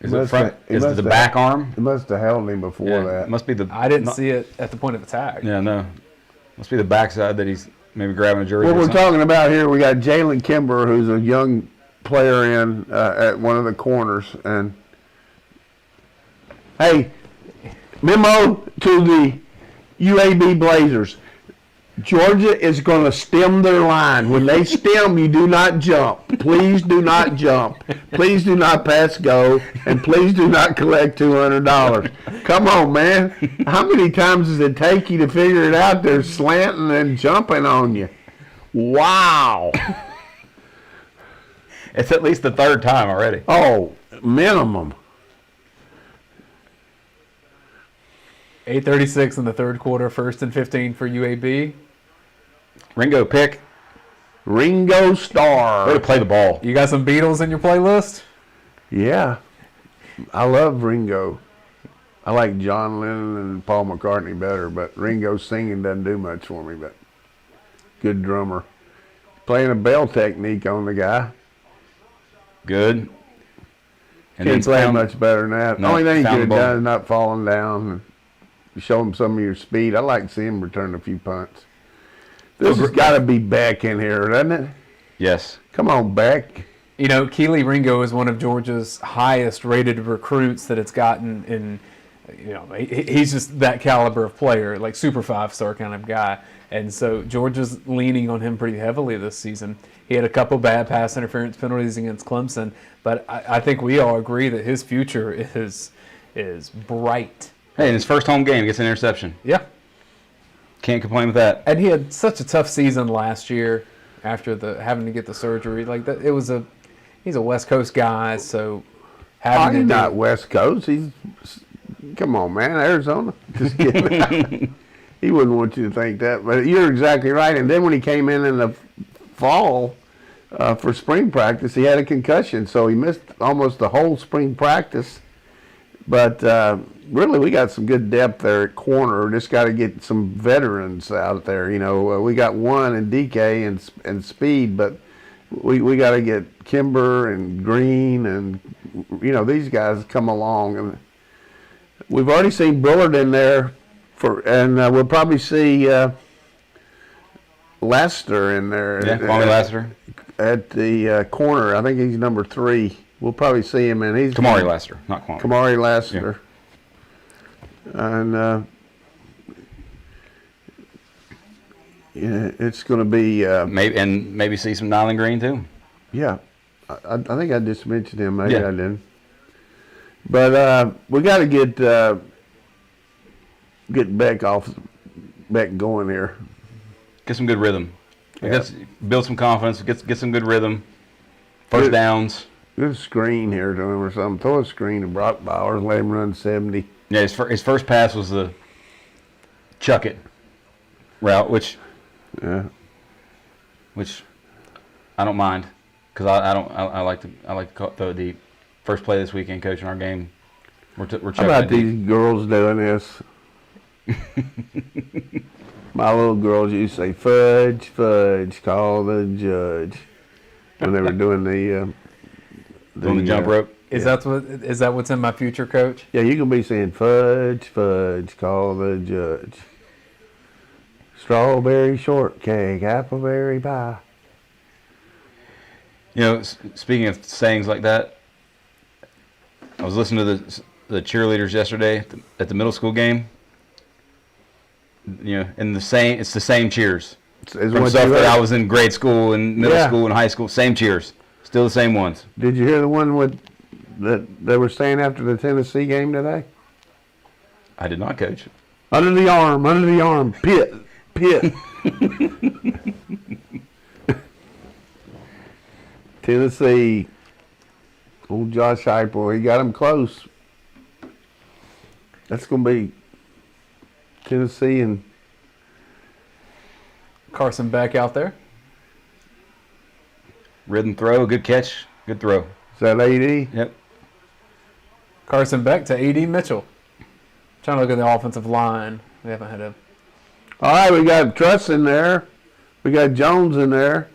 Is it front? Is it the back arm? It must have held him before that. It must be the. I didn't see it at the point of attack. Yeah, no. Must be the backside that he's maybe grabbing a jersey. What or we're something. talking about here, we got Jalen Kimber, who's a young player at one of the corners, and hey, memo to the UAB Blazers. Georgia is going to stem their line. When they stem, you do not jump. Please do not jump. Please do not pass go, and please do not collect $200. Come on, man. How many times does it take you to figure it out? They're slanting and jumping on you. Wow. It's at least the third time already. Oh, minimum. 8:36 in the third quarter, 1st and 15 for UAB. Ringo pick. Ringo Way Starr. to play the ball. You got some Beatles in your playlist? Yeah. I love Ringo. I like John Lennon and Paul McCartney better, but Ringo singing doesn't do much for me, but good drummer. Playing a bell technique on the guy. Good. And Can't play found- much better than that. No, The only thing you found could the have ball. done is not falling down and show him some of your speed. I like to see him return a few punts. This has got to be Beck in here, doesn't it? Yes. Come on, Beck. You know, Keely Ringo is one of Georgia's highest rated recruits that it's gotten in, he's just that caliber of player, like super 5-star kind of guy. And so Georgia's leaning on him pretty heavily this season. He had a couple bad pass interference penalties against Clemson, but I think we all agree that his future is bright. Hey, in his first home game, he gets an interception. Yeah. Can't complain with that. And he had such a tough season last year after having to get the surgery. Like that, he's a West Coast guy, so having He's to not West Coast. Come on, man, Arizona. Just kidding. He wouldn't want you to think that, but you're exactly right. And then when he came in the fall for spring practice, he had a concussion, so he missed almost the whole spring practice. But really, we got some good depth there at corner. Just got to get some veterans out there. We got one in DK and Speed, but we got to get Kimber and Green and these guys come along. And we've already seen Bullard in there, and we'll probably see Lester in there. Yeah, Kwame Lassiter. At the corner. I think he's number 3. We'll probably see him in. He's Kamari Lassiter, not Kwame. Kamari Lassiter. Yeah. And it's going to be maybe see some Nyland Green too. yeah. I think I just mentioned him. Maybe Yeah. I didn't. But we got to get Beck going here. Get some good rhythm. Yeah. Build some confidence. Get some good rhythm. First downs. Get a screen here to him or something. Throw a screen to Brock Bowers. Let him run 70. Yeah, his first pass was the chuck it route, which I don't mind because I like to throw it deep. First play this weekend, coach, in our game. We're chucking How about it deep. these girls doing this? My little girls used to say, "Fudge, fudge, call the judge," when they were doing the jump rope. Is that what's in my future, Coach? Yeah, you can be saying, "Fudge, fudge, call the judge." Strawberry shortcake, appleberry pie. You know, speaking of sayings like that, I was listening to the cheerleaders yesterday at the middle school game. You know, it's the same cheers. From stuff that I was in grade school and middle school and high school, same cheers, still the same ones. Did you hear the one that they were saying after the Tennessee game today? I did not, coach. Under the arm, pit. Tennessee. Old Josh Heupel, he got him close. That's going to be Tennessee and Carson Beck out there. Rhythm throw, good catch, good throw. Is that AD? Yep. Carson Beck to A.D. Mitchell. Trying to look at the offensive line. We haven't had a... All right, we got Truss in there. We got Jones in there.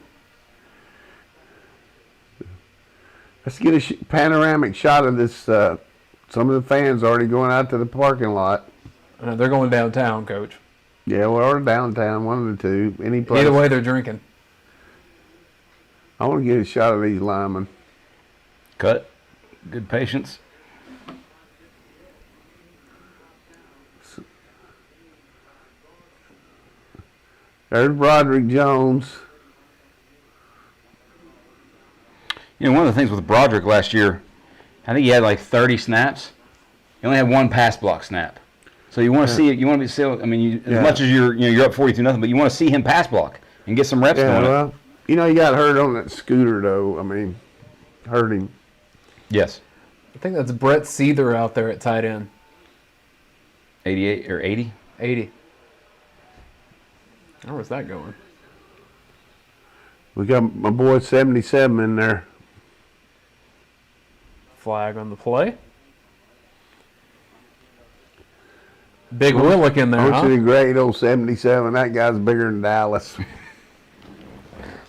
Let's get a panoramic shot of this. Some of the fans already going out to the parking lot. They're going downtown, Coach. Yeah, we're downtown, one of the two. Any place. Either way, they're drinking. I want to get a shot of these linemen. Cut. Good patience. There's Broderick Jones. You know, one of the things with Broderick last year, I think he had like 30 snaps. He only had one pass block snap. So you want to see it. You want to be still. I mean, as much as you're up 42-0, but you want to see him pass block and get some reps going. Well, you know, he got hurt on that scooter, though. I mean, hurt him. Yes. I think that's Brett Seether out there at tight end. 88 or 80. 80. Where's that going? We got my boy 77 in there. Flag on the play. Big Willick in there, Aren't you the great old 77? That guy's bigger than Dallas.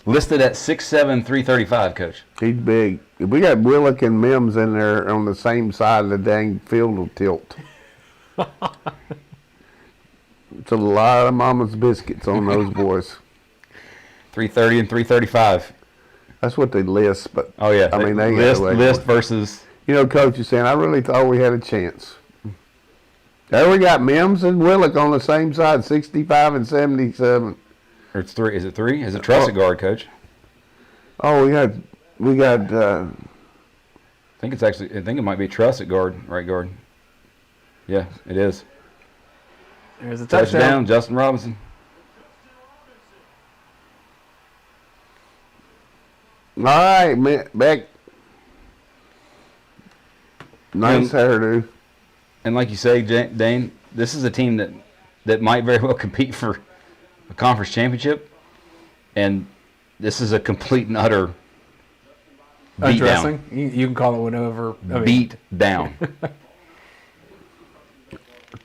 Listed at 6'7", 335, Coach. He's big. If we got Willick and Mims in there on the same side, the dang field will tilt. It's a lot of mama's biscuits on those boys. 330 and 335. That's what they list, but Oh yeah. I mean they list versus. You know, Coach is saying I really thought we had a chance. There we got Mims and Willick on the same side, 65 and 77. Or it's 3. Is it 3? Is it Truss at guard, Coach? Oh, we got. I think it might be Truss at guard, right guard. Yeah, it is. There's a Touchdown, Justin Robinson. All right, Beck. Nice hairdo. And like you say, Dane, this is a team that might very well compete for a conference championship, and this is a complete and utter beat Undressing. down. You can call it whatever. Beat down.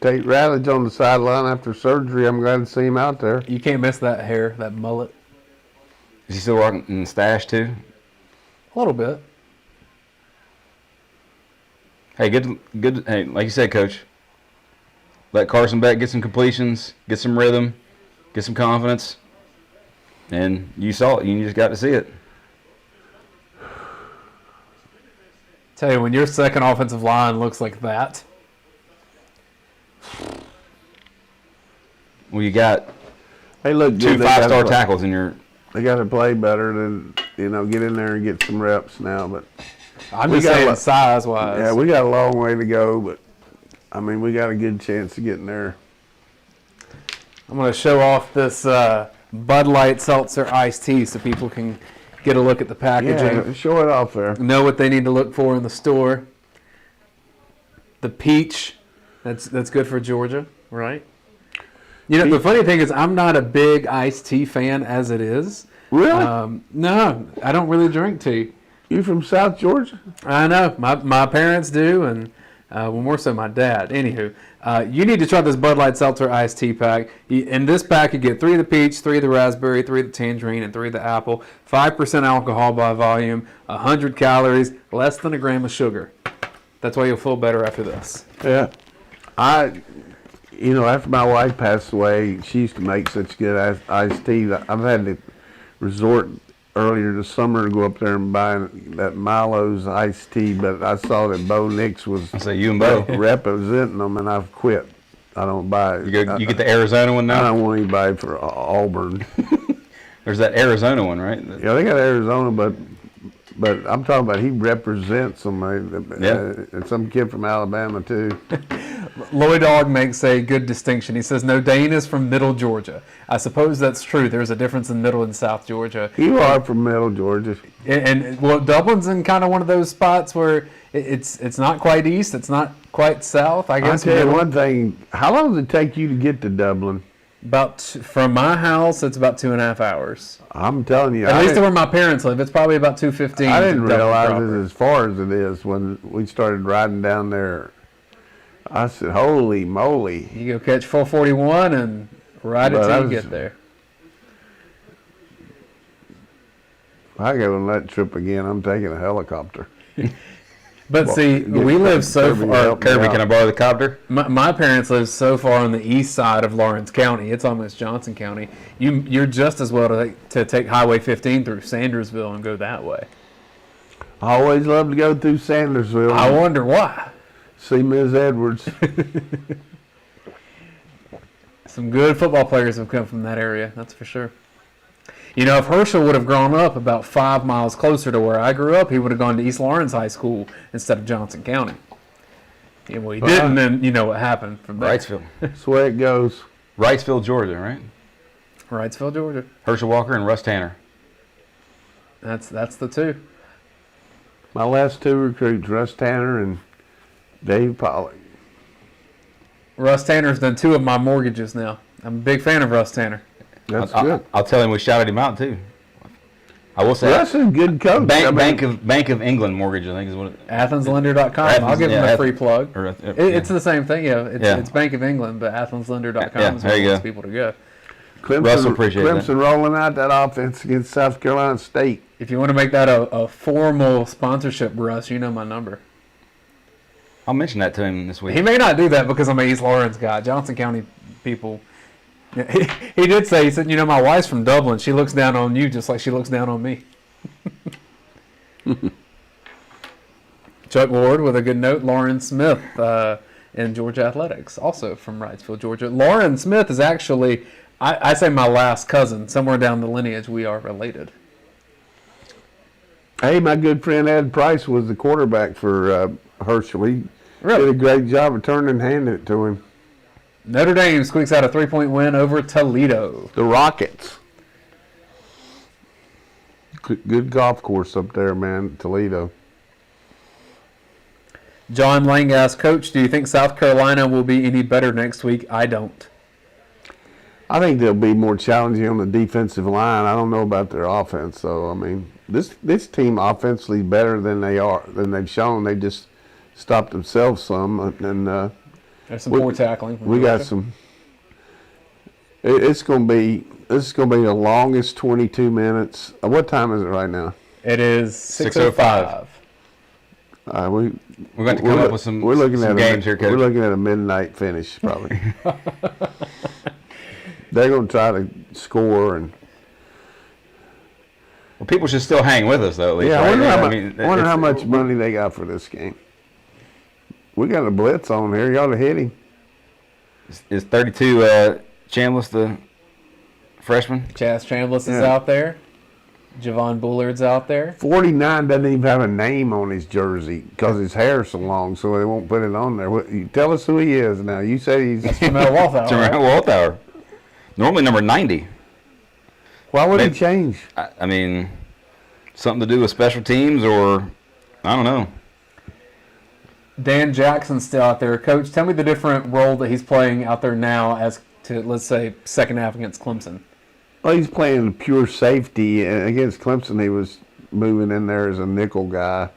Tate Radledge on the sideline after surgery. I'm glad to see him out there. You can't miss that hair, that mullet. Is he still rocking the stash too? A little bit. Hey, good. Hey, like you said, Coach. Let Carson Beck get some completions, get some rhythm, get some confidence, and you saw it. You just got to see it. Tell you, when your second offensive line looks like that. Well, you got They look two good. 5-star tackles in your. They got to play better than get in there and get some reps now. But I'm We just got a saying lot- size-wise. Yeah, we got a long way to go, but I mean, we got a good chance of getting there. I'm going to show off this Bud Light Seltzer iced tea so people can get a look at the packaging. Yeah, show it off there. Know what they need to look for in the store. The peach, that's good for Georgia, right? You know, the funny thing is I'm not a big iced tea fan as it is. Really? No, I don't really drink tea. You from South Georgia? I know. My parents do, and well, more so my dad. Anywho, you need to try this Bud Light Seltzer iced tea pack. In this pack, you get 3 of the peach, 3 of the raspberry, 3 of the tangerine, and 3 of the apple. 5% alcohol by volume, 100 calories, less than a gram of sugar. That's why you'll feel better after this. Yeah. After my wife passed away, she used to make such good iced tea. I've had to resort earlier this summer to go up there and buy that Milo's iced tea, but I saw that Bo Nix was I say you and Bo. representing them, and I've quit. I don't buy it. You get the Arizona one I now? don't want anybody for Auburn. There's that Arizona one, right? Yeah, they got Arizona, but I'm talking about he represents them. And some kid from Alabama, too. Lloyd Ogg makes a good distinction. He says, no, Dane is from Middle Georgia. I suppose that's true. There's a difference in Middle and South Georgia. You are from Middle Georgia. And well, Dublin's in kind of one of those spots where it's not quite east, it's not quite south. I I'll guess. tell you one thing. How long does it take you to get to Dublin? From my house, it's about 2.5 hours. I'm telling you. At least to where my parents live, it's probably about 2:15. I didn't to Dublin realize proper. it as far as it is when we started riding down there. I said, holy moly. You go catch 441 and ride it But till I you was- get there. If I go on that trip again, I'm taking a helicopter. But see, get we live so Kirby far. help me Kirby, out. can I borrow the copter? My parents live so far on the east side of Lawrence County. It's almost Johnson County. You're just as well to take Highway 15 through Sandersville and go that way. I always love to go through Sandersville I and wonder why. see Ms. Edwards. Some good football players have come from that area, that's for sure. You know, if Herschel would have grown up about 5 miles closer to where I grew up, he would have gone to East Lawrence High School instead of Johnson County. Yeah, well, he didn't, and you know what happened from there. Wrightsville. That's the way it goes. Wrightsville, Georgia, right? Wrightsville, Georgia. Herschel Walker and Russ Tanner. That's the two. My last 2 recruits, Russ Tanner and Dave Pollock. Russ Tanner's done 2 of my mortgages now. I'm a big fan of Russ Tanner. That's I'll good. tell him we shouted him out too. I will say Russ is a good coach. Bank of England mortgage, I think is what it AthensLender.com. I'll give him a free plug. or, It's the same thing, yeah. Yeah. It's Bank of England, but AthensLender.com Yeah, is there where you he wants go. people to go. Russell appreciate that. Clemson rolling out that offense against South Carolina State. If you want to make that a formal sponsorship, Russ, you know my number. I'll mention that to him this week. He may not do that because I'm an East Lawrence guy. Johnson County people. He did say, he said, you know, my wife's from Dublin. She looks down on you just like she looks down on me. Chuck Ward with a good note. Lauren Smith in Georgia Athletics, also from Wrightsville, Georgia. Lauren Smith is actually, I say my last cousin. Somewhere down the lineage we are related. Hey, my good friend Ed Price was the quarterback for Herschel. He Really? did a great job of turning and handing it to him. Notre Dame squeaks out a 3-point win over Toledo. The Rockets. Good golf course up there, man, Toledo. John Lang asked, Coach, do you think South Carolina will be any better next week? I don't. I think they'll be more challenging on the defensive line. I don't know about their offense, so I mean, this team offensively is better than they've shown. They just stopped themselves some, and There's some poor tackling. from we got Georgia. some. This is going to be the longest 22 minutes. What time is it right now? It is 6:05. We're going to come up with some games here, Coach. We're looking at a midnight finish, probably. They're going to try to score, and Well, people should still hang with us, though, at least. yeah, I right? wonder how much money they got for this game. We got a blitz on here. You ought to hit him. Is 32 Chambliss the freshman? Chaz Chambliss is Yeah. out there. Javon Bullard's out there. 49 doesn't even have a name on his jersey because his hair's so long, so they won't put it on there. You tell us who he is now. You say he's Jamel Walthour. Jamel Walthour. Normally number 90. Why would he Maybe- change? I mean, something to do with special teams or I don't know. Dan Jackson's still out there. Coach, tell me the different role that he's playing out there now as to, let's say, second half against Clemson. Well, he's playing pure safety. And against Clemson, he was moving in there as a nickel guy.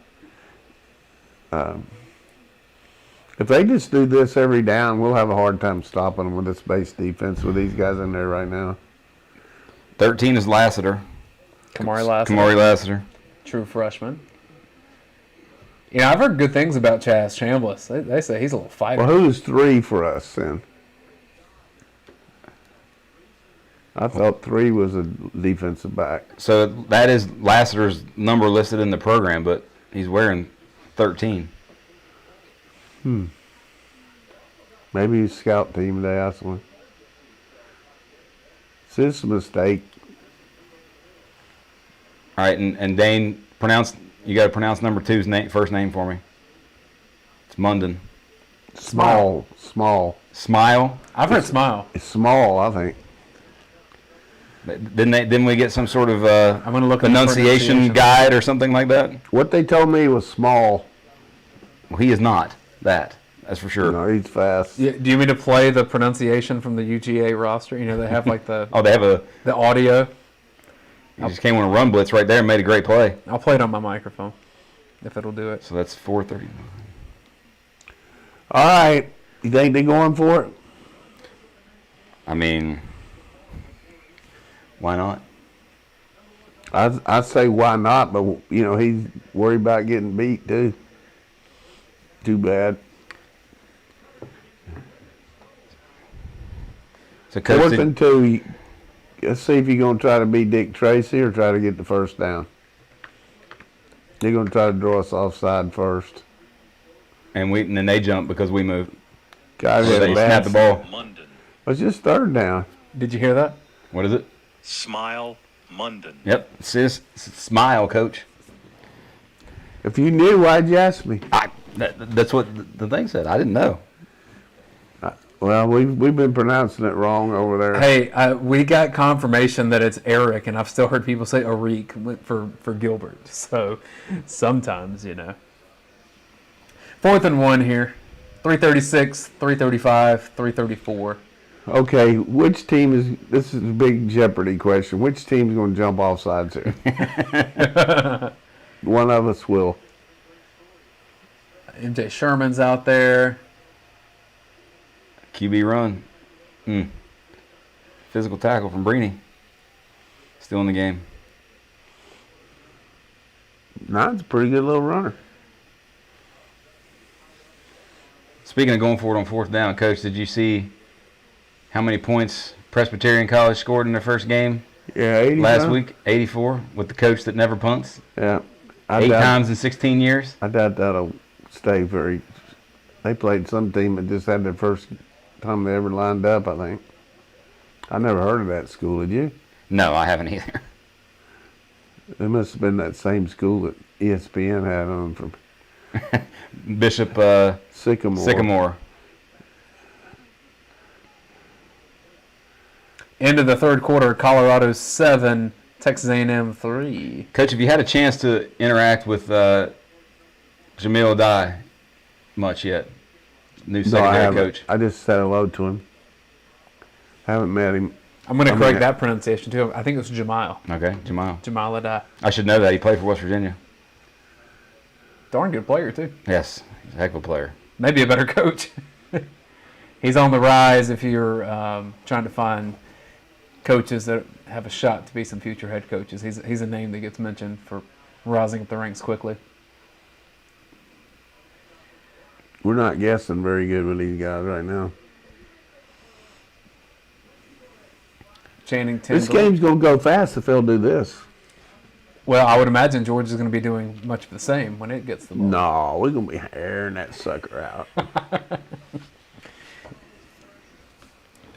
If they just do this every down, we'll have a hard time stopping them with this base defense with these guys in there right now. 13 is Lassiter. Kamari Lassiter. Kamari Lassiter. True freshman. You know, I've heard good things about Chaz Chambliss. They say he's a little fighter. Well, who's 3 for us then? I thought 3 was a defensive back. So that is Lassiter's number listed in the program, but he's wearing 13. Maybe he's scout team today, I swear. It's just a mistake. All right, and Dane, you got to pronounce number 2's first name for me. It's Munden. Small. Smile. I've heard Smile. It's small, I think. Didn't we get some sort of I'm going to look at the pronunciation pronunciation. guide or something like that? What they told me was small. Well, he is not that. That's for sure. No, he's fast. Yeah, do you mean to play the pronunciation from the UGA roster? You know, they have like the Oh, they have the audio. he just came on a run blitz right there and made a great play. I'll play it on my microphone if it'll do it. So that's 4:30. All right. You think they're going for it? I mean, why not? I say why not, but, you know, he's worried about getting beat, too. Too bad. So coach, 4th and 2. Let's see if you're going to try to beat Dick Tracy or try to get the first down. They're going to try to draw us offside first. and then they jump because we move. God, So they snap the ball. Munden. It's just 3rd down. Did you hear that? What is it? Smile Munden. Yep. Smile, coach. If you knew, why'd you ask me? That's what the thing said. I didn't know. Well, we've been pronouncing it wrong over there. Hey, we got confirmation that it's Eric, and I've still heard people say Eric for Gilbert. So sometimes, you know. 4th and 1 here. 336, 335, 334. Okay, which team is? This is a big Jeopardy question. Which team's going to jump off sides here? One of us will. MJ Sherman's out there. QB run. Physical tackle from Breeny. Still in the game. Nine's a pretty good little runner. Speaking of going for it on 4th down, Coach, did you see how many points Presbyterian College scored in their first game Yeah, 80 last some? week? 84 with the coach that never punts. Yeah. 8 times in 16 years. I doubt that'll stay very. They played some team that just had their first time they ever lined up, I think. I never heard of that school, did you? No, I haven't either. It must have been that same school that ESPN had on from Bishop Sycamore. End of the 3rd quarter, Colorado 7, Texas A&M 3. Coach, have you had a chance to interact with Jamil Dye much yet? New No, I secondary haven't. coach. I just said hello to him. Haven't met him. I'm going to I mean, correct that pronunciation too. I think it was Jamal. Okay, Jamal. Jamal Adai. I should know that. He played for West Virginia. Darn good player too. Yes, he's a heck of a player. Maybe a better coach. He's on the rise if you're trying to find coaches that have a shot to be some future head coaches. He's a name that gets mentioned for rising up the ranks quickly. We're not guessing very good with these guys right now. Channing This Tindall. game's going to go fast if they'll do this. Well, I would imagine Georgia's going to be doing much of the same when it gets the ball. No, we're going to be airing that sucker out.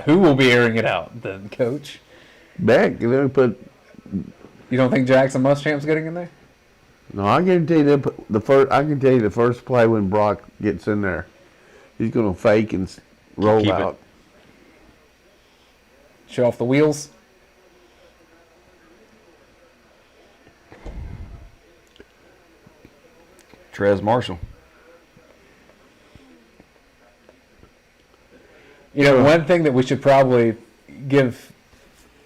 Who will be airing it out then, Coach? Beck, they put You don't think Jackson Muschamp's getting in there? No, I guarantee you I can tell you the first play when Brock gets in there, he's going to fake and roll Keep it. out. Show off the wheels. Trez Marshall. You know, one thing that we should probably give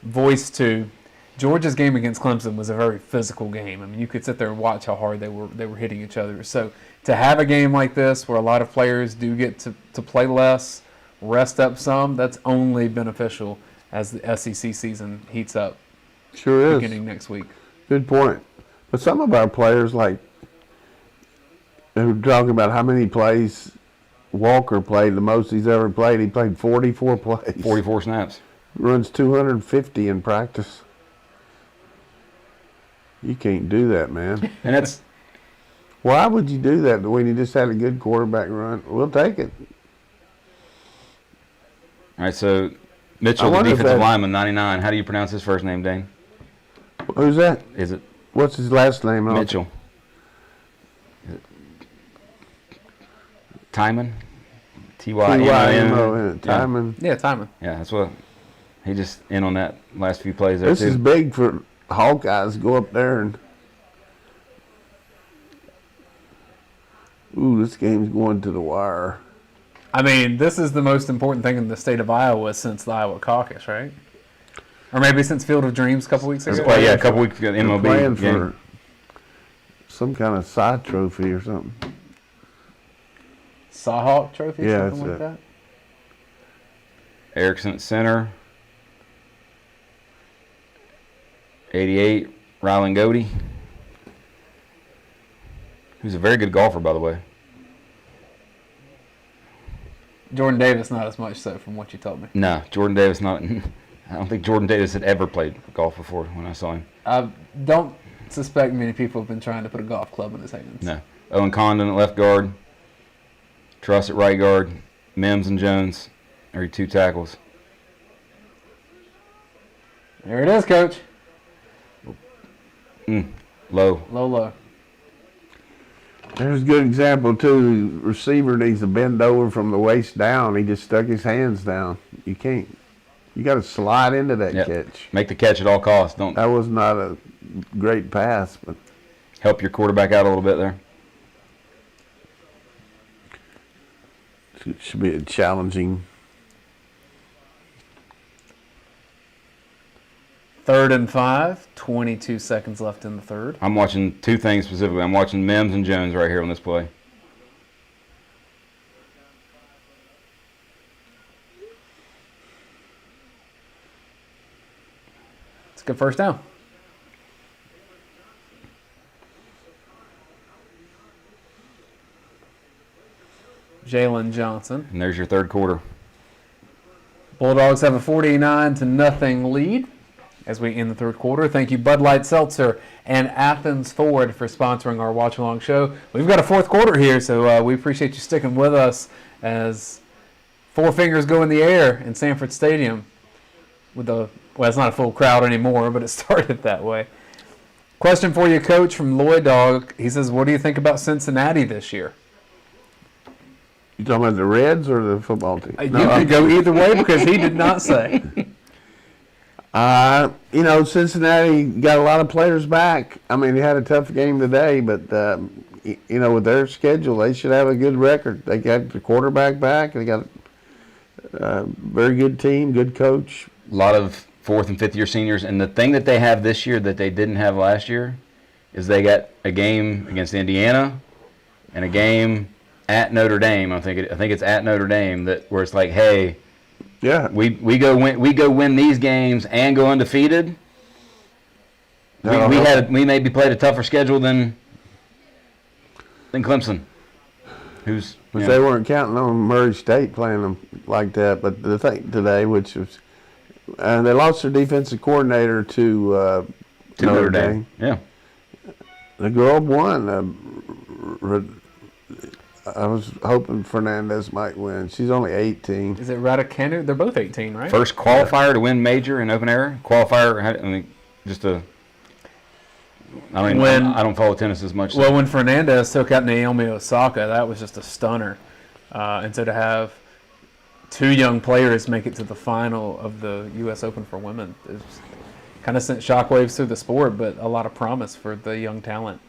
voice to, Georgia's game against Clemson was a very physical game. I mean, you could sit there and watch how hard they were hitting each other. So to have a game like this where a lot of players do get to play less, rest up some, that's only beneficial as the SEC season heats up Sure is. beginning next week. Good point. But some of our players, like, they were talking about how many plays Walker played, the most he's ever played. He played 44 plays. 44 snaps. Runs 250 in practice. You can't do that, man. And that's Why would you do that when you just had a good quarterback run? We'll take it. all right. So Mitchell, I the wonder if defensive that- lineman, 99. How do you pronounce his first name, Dane? Who's that? Is it What's his last name? Mitchell? Is it Timon? T-Y-M-O, T-Y-M-O-N. Timon. Yeah, Timon. Yeah, that's what he just in on that last few plays there This too. is big for Hawkeyes to go up there and. Ooh, this game's going to the wire. I mean, this is the most important thing in the state of Iowa since the Iowa caucus, right? Or maybe since Field of Dreams a couple weeks ago. Well, yeah, a couple weeks ago, They're MLB playing game. for some kind of side trophy or something. Sawhawk Trophy, Yeah, something like that's that. Erickson at center. 88, Rylan Godey, who's a very good golfer, by the way. Jordan Davis, not as much so from what you told me. No, Jordan Davis not. I don't think Jordan Davis had ever played golf before when I saw him. I don't suspect many people have been trying to put a golf club in his hands. No. Owen Condon at left guard. Truss at right guard. Mims and Jones are your two tackles. There it is, Coach. Low. Low. There's a good example, too. The receiver needs to bend over from the waist down. He just stuck his hands down. You can't. You got to slide into that Yep. catch. Make the catch at all costs. Don't That was not a great pass, but help your quarterback out a little bit there. it should be a challenging. 3rd and 5, 22 seconds left in the third. I'm watching two things specifically. I'm watching Mims and Jones right here on this play. It's a good first down. Jalen Johnson. And there's your third quarter. Bulldogs have a 49-0 lead as we end the third quarter. Thank you, Bud Light Seltzer and Athens Ford for sponsoring our Watch Along show. We've got a fourth quarter here, so we appreciate you sticking with us as four fingers go in the air in Sanford Stadium with well, it's not a full crowd anymore, but it started that way. Question for you, Coach, from Lloyd Dog. He says, what do you think about Cincinnati this year? You talking about the Reds or the football team? You could go either way because he did not say. Cincinnati got a lot of players back. I mean, they had a tough game today, but, with their schedule, they should have a good record. They got the quarterback back. They got a very good team, good coach. A lot of fourth and fifth year seniors, and the thing that they have this year that they didn't have last year is they got a game against Indiana and a game at Notre Dame. I think it's at Notre Dame where it's like, hey, Yeah. we go win these games and go undefeated. We maybe played a tougher schedule than Clemson, But they weren't counting on Murray State playing them like that. But the thing today, which was, they lost their defensive coordinator to Notre Dame. Yeah. The girl won. I was hoping Fernandez might win. She's only 18. Is it Raducanu? They're both 18, right? First qualifier to win major in open air. Qualifier, I mean, just a I mean, I don't follow tennis as much. Well, when Fernandez took out Naomi Osaka, that was just a stunner. And so to have two young players make it to the final of the U.S. Open for women is kind of sent shockwaves through the sport, but a lot of promise for the young talent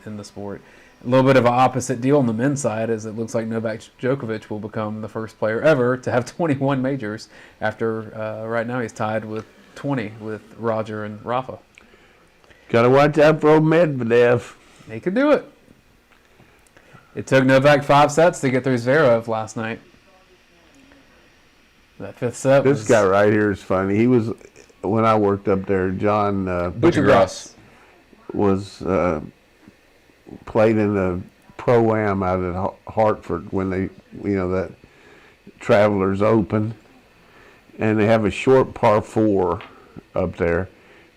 in the sport. A little bit of an opposite deal on the men's side, as it looks like Novak Djokovic will become the first player ever to have 21 majors after right now he's tied with 20 with Roger and Rafa. Got to watch out for old Medvedev. He could do it. It took Novak 5 sets to get through Zverev last night. That fifth set This guy right here is funny. He was, when I worked up there, John Butchergrass was played in the Pro-Am out at Hartford when they, that Travelers Open. And they have a short par 4 up there.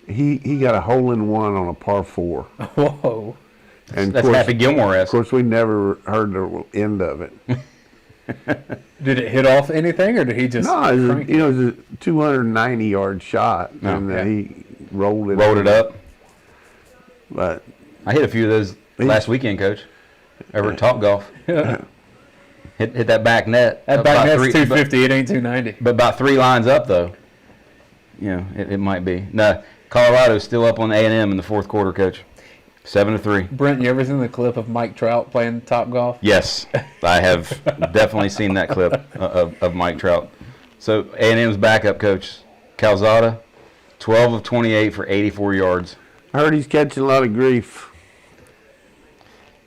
He got a hole-in-one on a par 4. Whoa. And That's Happy Gilmore-esque. Of course, we never heard the end of it. Did it hit off anything, or did he just? No, it was a 290-yard shot, and he rolled it up. But I hit a few of those last weekend, Coach, over at Topgolf. hit that back net. That back net's 250. It ain't 290. But about 3 lines up, though. It might be. No, Colorado's still up on A&M in the fourth quarter, Coach. 7-3. Brent, you ever seen the clip of Mike Trout playing Topgolf? Yes, I have definitely seen that clip of Mike Trout. So A&M's backup coach, Calzada, 12 of 28 for 84 yards. I heard he's catching a lot of grief.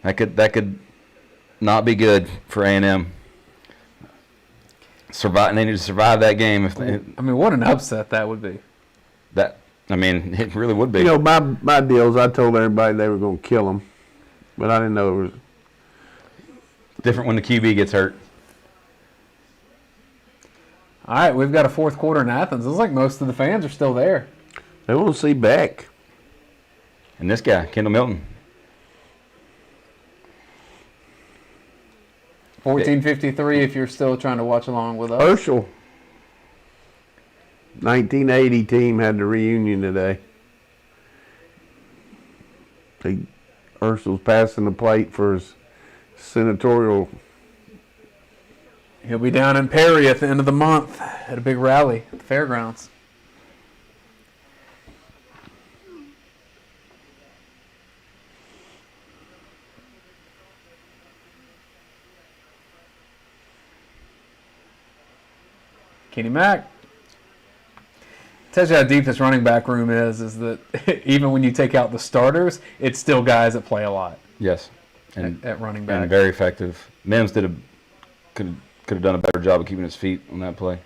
That could not be good for A&M. They need to survive that game. What an upset that would be. It really would be. My deals, I told everybody they were going to kill him, but I didn't know it was different when the QB gets hurt. All right, we've got a fourth quarter in Athens. It looks like most of the fans are still there. They want to see Beck. And this guy, Kendall Milton. 14:53 if you're still trying to watch along with us. Herschel. 1980 team had the reunion today. Herschel's passing the plate for his senatorial. He'll be down in Perry at the end of the month at a big rally at the fairgrounds. Kenny Mack. Tells you how deep this running back room is that even when you take out the starters, it's still guys that play a lot. Yes. At running back. And very effective. Mims could have done a better job of keeping his feet on that play.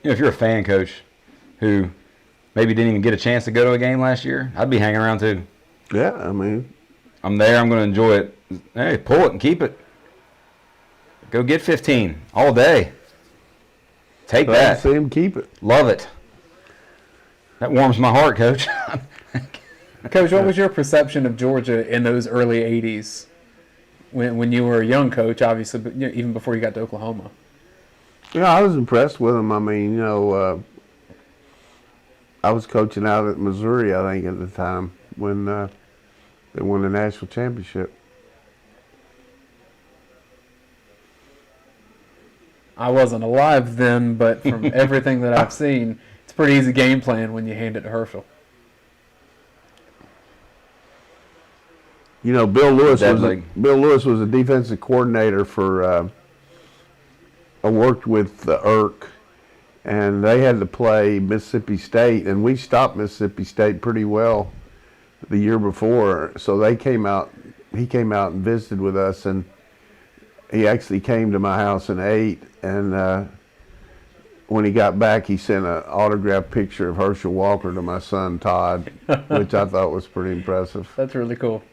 If you're a fan, Coach, who maybe didn't even get a chance to go to a game last year, I'd be hanging around too. Yeah, I'm there. I'm going to enjoy it. Hey, pull it and keep it. Go get 15 all day. Take that. See him keep it. Love it. That warms my heart, Coach. Coach, what was your perception of Georgia in those early 80s when you were a young coach, obviously, but even before you got to Oklahoma? Yeah, I was impressed with him. I was coaching out at Missouri, I think, at the time when they won the national championship. I wasn't alive then, but from everything that I've seen, it's a pretty easy game plan when you hand it to Herschel. Bill Lewis was a defensive coordinator for. I worked with Irk, and they had to play Mississippi State, and we stopped Mississippi State pretty well the year before. So he came out and visited with us, and he actually came to my house and ate. And when he got back, he sent an autographed picture of Herschel Walker to my son Todd, which I thought was pretty impressive. That's really cool.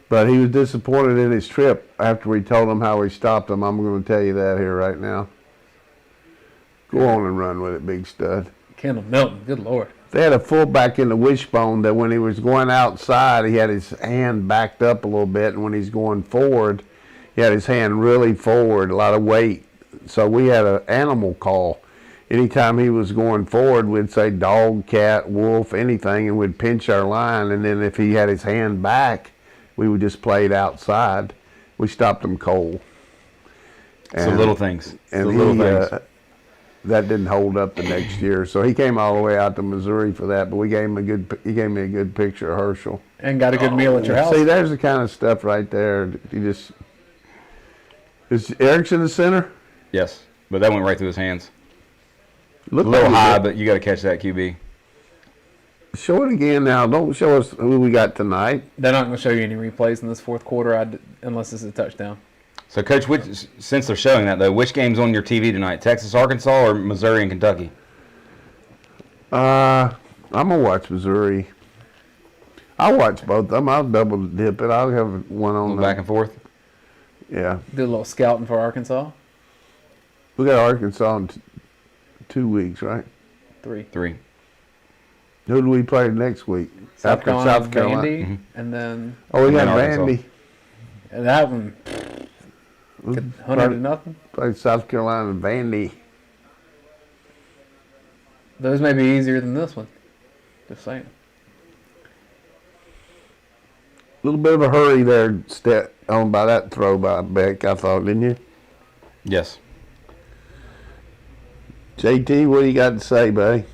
But he was disappointed in his trip after we told him how we stopped him. I'm going to tell you that here right now. Go on and run with it, big stud. Kendall Milton, good Lord. They had a fullback in the wishbone that when he was going outside, he had his hand backed up a little bit, and when he's going forward, he had his hand really forward, a lot of weight. So we had an animal call. Anytime he was going forward, we'd say dog, cat, wolf, anything, and we'd pinch our line. And then if he had his hand back, we would just play it outside. We stopped him cold. So little things. And the little things. That didn't hold up the next year. So he came all the way out to Missouri for that. But he gave me a good picture of Herschel. And got a good meal at your house. See, there's the kind of stuff right there. Is Erickson the center? Yes, but that went right through his hands. Look A little like high, but you got to catch that QB. Show it again now. Don't show us who we got tonight. They're not going to show you any replays in this fourth quarter unless it's a touchdown. So, Coach, since they're showing that, though, which game's on your TV tonight? Texas, Arkansas, or Missouri and Kentucky? I'm going to watch Missouri. I'll watch both of them. I'll double dip it. I'll have one on Back and forth? Yeah. Do a little scouting for Arkansas. We got Arkansas in 2 weeks, right? 3. Who do we play next week? South Carolina. Vandy, Mm-hmm. and then... Oh, we got Arkansas. Vandy. And that one, 100-0. Played South Carolina and Vandy. Those may be easier than this one. Just saying. A little bit of a hurry there, on by that throw by Beck, I thought, didn't you? Yes. JT, what do you got to say, buddy?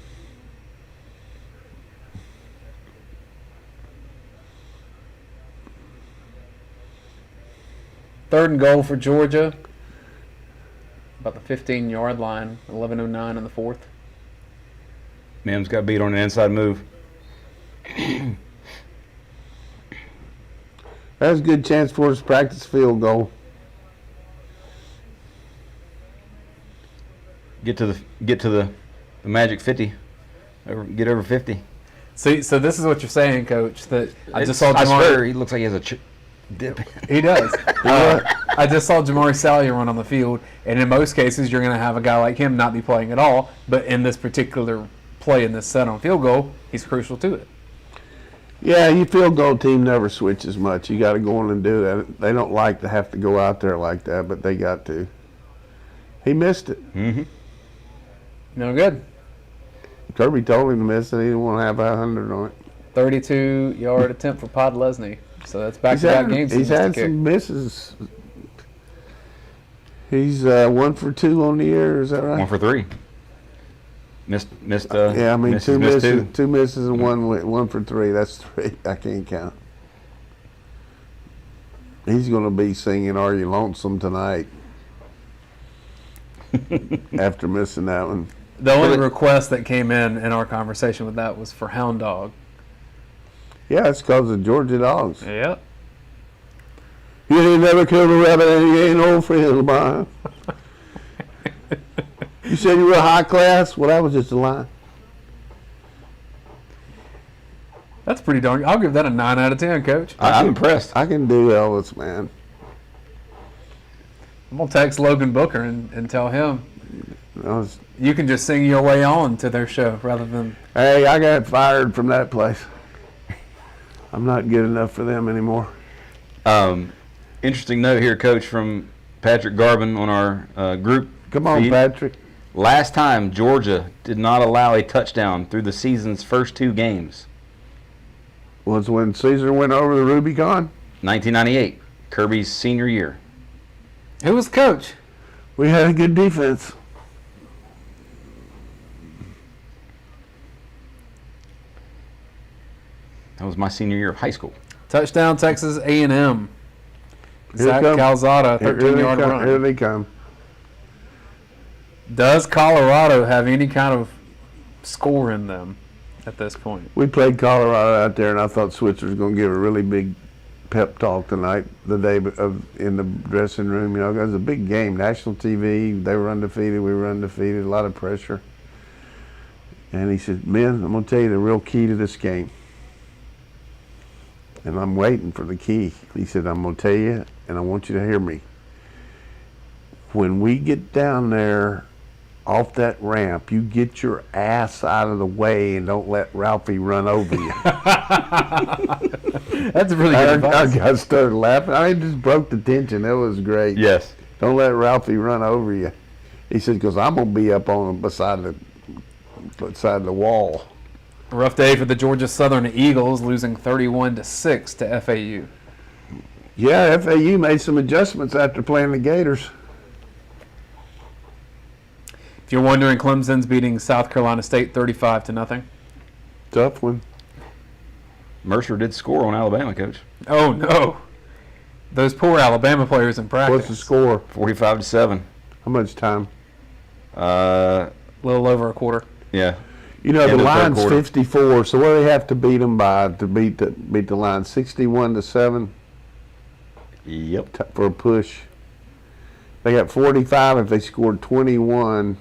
Third and goal for Georgia. About the 15-yard line. 11:09 in the fourth. Mims got beat on an inside move. That's a good chance for us to practice field goal. Get to the magic 50. Get over 50. See, so this is what you're saying, Coach. That I just saw I Jamari. swear, he looks like he has a dip. He does. I just saw Jamari Salyer run on the field, and in most cases, you're going to have a guy like him not be playing at all. But in this particular play, in this set on field goal, he's crucial to it. Yeah, your field goal team never switches much. You got to go in and do that. They don't like to have to go out there like that, but they got to. He missed it. Mm-hmm. No good. Kirby told him to miss it. He didn't want to have 100 on it. 32-yard attempt for Podlesny. So that's back-to-back games. He's had some misses. He's 1 for 2 on the year. Is that right? 1 for 3. Missed. Yeah, I mean missed two misses, two. and one for 3. That's 3. I can't count. He's going to be singing "Are You Lonesome" tonight after missing that one. The only request that came in our conversation with that was for Hound Dog. Yeah, it's because of Georgia Dogs. Yep. You ain't never killed a rabbit and you ain't no friend of mine. You said you were high class? Well, that was just a lie. That's pretty darn good. I'll give that a 9 out of 10, Coach. I'm impressed. I can do Elvis, man. I'm going to text Logan Booker and tell him Was, you can just sing your way on to their show rather than... hey, I got fired from that place. I'm not good enough for them anymore. Interesting note here, Coach, from Patrick Garvin on our group. Come on, feed. Patrick. Last time Georgia did not allow a touchdown through the season's first 2 games. Was when Caesar went over the Rubicon. 1998, Kirby's senior year. Who was the coach? We had a good defense. That was my senior year of high school. Touchdown, Texas A&M. Here Zach come. Calzada, Here 13-yard they come. run. Here they come. Does Colorado have any kind of score in them at this point? We played Colorado out there, and I thought Switzer was going to give a really big pep talk tonight, the day in the dressing room. You know, it was a big game, national TV. They were undefeated. We were undefeated. A lot of pressure. And he said, "Men, I'm going to tell you the real key to this game." And I'm waiting for the key. He said, "I'm going to tell you, and I want you to hear me. When we get down there off that ramp, you get your ass out of the way and don't let Ralphie run over you. That's really good advice. I started laughing. I just broke the tension. That was great. Yes. Don't let Ralphie run over you. He said, because I'm going to be up on beside the wall. A rough day for the Georgia Southern Eagles, losing 31-6 to FAU. Yeah, FAU made some adjustments after playing the Gators. If you're wondering, Clemson's beating South Carolina State 35-0. Tough one. Mercer did score on Alabama, Coach. Oh no, those poor Alabama players in practice. What's the score? 45-7. How much time? A little over a quarter. Yeah. You know, End the of the third line's quarter. 54, so what do they have to beat them by to beat the line? 61-7 Yep. for a push. They got 45 if they scored 21.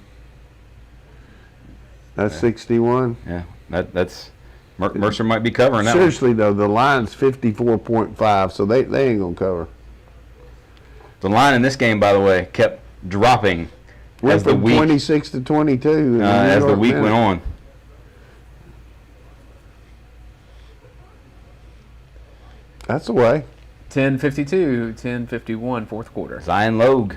That's 61. Yeah. That's Mercer might be covering that Seriously, though, the line's 54.5, so they ain't going to cover. one. The line in this game, by the way, kept dropping Went as the from week 26 to 22. as the week went on. That's the way. 10:52, 10:51, fourth quarter. Zion Logue.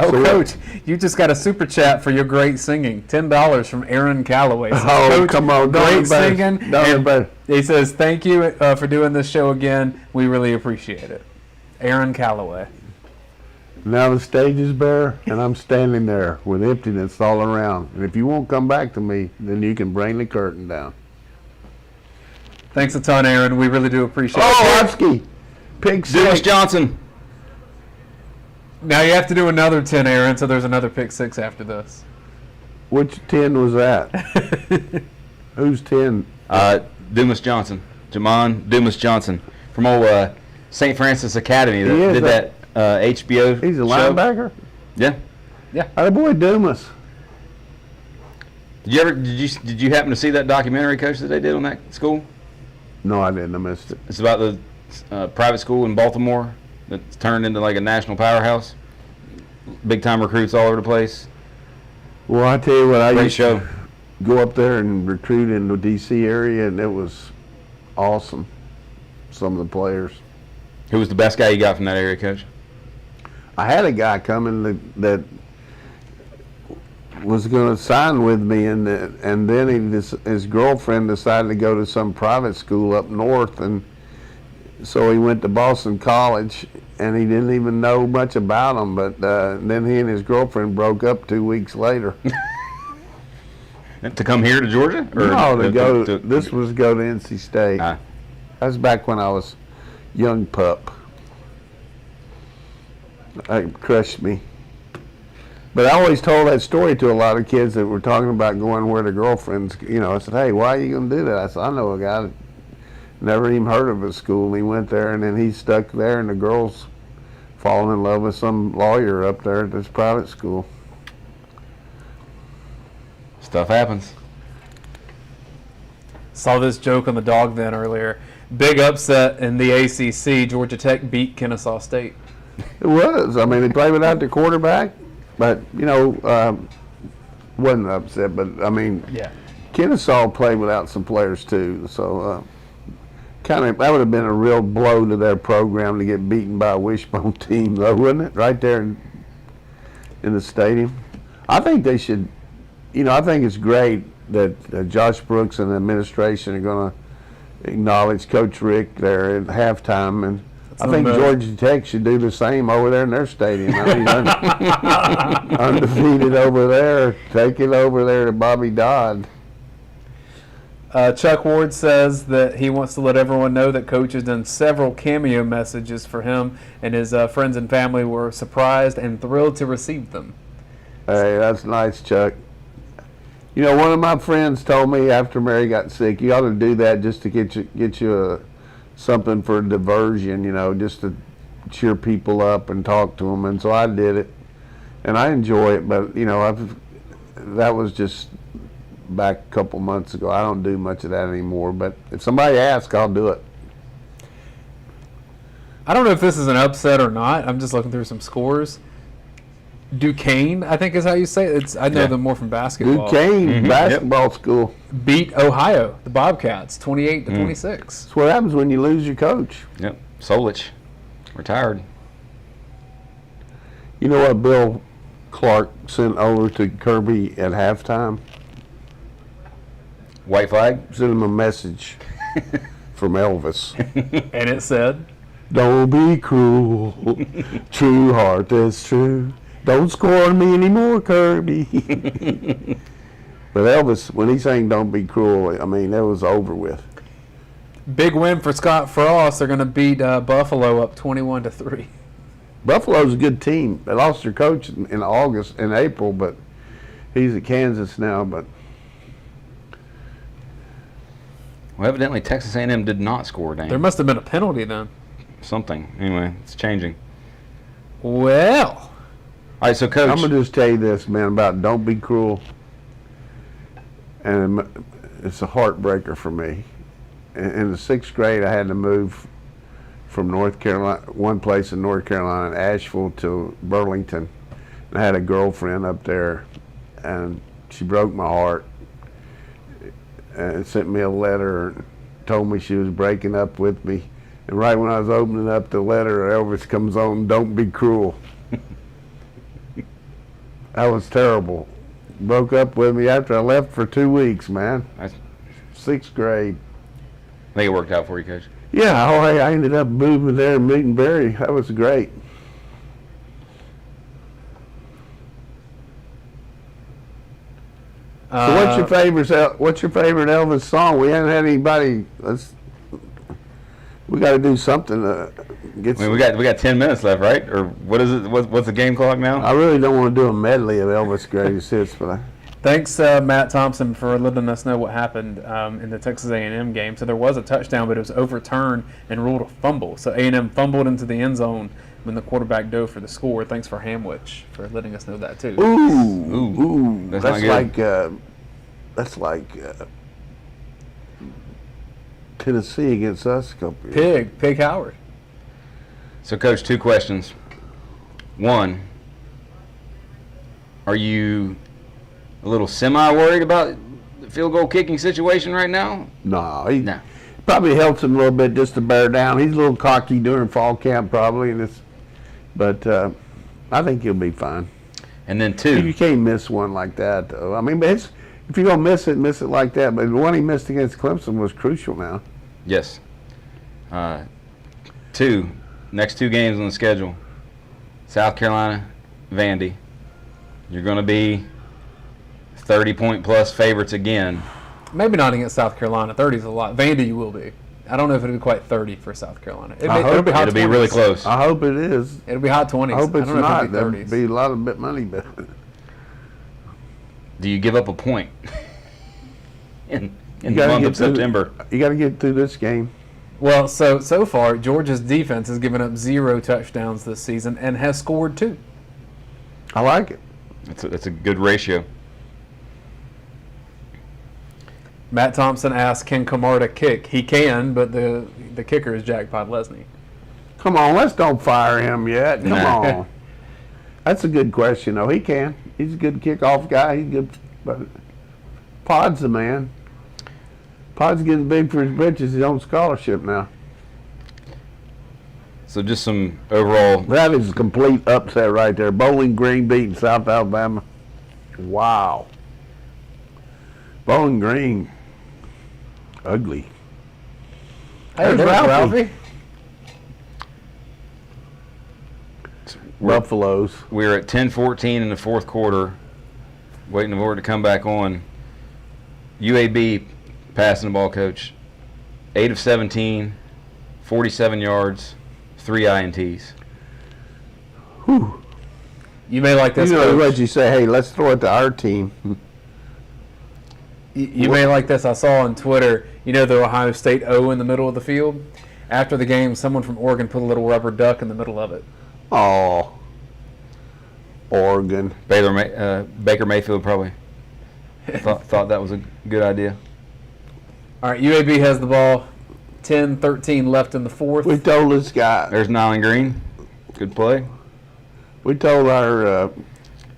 Oh, So Coach, you just got a super chat for your great singing. $10 from Aaron Calloway. Says, Oh, Coach, come on. great singing. Don't And embarrass. he says, thank you for doing this show again. We really appreciate it. Aaron Calloway. Now the stage is bare, and I'm standing there with emptiness all around. And if you won't come back to me, then you can bring the curtain down. Thanks a ton, Aaron. We really do appreciate Oh, it. Husky. Pig Dumas six. Johnson. Now you have to do another 10, Aaron, so there's another pick six after this. Which 10 was that? Who's 10? Dumas Johnson. Jamon Dumas Johnson from old St. Francis Academy that He is did that HBO He's a show. linebacker? Yeah. That boy Dumas. Did you happen to see that documentary, Coach, that they did on that school? No, I didn't. I missed it. It's about the private school in Baltimore that's turned into like a national powerhouse. Big time recruits all over the place. Well, I tell you what, I Great used show. to go up there and recruit in the D.C. area, and it was awesome. Some of the players. Who was the best guy you got from that area, Coach? I had a guy coming that was going to sign with me, and then his girlfriend decided to go to some private school up north, and so he went to Boston College, and he didn't even know much about him. But then he and his girlfriend broke up 2 weeks later. To come here to Georgia? This was go to NC State. Ah. That was back when I was young pup. It crushed me. But I always told that story to a lot of kids that were talking about going where their girlfriends, I said, hey, why are you going to do that? I said, I know a guy that never even heard of his school, and he went there, and then he stuck there, and the girls falling in love with some lawyer up there at this private school. Stuff happens. Saw this joke on the dog den earlier. Big upset in the ACC. Georgia Tech beat Kennesaw State. It was. I mean, they played without their quarterback, but, wasn't upset. But, I mean, Yeah. Kennesaw played without some players, too. So, that would have been a real blow to their program to get beaten by a wishbone team, though, wouldn't it? Right there in the stadium. I think they should, I think it's great that Josh Brooks and the administration are going to acknowledge Coach Rick there at halftime, and I think Georgia Tech should do the same over there in their stadium. I mean, undefeated over there, take it over there to Bobby Dodd. Chuck Ward says that he wants to let everyone know that Coach has done several cameo messages for him, and his friends and family were surprised and thrilled to receive them. Hey, that's nice, Chuck. One of my friends told me after Mary got sick, you ought to do that just to get you something for a diversion, just to cheer people up and talk to them. And so I did it, and I enjoy it. But that was just back a couple months ago. I don't do much of that anymore. But if somebody asks, I'll do it. I don't know if this is an upset or not. I'm just looking through some scores. Duquesne, I think is how you say it. I know them more from basketball. Duquesne basketball school. Beat Ohio, the Bobcats, 28-26. That's what happens when you lose your coach. Yep. Solich, retired. You know what Bill Clark sent over to Kirby at halftime? White flag. Sent him a message from Elvis. And it said, Don't be cruel, true heart that's true. Don't scorn me anymore, Kirby. But Elvis, when he sang Don't Be Cruel, I mean, that was over with. big win for Scott Frost. They're going to beat Buffalo up 21-3. Buffalo's a good team. They lost their coach in April, but he's at Kansas now. But Well, evidently Texas A&M did not score, Dane. There must have been a penalty then. Something. Anyway, it's changing. Well, All right, so Coach. I'm going to just tell you this, man, about Don't Be Cruel. And it's a heartbreaker for me. In the 6th grade, I had to move from North Carolina, one place in North Carolina, Asheville, to Burlington. I had a girlfriend up there, and she broke my heart and sent me a letter and told me she was breaking up with me. And right when I was opening up the letter, Elvis comes on, Don't Be Cruel. That was terrible. Broke up with me after I left for 2 weeks, man. 6th grade. I think it worked out for you, Coach. Yeah, I ended up moving there in Meat and Berry. That was great. So what's your favorite Elvis song? We haven't had anybody. We got to do something to get. I mean, we got 10 minutes left, right? Or what is it? What's the game clock now? I really don't want to do a medley of Elvis greatest hits, but thanks, Matt Thompson, for letting us know what happened in the Texas A&M game. So there was a touchdown, but it was overturned and ruled a fumble. So A&M fumbled into the end zone when the quarterback dove for the score. Thanks for Hamwich for letting us know that too. ooh, That's that's not like Tennessee against us a couple years. Pig Howard. So, Coach, 2 questions. 1, are you a little semi-worried about the field goal kicking situation right now? No, he No. probably helps him a little bit just to bear down. He's a little cocky during fall camp probably, but I think he'll be fine. And then You 2, can't miss one like that, though. I mean, but if you're going to miss it like that. But the one he missed against Clemson was crucial now. yes. 2, next 2 games on the schedule. South Carolina, Vandy. You're going to be 30-point plus favorites again. Maybe not against South Carolina. 30 is a lot. Vandy, you will be. I don't know if it'll be quite 30 for South Carolina. It'll be high It'll be 20s. really close. I hope it is. It'll be high 20s. I hope it's don't know not. if it'll be That'd 30s. be a lot of bit money, but Do you give up a point in You the gotta month get of through- September? you got to get through this game. Well, so far, Georgia's defense has given up 0 touchdowns this season and has scored 2. I like it. That's a good ratio. Matt Thompson asked, can Camarda kick? He can, but the kicker is Jack Podlesny. Come on, let's don't fire him yet. Come Nah. on. That's a good question, though. He can. He's a good kickoff guy. He's good, but Pod's the man. Pod's getting big for his britches. He's on scholarship now. So just some overall. That is a complete upset right there. Bowling Green beating South Alabama. Wow. Bowling Green. Ugly. Hey, There's there's Ralphie. Ralphie. Buffaloes. We're at 10-14 in the 4th quarter, waiting for it to come back on. UAB passing the ball, Coach. 8 of 17, 47 yards, 3 INTs. Whew. You may like this, You know Coach. what you say, hey, let's throw it to our team. You may like this. I saw on Twitter, the Ohio State O in the middle of the field? After the game, someone from Oregon put a little rubber duck in the middle of it. Oh. Oregon. Baker Mayfield probably thought that was a good idea. All right, UAB has the ball, 10-13 left in the fourth. We told this guy. There's Nyland Green. Good play. We told our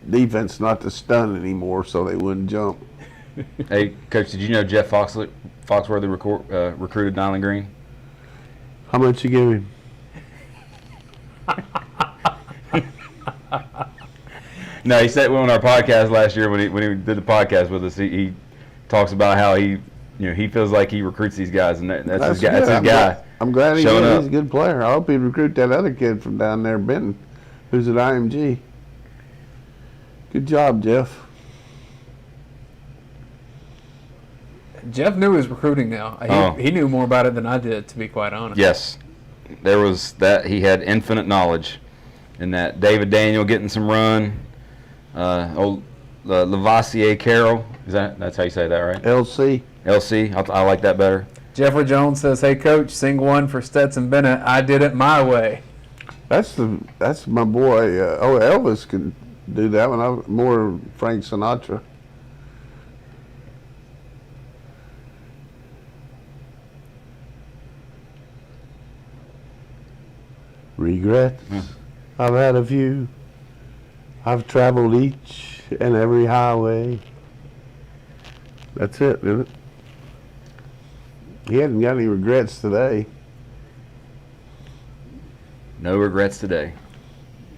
defense not to stun anymore so they wouldn't jump. Hey, Coach, did you know Jeff Foxworthy recruited Nyland Green? How much you give him? No, he said on our podcast last year when he did the podcast with us, he talks about how he feels like he recruits these guys, and that's his guy. good. That's his guy. I'm glad he's showing up. a good player. I hope he'd recruit that other kid from down there, Benton, who's at IMG. Good job, Jeff. Jeff knew he was recruiting now. He knew more about it than I did, to be quite honest. Yes, there was that. He had infinite knowledge, and that David Daniel getting some run. Lavassier Carroll, that's how you say that, right? LC. I like that better. Jeffrey Jones says, "Hey coach, sing one for Stetson Bennett. I did it my way." That's my boy. Elvis could do that one. I'm more Frank Sinatra. Regrets. I've had a few. I've traveled each and every highway. That's it, isn't it? He hasn't got any regrets today. No regrets today.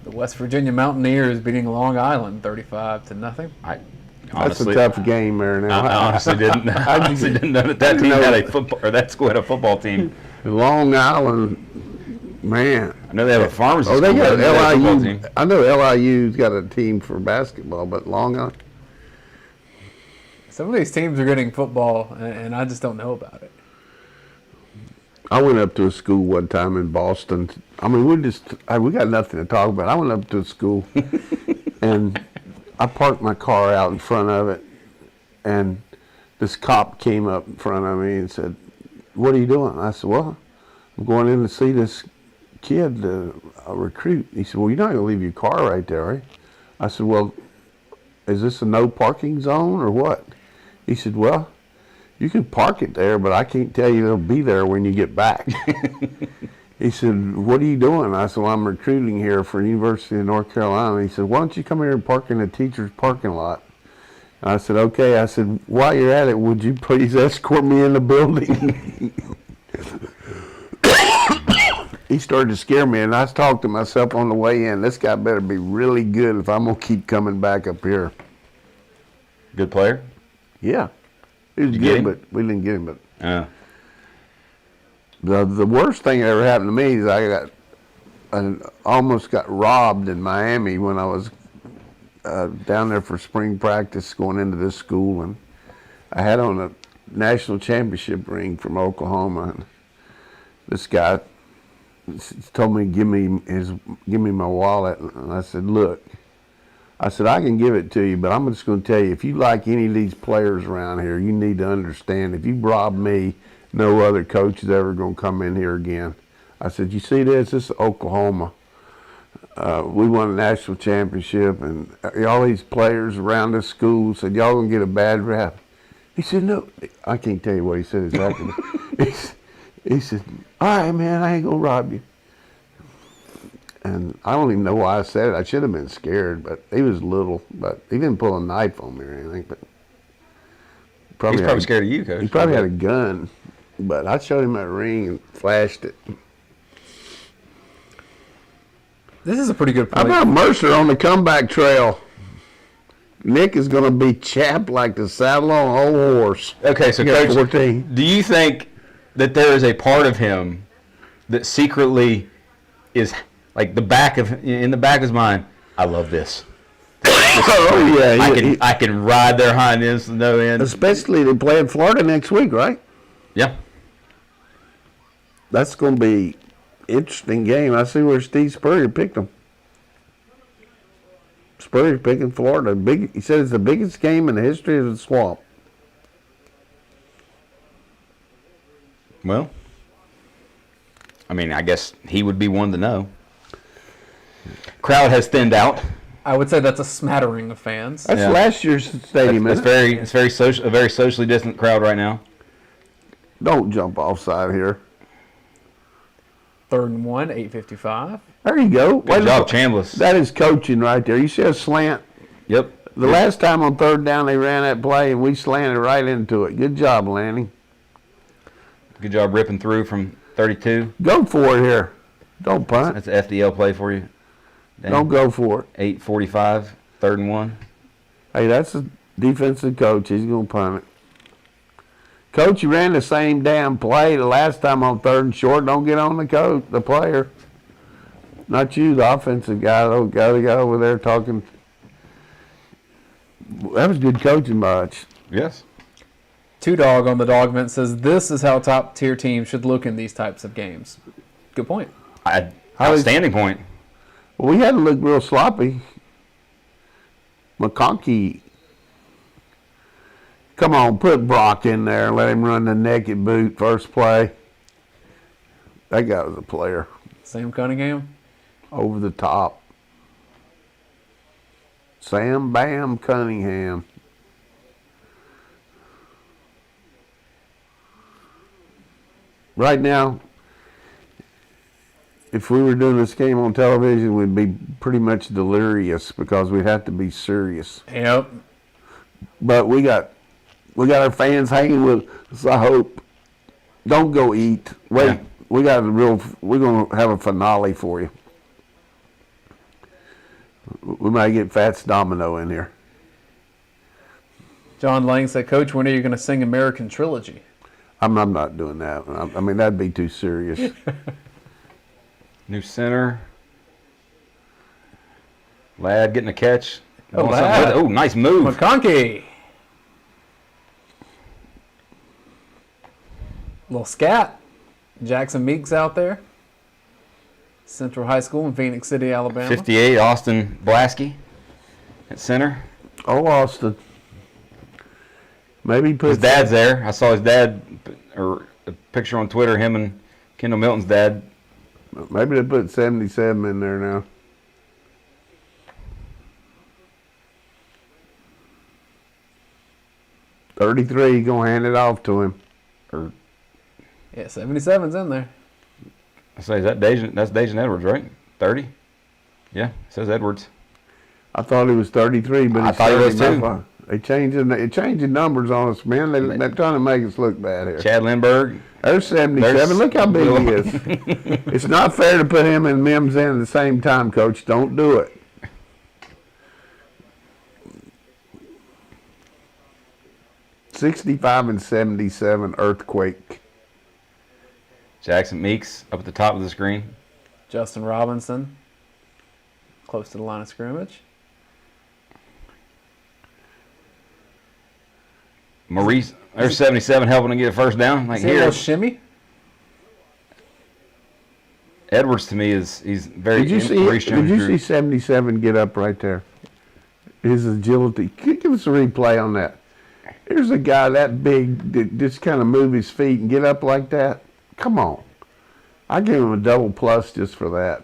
The West Virginia Mountaineers beating Long Island 35-0. That's a tough game there now. I honestly didn't. I honestly didn't know that team had a football, or that school had a football team. Long Island, man. I know they have a pharmacy Oh, school. they got but I didn't know they had a football LIU. team. I know LIU's got a team for basketball, but Long Island. Some of these teams are getting football, and I just don't know about it. I went up to a school one time in Boston. I mean, we got nothing to talk about. I went up to a school, and I parked my car out in front of it, and this cop came up in front of me and said, "What are you doing?" I said, "Well, I'm going in to see this kid, a recruit." He said, "Well, you're not going to leave your car right there, are you?" I said, "Well, is this a no parking zone or what?" He said, "Well, you can park it there, but I can't tell you it'll be there when you get back." He said, "What are you doing?" I said, "Well, I'm recruiting here for University of North Carolina." He said, "Why don't you come here and park in the teacher's parking lot?" And I said, "Okay." I said, "While you're at it, would you please escort me in the building?" He started to scare me, and I talked to myself on the way in, this guy better be really good if I'm going to keep coming back up here. Good player. Yeah. He was Did you get good, him? but we didn't get him. But the worst thing that ever happened to me is I almost got robbed in Miami when I was down there for spring practice going into this school, and I had on a national championship ring from Oklahoma, and this guy told me give me my wallet, and I said, "Look," I said, "I can give it to you, but I'm just going to tell you, if you like any of these players around here, you need to understand, if you rob me, no other coach is ever going to come in here again." I said, "You see this? This is Oklahoma. We won a national championship, and all these players around this school said, y'all going to get a bad rap." He said, "No." I can't tell you what he said exactly. He said, "All right, man, I ain't going to rob you." And I don't even know why I said it. I should have been scared, but he was little. But he didn't pull a knife on me or anything. But He's probably scared of you, Coach. he probably had a gun. But I showed him that ring and flashed it. This is a pretty good How point. about Mercer on the comeback trail? Nick is going to be chapped like the saddle on an old horse. Okay, so He got Coach, 14. do you think that there is a part of him that secretly is like in the back of his mind, I love this. Oh, yeah. I can ride their hind ends to no end. Especially they play in Florida next week, right? Yeah. That's going to be interesting game. I see where Steve Spurrier picked them. Spurrier picking Florida. He said it's the biggest game in the history of the Swamp. Well, I mean, I guess he would be one to know. Crowd has thinned out. I would say that's a smattering of fans. That's Yeah. last year's stadium. It's isn't it? very a very socially distant crowd right now. Don't jump offside here. 3rd and 1, 8:55. There you go. Good job, Chambliss. That is coaching right there. You see a slant? Yep. The last time on 3rd down they ran that play and we slanted right into it. Good job, Lanning. Good job ripping through from 32. Go for it here. Don't punt. That's an FDL play for you. Don't go for it. 8:45, 3rd and 1. Hey, that's a defensive coach. He's going to punt it. Coach, you ran the same damn play the last time on 3rd and short. Don't get on the player. Not you, the offensive guy. The guy over there talking. That was good coaching by us. Yes. Two Dog on the dog vent says this is how top tier teams should look in these types of games. Good point. Outstanding point. Well, we had to look real sloppy. McConkey. Come on, put Brock in there and let him run the naked boot first play. That guy was a player. Sam Cunningham. Over the top. Sam Bam Cunningham. Right now, if we were doing this game on television, we'd be pretty much delirious because we'd have to be serious. Yep. But we got our fans hanging with us, I hope. Don't go eat. Wait, Yeah. we're going to have a finale for you. We might get Fats Domino in here. John Lang said, Coach, when are you going to sing American Trilogy? I'm not doing that. I mean, that'd be too serious. New center. Ladd getting a catch. Oh, Doing something with it. Oh, nice move. McConkey. Little scat. Jackson Meeks out there. Central High School in Phoenix City, Alabama. 58, Austin Blasky at center. Oh, Austin. Maybe put His dad's there. I saw his dad, or a picture on Twitter, him and Kendall Milton's dad. Maybe they put 77 in there now. $33, gonna hand it off to him. Yeah, 77's in there. I say, is that Dejan? That's Dejan Edwards, right? 30? Yeah, it says Edwards. I thought he was 33, but I he's thought he was 30. too. They changing numbers on us, man. They're trying to make us look bad here. Chad Lindbergh. There's 77. Look how big he is. It's not fair to put him and Mims in at the same time, Coach. Don't do it. $65 and $77 earthquake. Jackson Meeks up at the top of the screen. Justin Robinson. Close to the line of scrimmage. Maurice, there's 77 helping to get a first down. Like See a here, little shimmy? Edwards to me he's very. Did you see 77 get up right there? His agility. Give us a replay on that. Here's a guy that big that just kind of move his feet and get up like that. Come on. I give him a double plus just for that.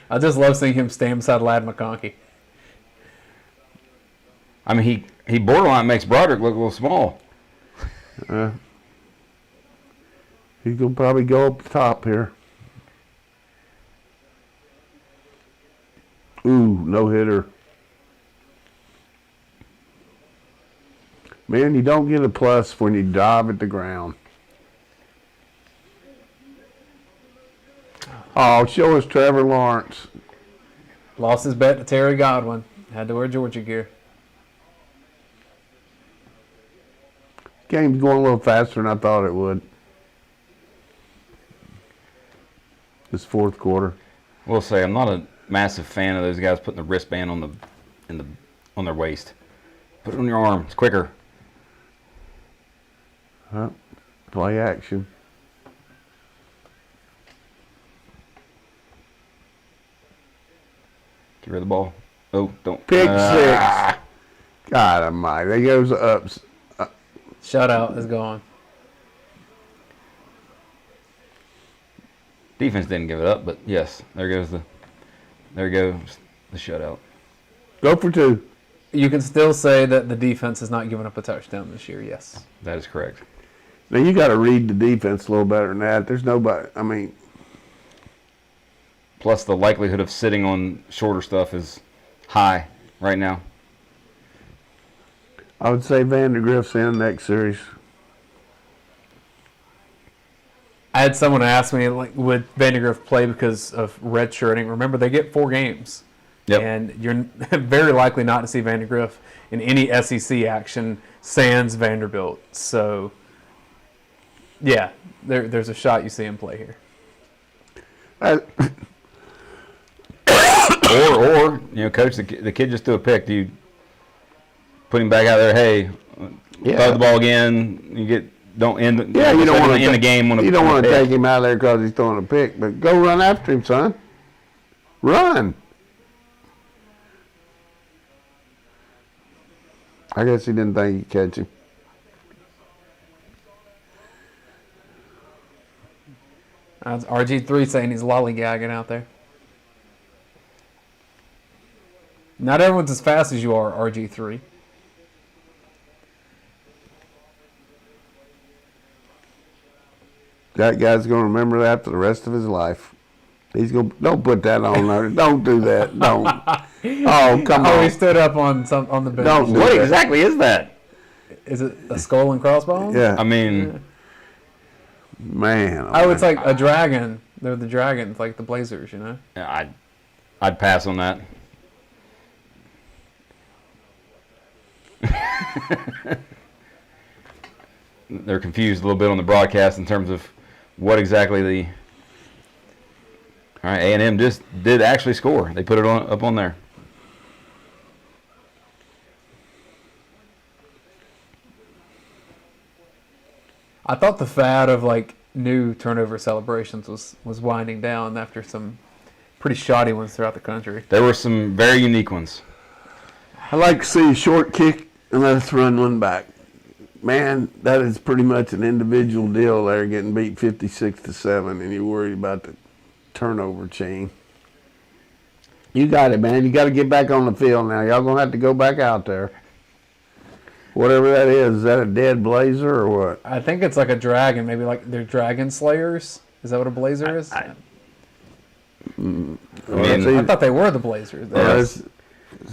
I just love seeing him stand beside Ladd McConkey. I mean, he borderline makes Broderick look a little small. He's going to probably go up the top here. Ooh, no hitter. Man, you don't get a plus when you dive at the ground. Oh, show us Trevor Lawrence. Lost his bet to Terry Godwin. Had to wear Georgia gear. Game's going a little faster than I thought it would. This fourth quarter. We'll say I'm not a massive fan of those guys putting the wristband on their waist. Put it on your arm. It's quicker. Play action. Get rid of the ball. Oh, don't. Pick six. God almighty. There goes the ups. Shutout is gone. Defense didn't give it up, but yes, there goes the shutout. Go for two. You can still say that the defense has not given up a touchdown this year, yes. That is correct. Now, you got to read the defense a little better than that. There's nobody. I mean, Plus, the likelihood of sitting on shorter stuff is high right now. I would say Vandergrift's in next series. I had someone ask me, like, would Vandergrift play because of redshirting? Remember, they get 4 games. Yep. And you're very likely not to see Vandergrift in any SEC action sans Vanderbilt. So, yeah, there's a shot you see him play here. Or coach, the kid just threw a pick. Do you put him back out there? Hey, throw the ball again. You don't end the game. You don't want to take him out of there because he's throwing a pick, but go run after him, son. Run. I guess he didn't think he'd catch him. That's RG3 saying he's lollygagging out there. Not everyone's as fast as you are, RG3. That guy's going to remember that for the rest of his life. Don't put that on there. Don't do that. Don't. Oh, come on. Oh, he stood up on the bench. Don't do What that. exactly is that? Is it a skull and crossbones? Yeah. I mean, Man. Oh, it's like a dragon. They're the dragons, like the Blazers, you know? yeah, I'd pass on that. They're confused a little bit on the broadcast in terms of what exactly the. All right, A&M just did actually score. They put it up on there. I thought the fad of like new turnover celebrations was winding down after some pretty shoddy ones throughout the country. There were some very unique ones. I like to see a short kick and let us run one back. Man, that is pretty much an individual deal there, getting beat 56-7, and you're worried about the turnover chain. You got it, man. You got to get back on the field now. Y'all going to have to go back out there. Whatever that is that a dead blazer or what? I think it's like a dragon, maybe like they're dragon slayers. Is that what a blazer is? I I thought they were the Blazers. It's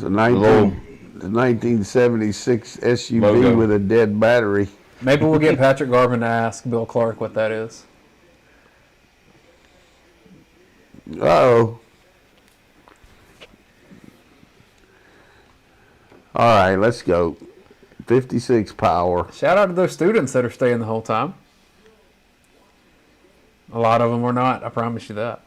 a 1976 SUV Logo. with a dead battery. Maybe we'll get Patrick Garvin to ask Bill Clark what that is. Uh-oh. All right, let's go. 56 power. Shout out to those students that are staying the whole time. A lot of them were not, I promise you that.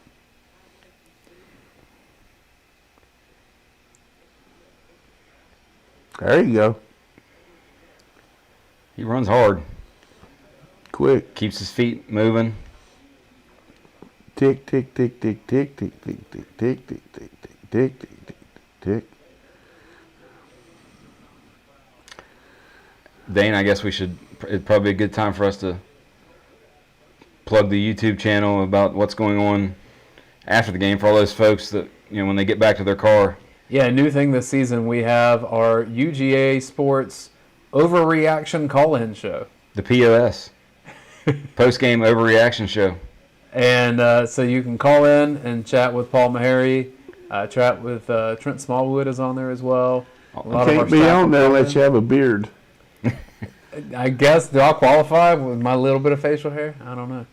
There you go. He runs hard. Quick. Keeps his feet moving. Tick, tick, tick, tick, tick, tick, tick, tick, tick, tick, tick, tick, tick, tick, tick, tick. Dane, I guess it'd probably be a good time for us to plug the YouTube channel about what's going on after the game for all those folks that, when they get back to their car. Yeah, new thing this season, we have our UGASports Overreaction Call-In Show. The POS. Post-game overreaction show. And so you can call in and chat with Paul Meharry, chat with Trent Smallwood is on there as well. A lot of our Can't be staff on there will unless you have a beard. I guess, do I qualify with my little bit of facial hair? I don't know.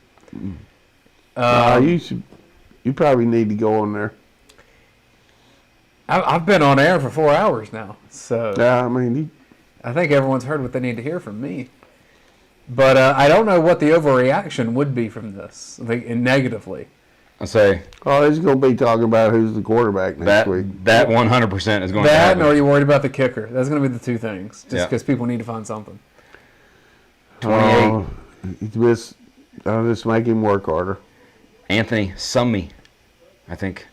You probably need to go on there. I've been on air for 4 hours now, so Yeah, I mean, I think everyone's heard what they need to hear from me. But I don't know what the overreaction would be from this, negatively. I say he's going to be talking about who's the quarterback next week. that 100% is going to That, happen. or are you worried about the kicker? That's going to be the two things, just Yeah. because people need to find something. 28. I'll just make him work harder. Anthony Summy, I think.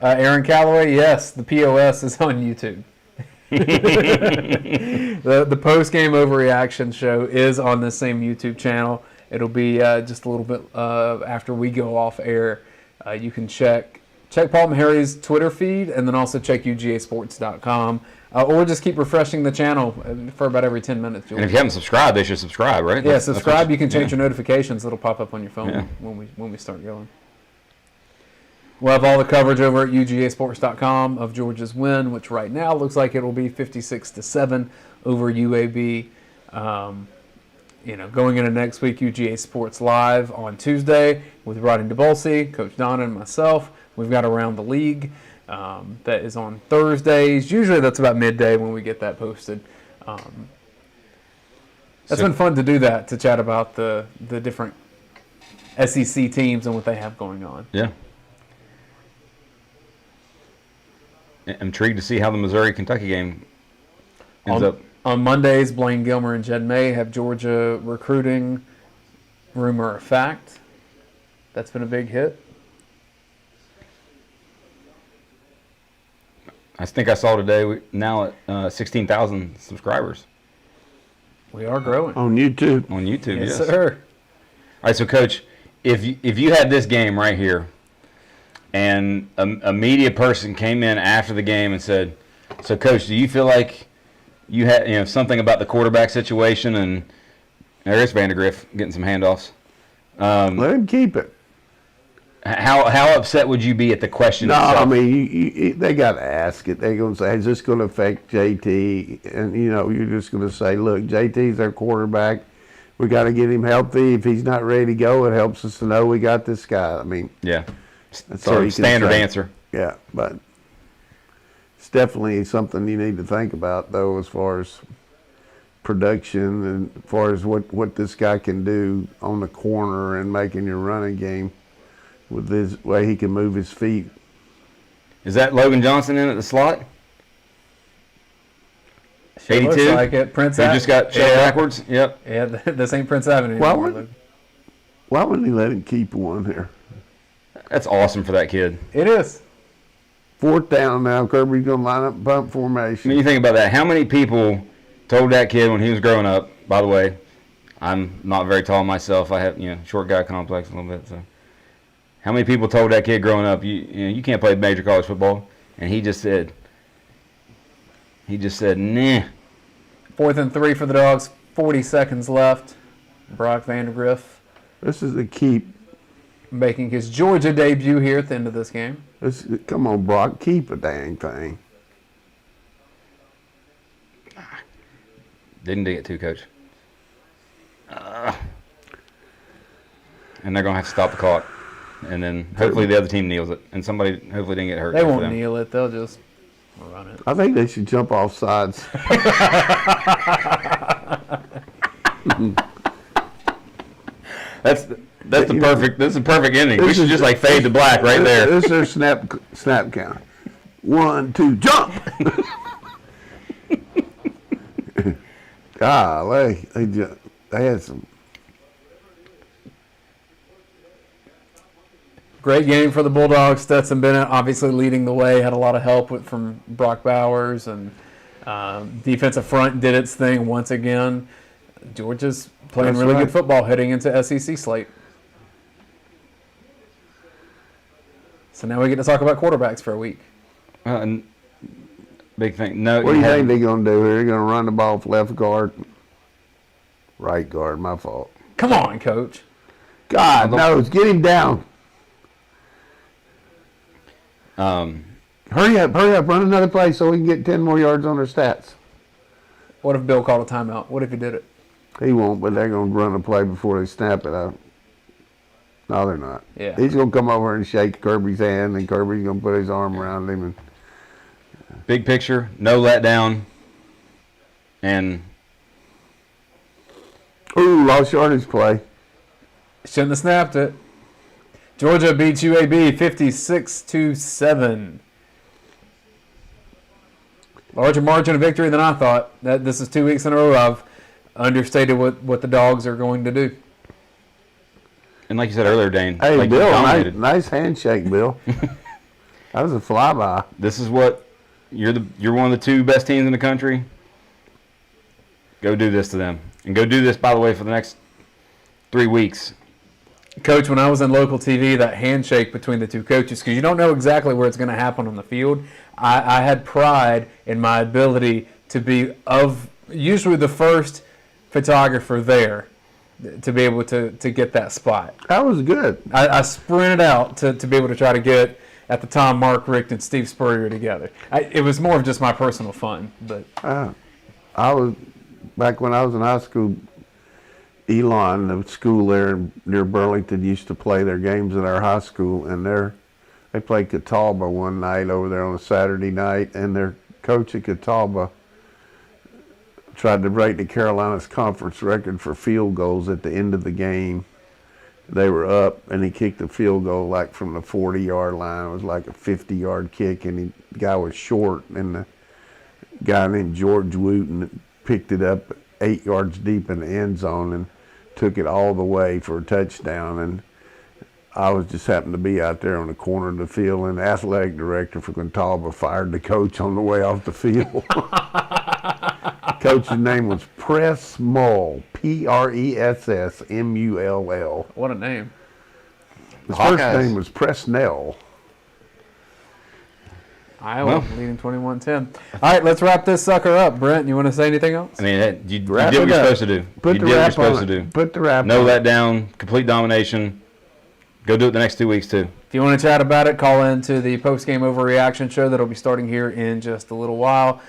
Aaron Calloway, yes, the POS is on YouTube. The post-game overreaction show is on the same YouTube channel. It'll be just a little bit after we go off air. You can check check Paul Meharry's Twitter feed, and then also check UGASports.com. Or just keep refreshing the channel for about every 10 minutes. And if you haven't subscribed, they should subscribe, right? Yeah, subscribe. You can change your notifications. It'll pop up on your phone when we start going. We'll have all the coverage over at UGASports.com of Georgia's win, which right now looks like it will be 56-7 over UAB. Going into next week, UGA Sports Live on Tuesday with Rodney DeBolsey, Coach Donnan, and myself. We've got Around the League that is on Thursdays. Usually that's about midday when we get that posted. It's been fun to do that, to chat about the different SEC teams and what they have going on. Yeah. I'm intrigued to see how the Missouri-Kentucky game ends up. On Mondays, Blaine Gilmer and Jed May have Georgia recruiting, rumor or fact. That's been a big hit. I think I saw today we now at 16,000 subscribers. We are growing. On YouTube. On YouTube, yes. Yes, sir. All right, so Coach, if you had this game right here, and a media person came in after the game and said, "So, Coach, do you feel like you had something about the quarterback situation?" And there's Vandergriff getting some handoffs. Let him keep it. How upset would you be at the question No, itself? I mean, they got to ask it. They're going to say, is this going to affect JT? And, you're just going to say, look, JT's our quarterback. We got to get him healthy. If he's not ready to go, it helps us to know we got this guy. I mean, yeah, that's all sort you of can standard say. answer. Yeah, but it's definitely something you need to think about, though, as far as production and as far as what this guy can do on the corner and making your running game with his way he can move his feet. Is that Logan Johnson in at the slot? Sure 82? looks like it. Prince Who Ave- just got shoved backwards? Yep. Yeah, this ain't Prince Avenue Why anymore. why wouldn't he let him keep one here? That's awesome for that kid. It is. 4th down now. Kirby's going to line up bump I formation. mean, you think about that. How many people told that kid when he was growing up, by the way, I'm not very tall myself. I have, short guy complex a little bit. So, how many people told that kid growing up, you can't play major college football? And he just said, nah. 4th and 3 for the Dogs. 40 seconds left. Brock Vandegrift This is a keep. making his Georgia debut here at the end of this game. Come on, Brock. Keep a dang thing. Didn't dig it too, Coach. And they're going to have to stop the clock. And then hopefully the other team kneels it. And somebody hopefully didn't get hurt. They for won't them. kneel it. They'll just run it. I think they should jump off sides. That's the perfect. This is a perfect ending. We should just fade to black right there. This is their snap count. 1, 2, jump! Golly, they had some. Great game for the Bulldogs. Stetson Bennett obviously leading the way. Had a lot of help from Brock Bowers, and defensive front did its thing once again. Georgia's playing That's really right. good football heading into SEC slate. So now we get to talk about quarterbacks for a week. And big thing. No, What do you think they're going to do here? They're going to run the ball for left guard, right guard. My fault. Come on, Coach. God knows. Get him down. Hurry up, run another play so we can get 10 more yards on our stats. What if Bill called a timeout? What if he did it? He won't, but they're going to run a play before they snap it out. No, they're not. Yeah. He's going to come over and shake Kirby's hand, and Kirby's going to put his arm around him. And Big picture, no letdown, and ooh, lost yardage play. Shouldn't have snapped it. Georgia beats UAB 56-7. Larger margin of victory than I thought. This is 2 weeks in a row I've understated what the Dogs are going to do. and like you said earlier, Dane. Hey, like you Bill, dominated. nice handshake, Bill. That was a flyby. This is what you're one of the 2 best teams in the country. Go do this to them, and go do this, by the way, for the next 3 weeks. Coach, when I was in local TV, that handshake between the two coaches, because you don't know exactly where it's going to happen on the field, I had pride in my ability to be usually the first photographer there to be able to get that spot. That was good. I sprinted out to be able to try to get, at the time, Mark Richt and Steve Spurrier together. It was more of just my personal fun. But I was, back when I was in high school, Elon, the school there near Burlington, used to play their games at our high school, and they played Catawba one night over there on a Saturday night, and their coach at Catawba tried to break the Carolinas conference record for field goals at the end of the game. They were up, and he kicked a field goal like from the 40-yard line. It was like a 50-yard kick, and the guy was short, and the guy named George Wooten picked it up 8 yards deep in the end zone and took it all the way for a touchdown. And I was just happened to be out there on the corner of the field, and the athletic director for Catawba fired the coach on the way off the field. Coach's name was Press Mull, Pressmull. what a name. His first name was Presnell. Iowa leading 21-10. All right, let's wrap this sucker up. Brent, you want to say anything else? I mean, you did Wrap what it you're up. supposed to do. Put You the did what you're wrap supposed on to it. do. Put the wrap Know on that it. down. Complete domination. Go do it the next 2 weeks, too. If you want to chat about it, call into the post-game overreaction show that'll be starting here in just a little while.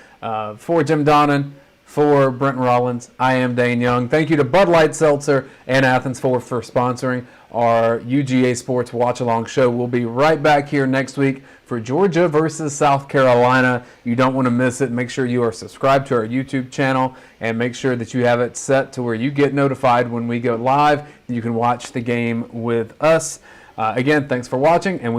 For Jim Donnan, for Brent Rollins, I am Dane Young. Thank you to Bud Light Seltzer and Athens for sponsoring our UGA Sports Watch-Along show. We'll be right back here next week for Georgia versus South Carolina. You don't want to miss it. Make sure you are subscribed to our YouTube channel and make sure that you have it set to where you get notified when we go live. You can watch the game with us. Again, thanks for watching, and we